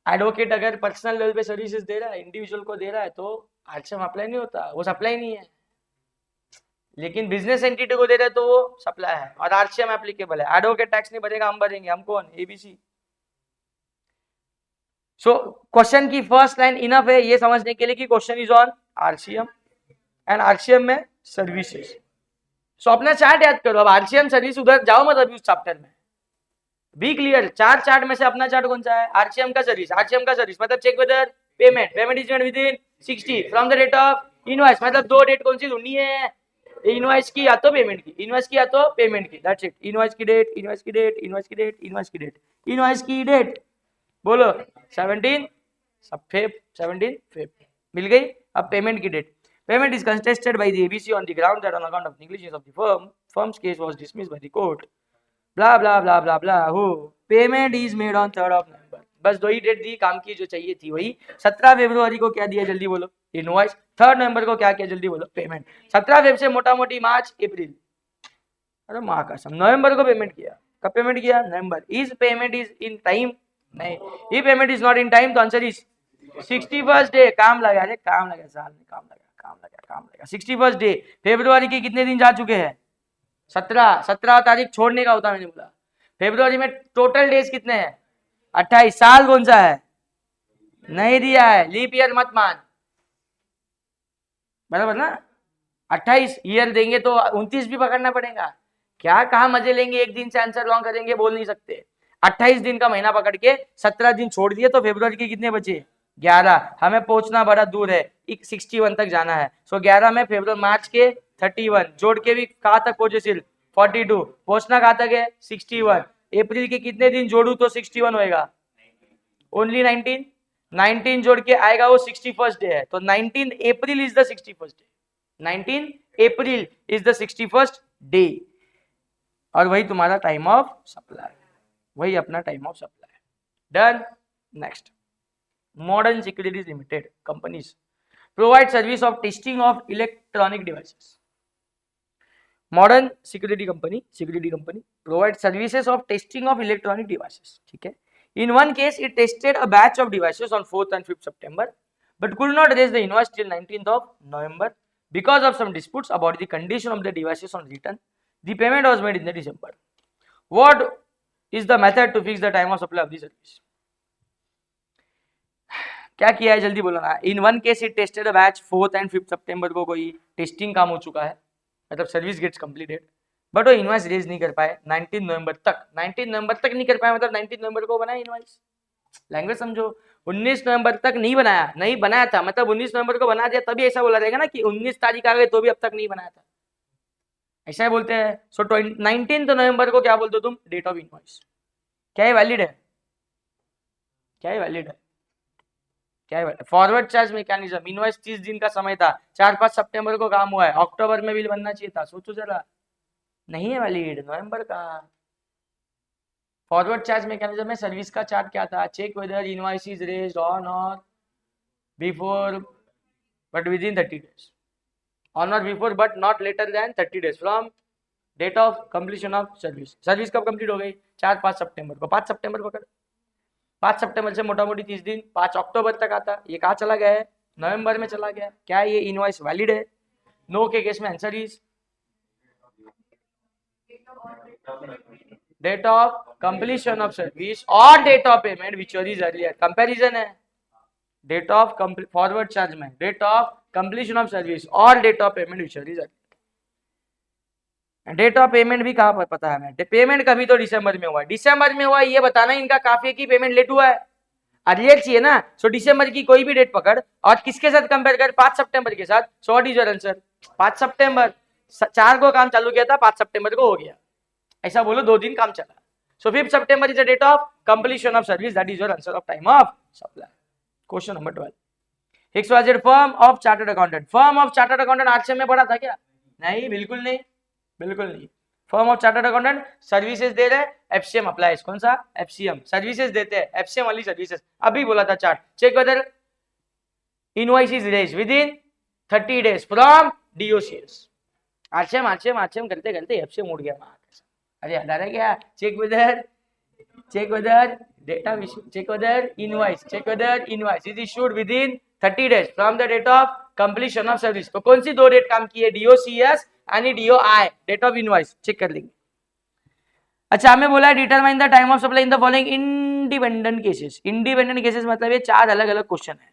एडवोकेट अगर पर्सनल लेवल पे सर्विसेज दे रहा है, इंडिविजुअल को दे रहा है, तो आरसीएम अप्लाई नहीं होता, वो सप्लाई नहीं है। लेकिन बिजनेस एंटिटी को दे रहे तो वो सप्लाई है और आरसीएम एप्लीकेबल है। एडवोकेट टैक्स नहीं भरेगा, हम भरेंगे, हम कौन, एबीसी। सो क्वेश्चन की फर्स्ट लाइन इनफ है ये समझने के लिए कि question is on RCM and RCM में सर्विसेज। सो अपना चार्ट याद करो, अब आरसीएम सर्विस उधर जाओ मत अभी उस चैप्टर में, बी क्लियर। चार चार्ट में से अपना चार्ट कौन सा है, आरसीएम का सर्विस। आरसीएम का सर्विस मतलब check whether payment, payment is made within 60 from the date of invoice, मतलब दो डेट कौन सी ढूंढनी है, इनवॉइस की या तो पेमेंट की, इनवॉइस की या तो पेमेंट की, दैट्स इट। इनवॉइस की डेट, इनवॉइस की डेट, इनवॉइस की डेट, इनवॉइस की डेट, इनवॉइस की डेट बोलो 17 फेब, 17 फेब मिल गई। अब पेमेंट की date, payment is contested by the ABC on the ground that on account of negligence of the firm's case was dismissed by the court, blah blah blah blah blah, who payment is made on 3rd of November। बस दो ही डेट दी काम की जो चाहिए थी वही। 17 फरवरी को क्या दिया जल्दी बोलो, इनवॉइस। 3rd नवंबर को क्या किया जल्दी बोलो, पेमेंट। 17 फेब से मोटा मोटी मार्च अप्रैल, अरे माँ कसम, नवंबर को पेमेंट किया। कब पेमेंट किया, नवंबर। Is payment is in time, नहीं। ये payment is not in time, तो आंसर इज 61st डे। काम लगा, अरे काम लगा, साल में काम लगा, काम लगा, काम लगा। 61st day. फरवरी के कितने दिन जा चुके हैं, 17 तारीख छोड़ने का होता, मैंने बोला। फरवरी में टोटल डेज कितने हैं, 28। साल कौन सा है, नहीं दिया है, लीप ईयर मत मान, बराबर ना। 28 ईयर देंगे तो 29 भी पकड़ना पड़ेगा। क्या कहा मजे लेंगे, एक दिन से आंसर लॉन्ग करेंगे, बोल नहीं सकते। 28 दिन का महीना पकड़ के 17 दिन छोड़ दिए तो फरवरी के कितने बचे, 11। हमें पहुंचना बड़ा दूर है, 61 तक जाना है। सो 11 में फरवरी, मार्च के 31 जोड़ के भी कहाँ तक पहुंचे, सिर्फ 42। पहुंचना कहाँ तक है, 61। अप्रैल के कितने दिन जोड़ू तो 61 होएगा, ओनली 19। 19 जोड़ के आएगा वो 61st डे है, तो 19 April is the 61st day. 19 April is the 61st day, और वही तुम्हारा टाइम ऑफ सप्लाई, वही अपना time of supply. Done. Next, modern securities limited companies provide service of testing of electronic devices. Modern security company provide services of testing of electronic devices, ठीक है। In one case, it tested a batch of devices on 4th and 5th September, but could not raise the invoice till 19th of November because of some disputes about the condition of the devices on return. The payment was made in the December. What is the method to fix the time of supply of the service? क्या किया है जल्दी बोलो ना। In one case, it tested a batch 4th and 5th September को कोई टेस्टिंग काम हो चुका है, मतलब सर्विस गेट्स कंप्लीटेड, बट वो इनवॉइस रेज नहीं कर पाए 19 नवंबर तक। 19 नवंबर तक नहीं कर पाए, मतलब 19 नवंबर को बनाया इनवॉइस, लैंग्वेज समझो। 19 नवंबर तक नहीं बनाया था, मतलब 19 नवंबर को बना दिया, तभी ऐसा बोला जाएगा ना कि 19 तारीख आ गई तो भी अब तक नहीं बनाया था, ऐसा ही बोलते हैं। सो 19 नवंबर को क्या बोलते हो तुम, डेट ऑफ इनवॉइस। क्या ये वैलिड है, क्या ये वैलिड है, क्या है फॉरवर्ड चार्ज मैकेनिज्म। इनवॉइस 30 दिन का समय था, 4-5 सितंबर को काम हुआ है, अक्टूबर में बिल बनना चाहिए था, सोचो जरा, नहीं है वैलिड नवंबर का। फॉरवर्ड चार्ज मैकेनिज्म में सर्विस का चार्ट क्या था, check whether invoice is raised on or before but within 30 days, on or before but not later than 30 days from date of completion of service. Service कब कंप्लीट हो गई, 4-5 सितंबर को। 5 सितंबर को कर, 5 सितंबर से मोटा मोटी 30 दिन, 5 अक्टूबर तक आता, ये कहाँ चला गया है, नवंबर में चला गया। क्या ये इनवॉइस वैलिड है, नो के केस में answer is date of completion of service और date of payment which is earlier. Comparison है, डेट ऑफ फॉरवर्ड चार्ज में date of completion of service और date of payment which is date of payment भी कहाँ पर पता है हमें, पेमेंट कभी तो दिसंबर में हुआ है, दिसंबर में हुआ ये बताना इनका काफी है कि पेमेंट लेट हुआ है, अर्लियर चाहिए ना। सो दिसंबर की कोई भी डेट पकड़ और किसके साथ कंपेयर कर, 5 सितंबर के साथ। सो व्हाट इज योर आंसर, 5 सितंबर। 4 को काम चालू किया था, 5 सितंबर को हो गया, ऐसा बोलो 2 दिन काम चला। So 5 September is the date of completion of service, that is your answer of time of supply. Question number 12, XYZ firm of chartered accountant. Firm of chartered accountant आज से में पढ़ा था क्या? नहीं, बिल्कुल नहीं, बिल्कुल नहीं। Firm of chartered accountant services दे रहे, एफसीएम अप्लाइज, कौन सा एफसीएम, सर्विसेज देते हैं, एफसीएम वाली सर्विसेज। अभी बोला था chart, check whether invoice is raised within 30 days from DOCS. RCM करते करते एफसीएम उड़ गया वहां। अरे याद आ रहा है क्या, check whether data issue, check whether invoice is issued within 30 days from the date of completion of service. तो कौन सी 2 डेट काम की है, डीओसीएस यानी DOI, date of invoice, check कर लेंगे। अच्छा, हमें बोला है determine the time of supply in the following independent cases. Independent cases मतलब ये 4 अलग अलग क्वेश्चन है,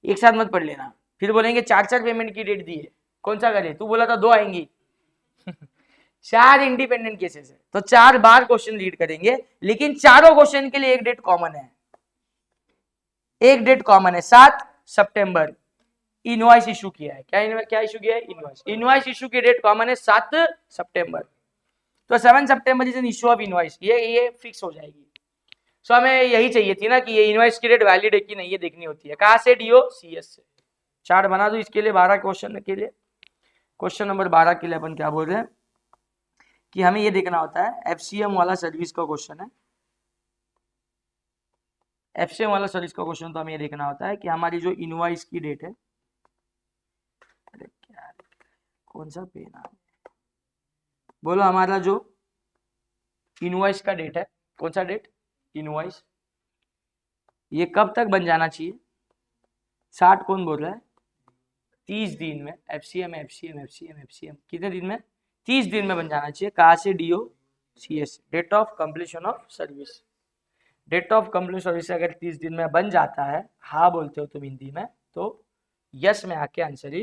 एक साथ मत पढ़ लेना, फिर बोलेंगे 4 पेमेंट की डेट दी है, कौन सा करे, तू बोला था 2 आएंगी 4 इंडिपेंडेंट केसेस है, तो 4 बार क्वेश्चन रीड करेंगे, लेकिन चारों क्वेश्चन के लिए एक डेट कॉमन है, एक डेट कॉमन है, 7 सितंबर इनवॉइस इशू किया है। क्या इशू किया है, इनवॉइस इशू की डेट कॉमन है 7 सितंबर, तो 7 सितंबर is an issue of invoice, ये फिक्स हो जाएगी। सो हमें यही चाहिए थी ना कि ये इनवॉइस की डेट वैलिड है कि नहीं, ये देखनी होती है। कहां से, डीओसीएस से। चार्ट बना दो इसके लिए, 12 क्वेश्चन के लिए। क्वेश्चन नंबर 12 के लिए अपन क्या बोल रहे हैं कि हमें ये देखना होता है, एफसीएम वाला सर्विस का क्वेश्चन है, एफसीएम वाला सर्विस का क्वेश्चन, तो हमें ये देखना होता है कि हमारी जो इनवॉइस की डेट है, अरे क्या, कौन सा पेन है, बोलो, हमारा जो इनवॉइस का डेट है, कौन सा डेट, इनवॉइस, ये कब तक बन जाना चाहिए, 60 कौन बोल रहा है, 30 दिन में। एफसीएम कितने दिन में, 30 दिन में बन जाना चाहिए। कहा से, DOCS, date of completion of service. Date of completion service अगर 30 दिन में बन जाता है, हाँ बोलते हो तुम हिंदी में, तो यस में आके answer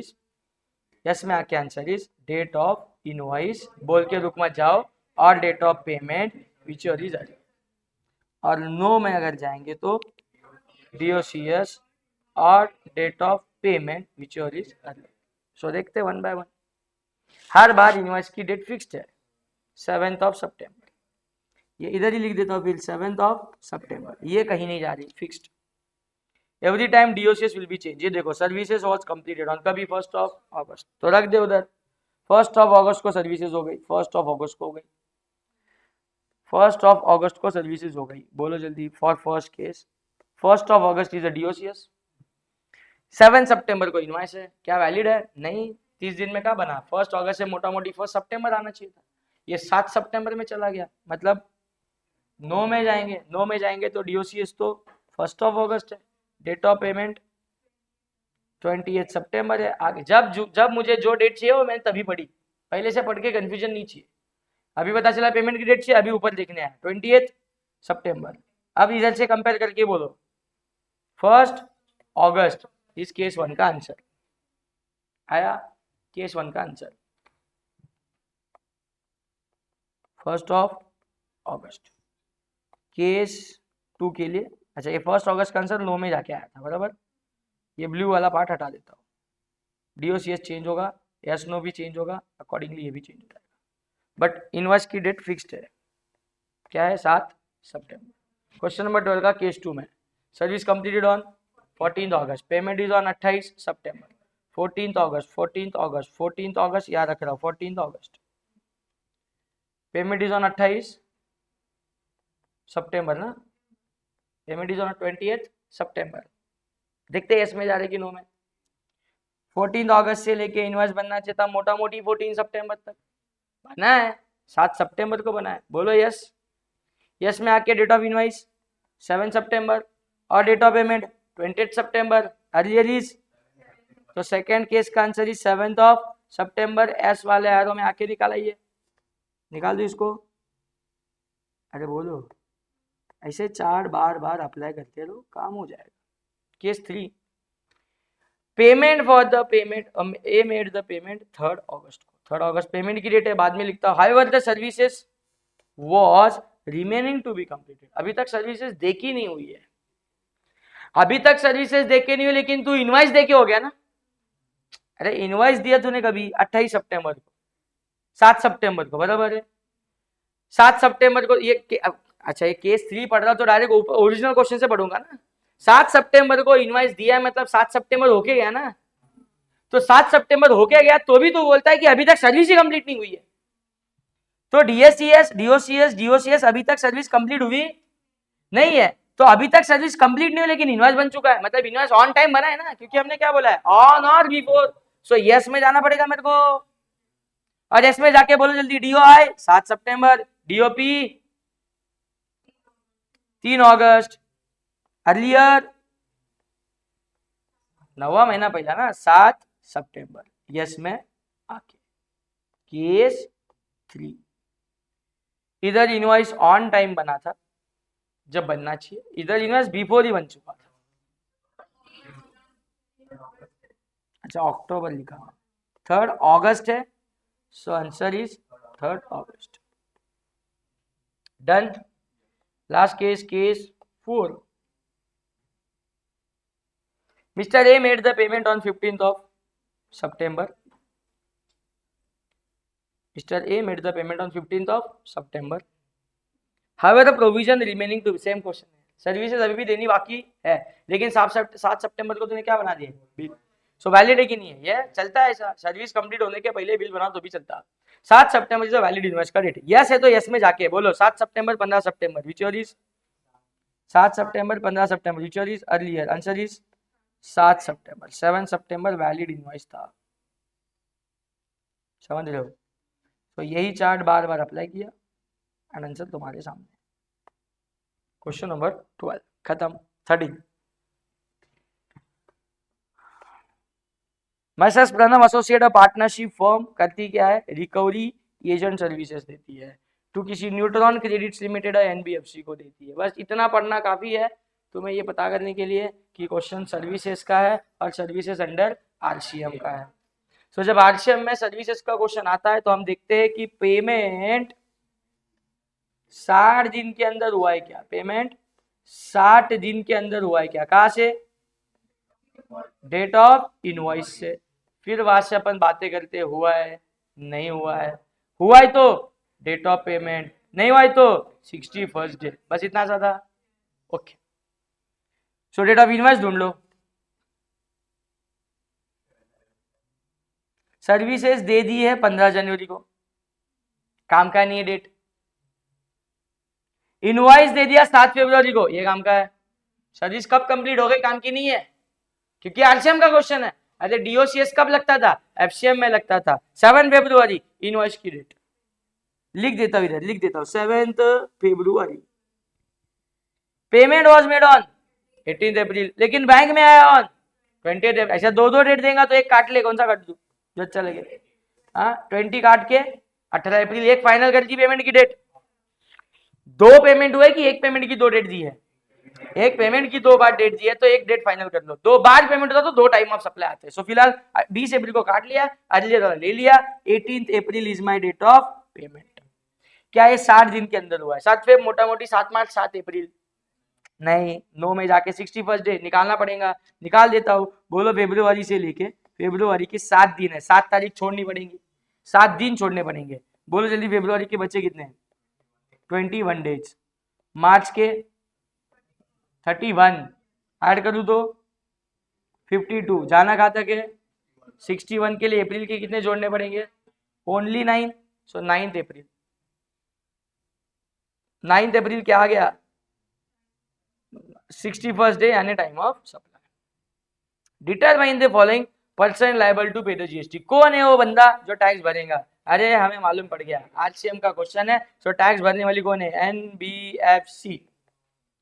is, date of invoice बोल के रुक मत जाओ, और date of payment which is early, और नो में अगर जाएंगे तो डीओसीएस और date of payment which is early. So देखते 1 by 1। हर बार इनवॉइस की डेट फिक्स्ड है 7 सितंबर, ये इधर ही लिख देता हूँ फिर, 7 सितंबर, ये कहीं नहीं जा रही, fixed. Every time DOCS will be change. ये देखो, सर्विसेज वाज कंप्लीटेड ऑन कभी 1 अगस्त, तो रख दे उधर, 1 अगस्त को सर्विसेज हो गई, 1 अगस्त को हो गई, 1 अगस्त को सर्विसेज हो गई। बोलो जल्दी, फॉर फर्स्ट केस 1 अगस्त इज अ डीओसीएस, 7 सितंबर को इनवॉइस है, क्या वैलिड है, नहीं, 30 दिन में क्या बना, 1 अगस्त से मोटा मोटी 1 सितंबर आना चाहिए था, ये 7 सितंबर में चला गया, मतलब 9 में जाएंगे तो डीओसीएस तो 1 अगस्त है, डेट ऑफ पेमेंट 28 सितंबर है। आगे जब मुझे जो डेट चाहिए वो मैंने तभी पढ़ी, पहले से पढ़ के कंफ्यूजन नहीं चाहिए। अभी पता चला पेमेंट की डेट चाहिए, अभी ऊपर देखने आया 28 सितंबर। अब इधर से कंपेयर करके बोलो 1 अगस्त, इस केस 1 का आंसर आया, केस 1 का आंसर 1 अगस्त। केस 2 के लिए, अच्छा, ये 1 अगस्त का आंसर 9 में जाके आया था, बराबर, ये ब्लू वाला पार्ट हटा देता हूँ, डीओसीएस चेंज होगा, यस नो भी चेंज होगा, अकॉर्डिंगली ये भी चेंज हो जाएगा, बट इनवॉइस की डेट फिक्स्ड है, क्या है, 7 सितंबर। क्वेश्चन नंबर 12 का केस 2 में, service completed on 14 August, payment is on 28 सितंबर, 14 अगस्त, याद रख रहा हूँ, 14 अगस्त, पेमेंट इज ऑन 28 सितंबर ना, पेमेंट इज ऑन 28 सितंबर, देखते हैं इसमें जा रहे कि 9 में। 14 अगस्त से लेके इनवॉइस बनना चाहिए था मोटा मोटी 14 सितंबर तक, बना है 7 सितंबर को बना है, बोलो यस। यस में आके डेट ऑफ इनवॉइस 7 सितंबर और डेट ऑफ पेमेंट 28 सितंबर, अर्लियर इज, तो सेकंड केस का आंसर इज 7 सितंबर। एस वाले एरो में आके निकालिए, निकाल दो इसको, अरे बोलो, ऐसे 4 बार अप्लाई करते रहो, काम हो जाएगा। Case 3, payment for the payment A made the payment 3rd अगस्त को, 3rd अगस्त पेमेंट की डेट है, बाद में लिखता हूँ however the services was remaining to be completed, अभी तक सर्विसेज देखी नहीं हुई है, अभी तक सर्विसेज देखे नहीं हुई, लेकिन तू इनवाइस देके हो गया ना। अरे इनवाइस दिया तूने कभी 28 सितंबर को, 7 सितंबर को, बराबर है 7 सितंबर को ये अच्छा ये केस 3 पढ़ रहा तो डायरेक्ट ओरिजिनल क्वेश्चन से पढ़ूंगा ना। 7 सितंबर को इनवाइस दिया है मतलब 7 सितंबर होके गया ना, तो 7 सितंबर होके गया तो भी तू बोलता है कि अभी तक सर्विस ही कंप्लीट नहीं हुई है। तो डीएससीएस डीओसीएस डीओसीएस अभी तक सर्विस कंप्लीट हुई नहीं है, तो अभी तक सर्विस कंप्लीट नहीं हुई लेकिन इनवाइस बन चुका है, मतलब इनवाइस ऑन टाइम बना है ना, क्योंकि हमने क्या बोला है on or before. So yes में जाना पड़ेगा मेरे को, और यस में जाके बोलो जल्दी डीओआई 7 सितंबर, डीओपी 3 अगस्त, अर्लियर 9वां महीना पहला ना 7 सितंबर, यस में आके केस 3। इधर इनवॉइस ऑन टाइम बना था जब बनना चाहिए, इधर इनवॉइस बिफोर ही बन चुका था। अच्छा अक्टूबर लिखा, 3rd अगस्त है, so answer is 3rd August. Done. Last case, case 4। Mr. A made the payment on 15th of September. Mr. A made the payment on 15th of September. However, the provision remaining to same question है, सर्विसेज अभी भी देनी बाकी है, लेकिन 7 सितंबर को तूने क्या बना दिए बिल, सो वैलिड है कि नहीं है, ये चलता है ऐसा, सर्विस कंप्लीट होने के पहले बिल बनाओ तो भी चलता। 7 सितंबर इज वैलिड इनवॉइस का डेट, यस है तो यस में जाके बोलो 7 सितंबर 15 सितंबर, विच इज 7 सितंबर 15 सितंबर, which is earlier, answer is 7 सितंबर। 7 सितंबर वैलिड इनवॉइस था, समझ रहे हो। तो यही चार्ट बार बार अप्लाई किया एंड आंसर तुम्हारे सामने। क्वेश्चन नंबर 12 खत्म। 13 Messrs Pranav associate partnership firm करती क्या है, रिकवरी एजेंट सर्विसेज देती है, तो किसी न्यूट्रॉन क्रेडिट्स लिमिटेड एनबीएफसी को देती है। बस इतना पढ़ना काफी है तुम्हें ये पता करने के लिए कि क्वेश्चन सर्विसेज का है और सर्विसेज अंडर आरसीएम का है। तो जब आरसीएम में सर्विसेज का क्वेश्चन आता है तो हम देखते हैं कि पेमेंट 60 दिन के अंदर हुआ है क्या, पेमेंट 60 दिन के अंदर हुआ है क्या, कहां से, डेट ऑफ इनवॉइस से। फिर वहां से अपन बातें करते हुआ है नहीं हुआ है, हुआ है तो डेट ऑफ पेमेंट, नहीं हुआ है तो 61st डे, बस इतना ज्यादा। Okay so date of invoice ढूंढ लो, सर्विसेज दे दी है 15 जनवरी को, काम का नहीं है डेट। इनवॉइस दे दिया 7 फरवरी को, ये काम का है। सर्विस कब कंप्लीट हो गई, काम की नहीं है, क्योंकि आरसीएम का क्वेश्चन है। अरे डीओसीएस कब लगता था, एफसीएम में लगता था 7 फरवरी, इनवॉइस की डेट लिख देता हूं, इधर लिख देता हूं 7 फरवरी। पेमेंट वाज मेड ऑन 18 अप्रैल, लेकिन बैंक में आया ऑन 20 अप्रैल। ऐसा दो डेट देगा तो एक काट ले, कौन सा काट दू जो अच्छा लगे। हाँ 20 काट के 18 अप्रैल, एक फाइनल कर दी पेमेंट की डेट। 2 पेमेंट हुए कि एक पेमेंट की 2 डेट दी है, एक पेमेंट की 2 बार डेट दी है तो एक डेट फाइनल कर लो। 2 बार पेमेंट होता तो 2 टाइम ऑफ सप्लाई आते हैं। सो फिलहाल 20 अप्रैल को काट लिया, अर्लियर वाला ले लिया, 18 April is my date of payment. क्या ये 60 दिन के अंदर हुआ है, 7 फेब मोटा मोटी 7 मार्च 7 अप्रैल नहीं, 9 में जाके 61st डे निकालना पड़ेगा, निकाल देता हूँ। बोलो फरवरी से लेके फरवरी के 7 दिन है, 7 तारीख छोड़नी पड़ेगी, 7 दिन छोड़ने पड़ेंगे। बोलो जल्दी फरवरी के बच्चे कितने हैं, 21 डेज। मार्च के 31 ऐड करूँ तो 52, जाना कहाँ तक है 61 के लिए अप्रैल के कितने जोड़ने पड़ेंगे, ओनली 9। सो 9 अप्रैल, 9 अप्रैल क्या आ गया 61st डे यानी time of supply. Determine the following person liable to pay the GST, कौन है वो बंदा जो टैक्स भरेगा। अरे हमें मालूम पड़ गया, आरसीएम का क्वेश्चन है, सो टैक्स भरने वाली कौन है, एनबीएफसी।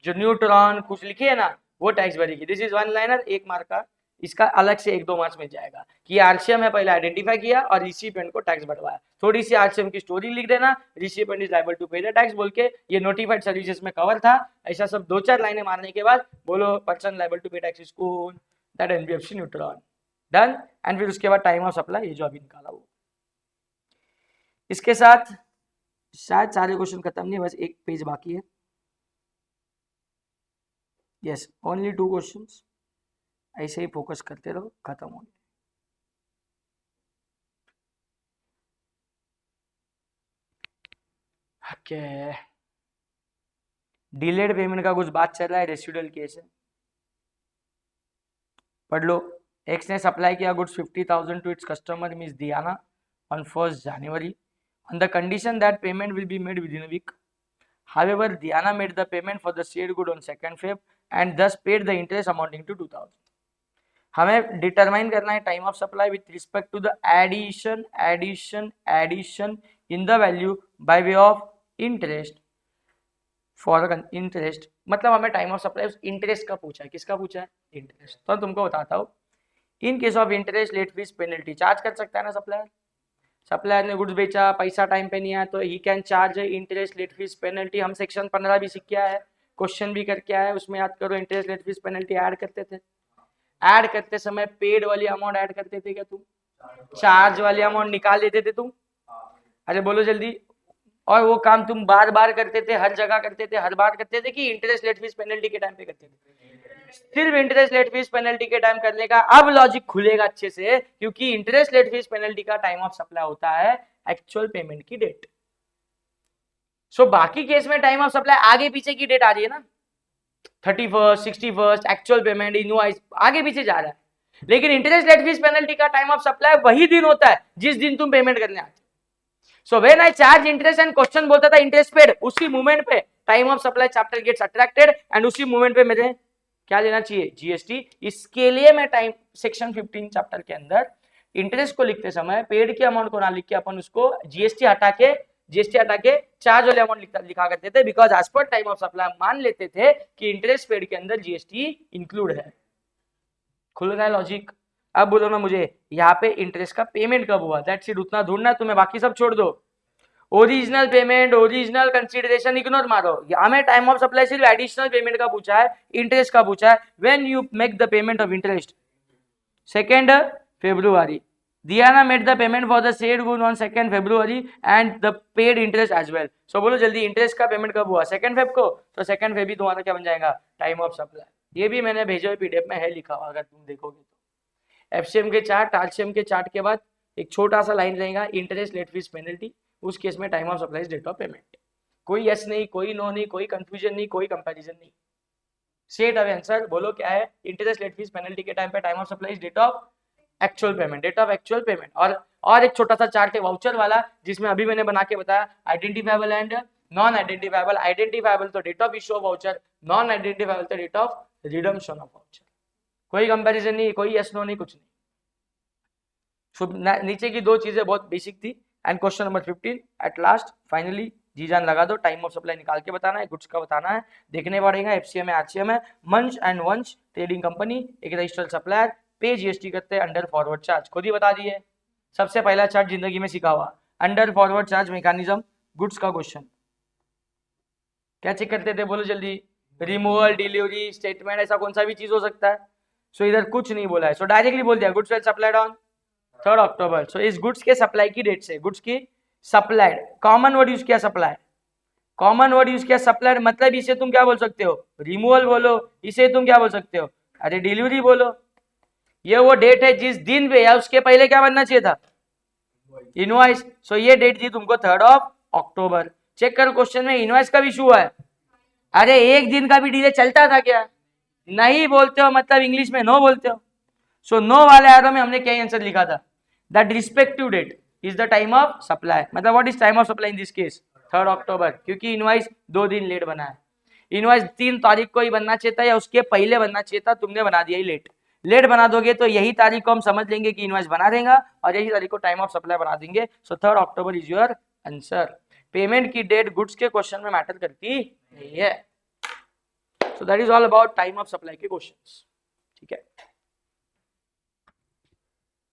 जो न्यूट्रॉन कुछ लिखी है ना वो टैक्स भरेगी। दिस इज 1 लाइनर, 1 मार्क का, इसका अलग से 1-2 मार्क्स में जाएगा कि आरसीएम है, पहले आइडेंटिफाई किया और रिसिपिएंट को टैक्स भरवाया। थोड़ी सी आरसीएम की स्टोरी लिख देना, recipient is liable to pay the tax बोल के, ये नोटिफाइड सर्विसेज में कवर था। ऐसा सब 2-4 लाइनें मारने के बाद बोलो पर्सन लायबल टू पे टैक्स इज कौन, that NBFC neutron. Done. And फिर उसके बाद टाइम ऑफ सप्लाई, ये जो अभी निकाला वो। इसके साथ शायद सारे क्वेश्चन खत्म नहीं, बस एक पेज बाकी है। यस, ओनली 2 क्वेश्चंस, ऐसे ही फोकस करते रहो, खत्म हो। ओके, डिलेड पेमेंट का कुछ बात चल रहा है, रेसिडुअल केस है, पढ़ लो। एक्स ने सप्लाई किया goods 50,000 to its customer miss Diana on 1st January on the condition that payment will be made within a week. However, Diana made the payment for the said good on 2nd Feb and thus paid the interest amounting to 2,000. हमें डिटरमाइन करना है time of supply with respect to the addition in the value by way of interest for interest. मतलब हमें टाइम ऑफ सप्लाई इंटरेस्ट का पूछा है, किसका पूछा है? इंटरेस्ट। तो तुमको बताता हूँ, in case of interest late fees penalty charge कर सकता है ना सप्लायर। सप्लायर ने गुड्स बेचा, पैसा टाइम पे नहीं आया, तो he can charge interest late fees penalty. हम सेक्शन 15 भी सीख के आए, क्वेश्चन भी करके आए, उसमें याद करो interest late fees penalty add करते थे। ऐड करते समय पेड वाली अमाउंट ऐड करते थे क्या तुम? चार्ज वाली अमाउंट निकाल देते थे तुम? अरे बोलो जल्दी। और वो काम तुम बार बार करते थे, हर जगह करते थे, हर बार करते थे कि इंटरेस्ट लेट फीस पेनल्टी के टाइम पे करते थे? सिर्फ इंटरेस्ट लेट फीस पेनल्टी के टाइम करने का अब लॉजिक खुलेगा अच्छे से, क्योंकि इंटरेस्ट लेट फीस पेनल्टी का टाइम ऑफ सप्लाई होता है एक्चुअल पेमेंट की डेट। सो बाकी केस में टाइम ऑफ सप्लाई आगे पीछे की डेट आ रही है ना, 31st, 61st, actual payment, invoice आगे पीछे जा रहा है। लेकिन इंटरेस्ट लेट फीस पेनल्टी का टाइम ऑफ सप्लाई वही दिन होता है जिस दिन तुम पेमेंट करने आते। So when I charge interest and question बोलता था इंटरेस्ट पेड, उसी मोमेंट पे time of supply chapter gets attracted and उसी मोमेंट पे मेरे क्या लेना चाहिए? जीएसटी। इसके लिए मैं टाइम सेक्शन 15 चैप्टर के अंदर इंटरेस्ट को लिखते समय पेड की अमाउंट को ना लिख के अपन उसको जीएसटी हटा के चार्ज वाले अमाउंट लिखा करते थे, because as per time of supply मान लेते थे कि इंटरेस्ट पेड के अंदर जीएसटी इंक्लूड है। खुल रहा है लॉजिक? अब बोलो ना मुझे, यहाँ पे इंटरेस्ट का पेमेंट कब हुआ, दैट्स इट, उतना ढूंढना है तुम्हें, बाकी सब छोड़ दो। Original payment, original consideration ignore मारो। हमें टाइम ऑफ सप्लाई सिर्फ एडिशनल पेमेंट का पूछा है, इंटरेस्ट का पूछा है। When you make the payment of interest 2nd February, Diana made the payment for the said good on 2nd February and the paid interest as well. So बोलो जल्दी, इंटरेस्ट का पेमेंट कब हुआ? 2nd Feb को, तो 2nd Feb भी तुम्हारा क्या बन जाएगा? Time of supply. ये भी मैंने भेजे हुए पीडीएफ में है लिखा हुआ, अगर तुम देखोगे तो। एफसीएम के चार्ट, आरसीएम के चार्ट के बाद एक छोटा सा लाइन रहेगा, इंटरेस्ट लेट फीस पेनल्टी, उस केस में time of supply date of payment. कोई यस नहीं, कोई नो नहीं, कोई कंफ्यूजन नहीं, कोई कंपैरिजन नहीं, स्ट्रेट अवे आंसर। बोलो क्या है? इंटरेस्ट लेट फीस पेनल्टी के टाइम पे time of supply date of actual payment, date of actual payment. और एक छोटा सा चार्ट है वाउचर वाला, जिसमें अभी मैंने बना के बताया identifiable and non identifiable. Identifiable तो date of issue of voucher, non identifiable तो date of redemption of voucher. कोई कंपैरिजन नहीं, कोई यस नो नहीं, कुछ नहीं। नीचे की 2 चीजें बहुत बेसिक थी। And question number 15 at last finally जी जान लगा दो, टाइम ऑफ सप्लाई निकाल के बताना है, गुड्स का बताना है, देखने पड़ेगा। एफसीएम है, आरसीएम है, मंच एंड वंश ट्रेडिंग कंपनी, एक रजिस्टर्ड सप्लायर, पे जीएसटी करते हैं अंडर फॉरवर्ड चार्ज, खुद ही बता दिए। सबसे पहला चार्ट जिंदगी में सीखा हुआ, under forward charge mechanism, goods का क्वेश्चन। क्या चेक करते थे? बोलो जल्दी। रिमूवल, डिलीवरी, स्टेटमेंट, ऐसा कौन सा भी चीज हो सकता है। सो इधर कुछ नहीं बोला है, सो डायरेक्टली बोल दिया goods well supplied on 3rd October। सो इस गुड्स के सप्लाई की डेट से, गुड्स की सप्लाइड, कॉमन वर्ड यूज किया सप्लाई, कॉमन वर्ड यूज किया सप्लाइड, मतलब इसे तुम क्या बोल सकते हो? रिमूवल बोलो, इसे तुम क्या बोल सकते हो? अरे डिलीवरी बोलो। ये वो डेट है जिस दिन पे, या उसके पहले क्या बनना चाहिए था? इनवॉइस। सो ये डेट थी तुमको 3rd October। चेक करो क्वेश्चन में इनवॉइस का भी इशू है। अरे एक दिन का भी डिले चलता था क्या? नहीं बोलते हो, मतलब इंग्लिश में नो बोलते हो। सो नो वाले एरो में हमने क्या आंसर लिखा था? That respective date is the time of supply. मतलब what is time of supply in this case? 3rd October, क्योंकि इनवॉइस 2 दिन लेट बना है। इनवॉइस 3 तारीख को ही बनना चाहिए था, या उसके पहले बनना चाहिए था, तुमने बना दिया ही लेट। लेट बना दोगे तो यही तारीख को हम समझ लेंगे कि इनवॉइस बना रहेगा, और यही तारीख को टाइम ऑफ सप्लाई बना देंगे। सो 3rd October is your answer. Payment की डेट गुड्स के क्वेश्चन में मैटर करती नहीं है। So that is all about time of supply के क्वेश्चंस। ठीक है।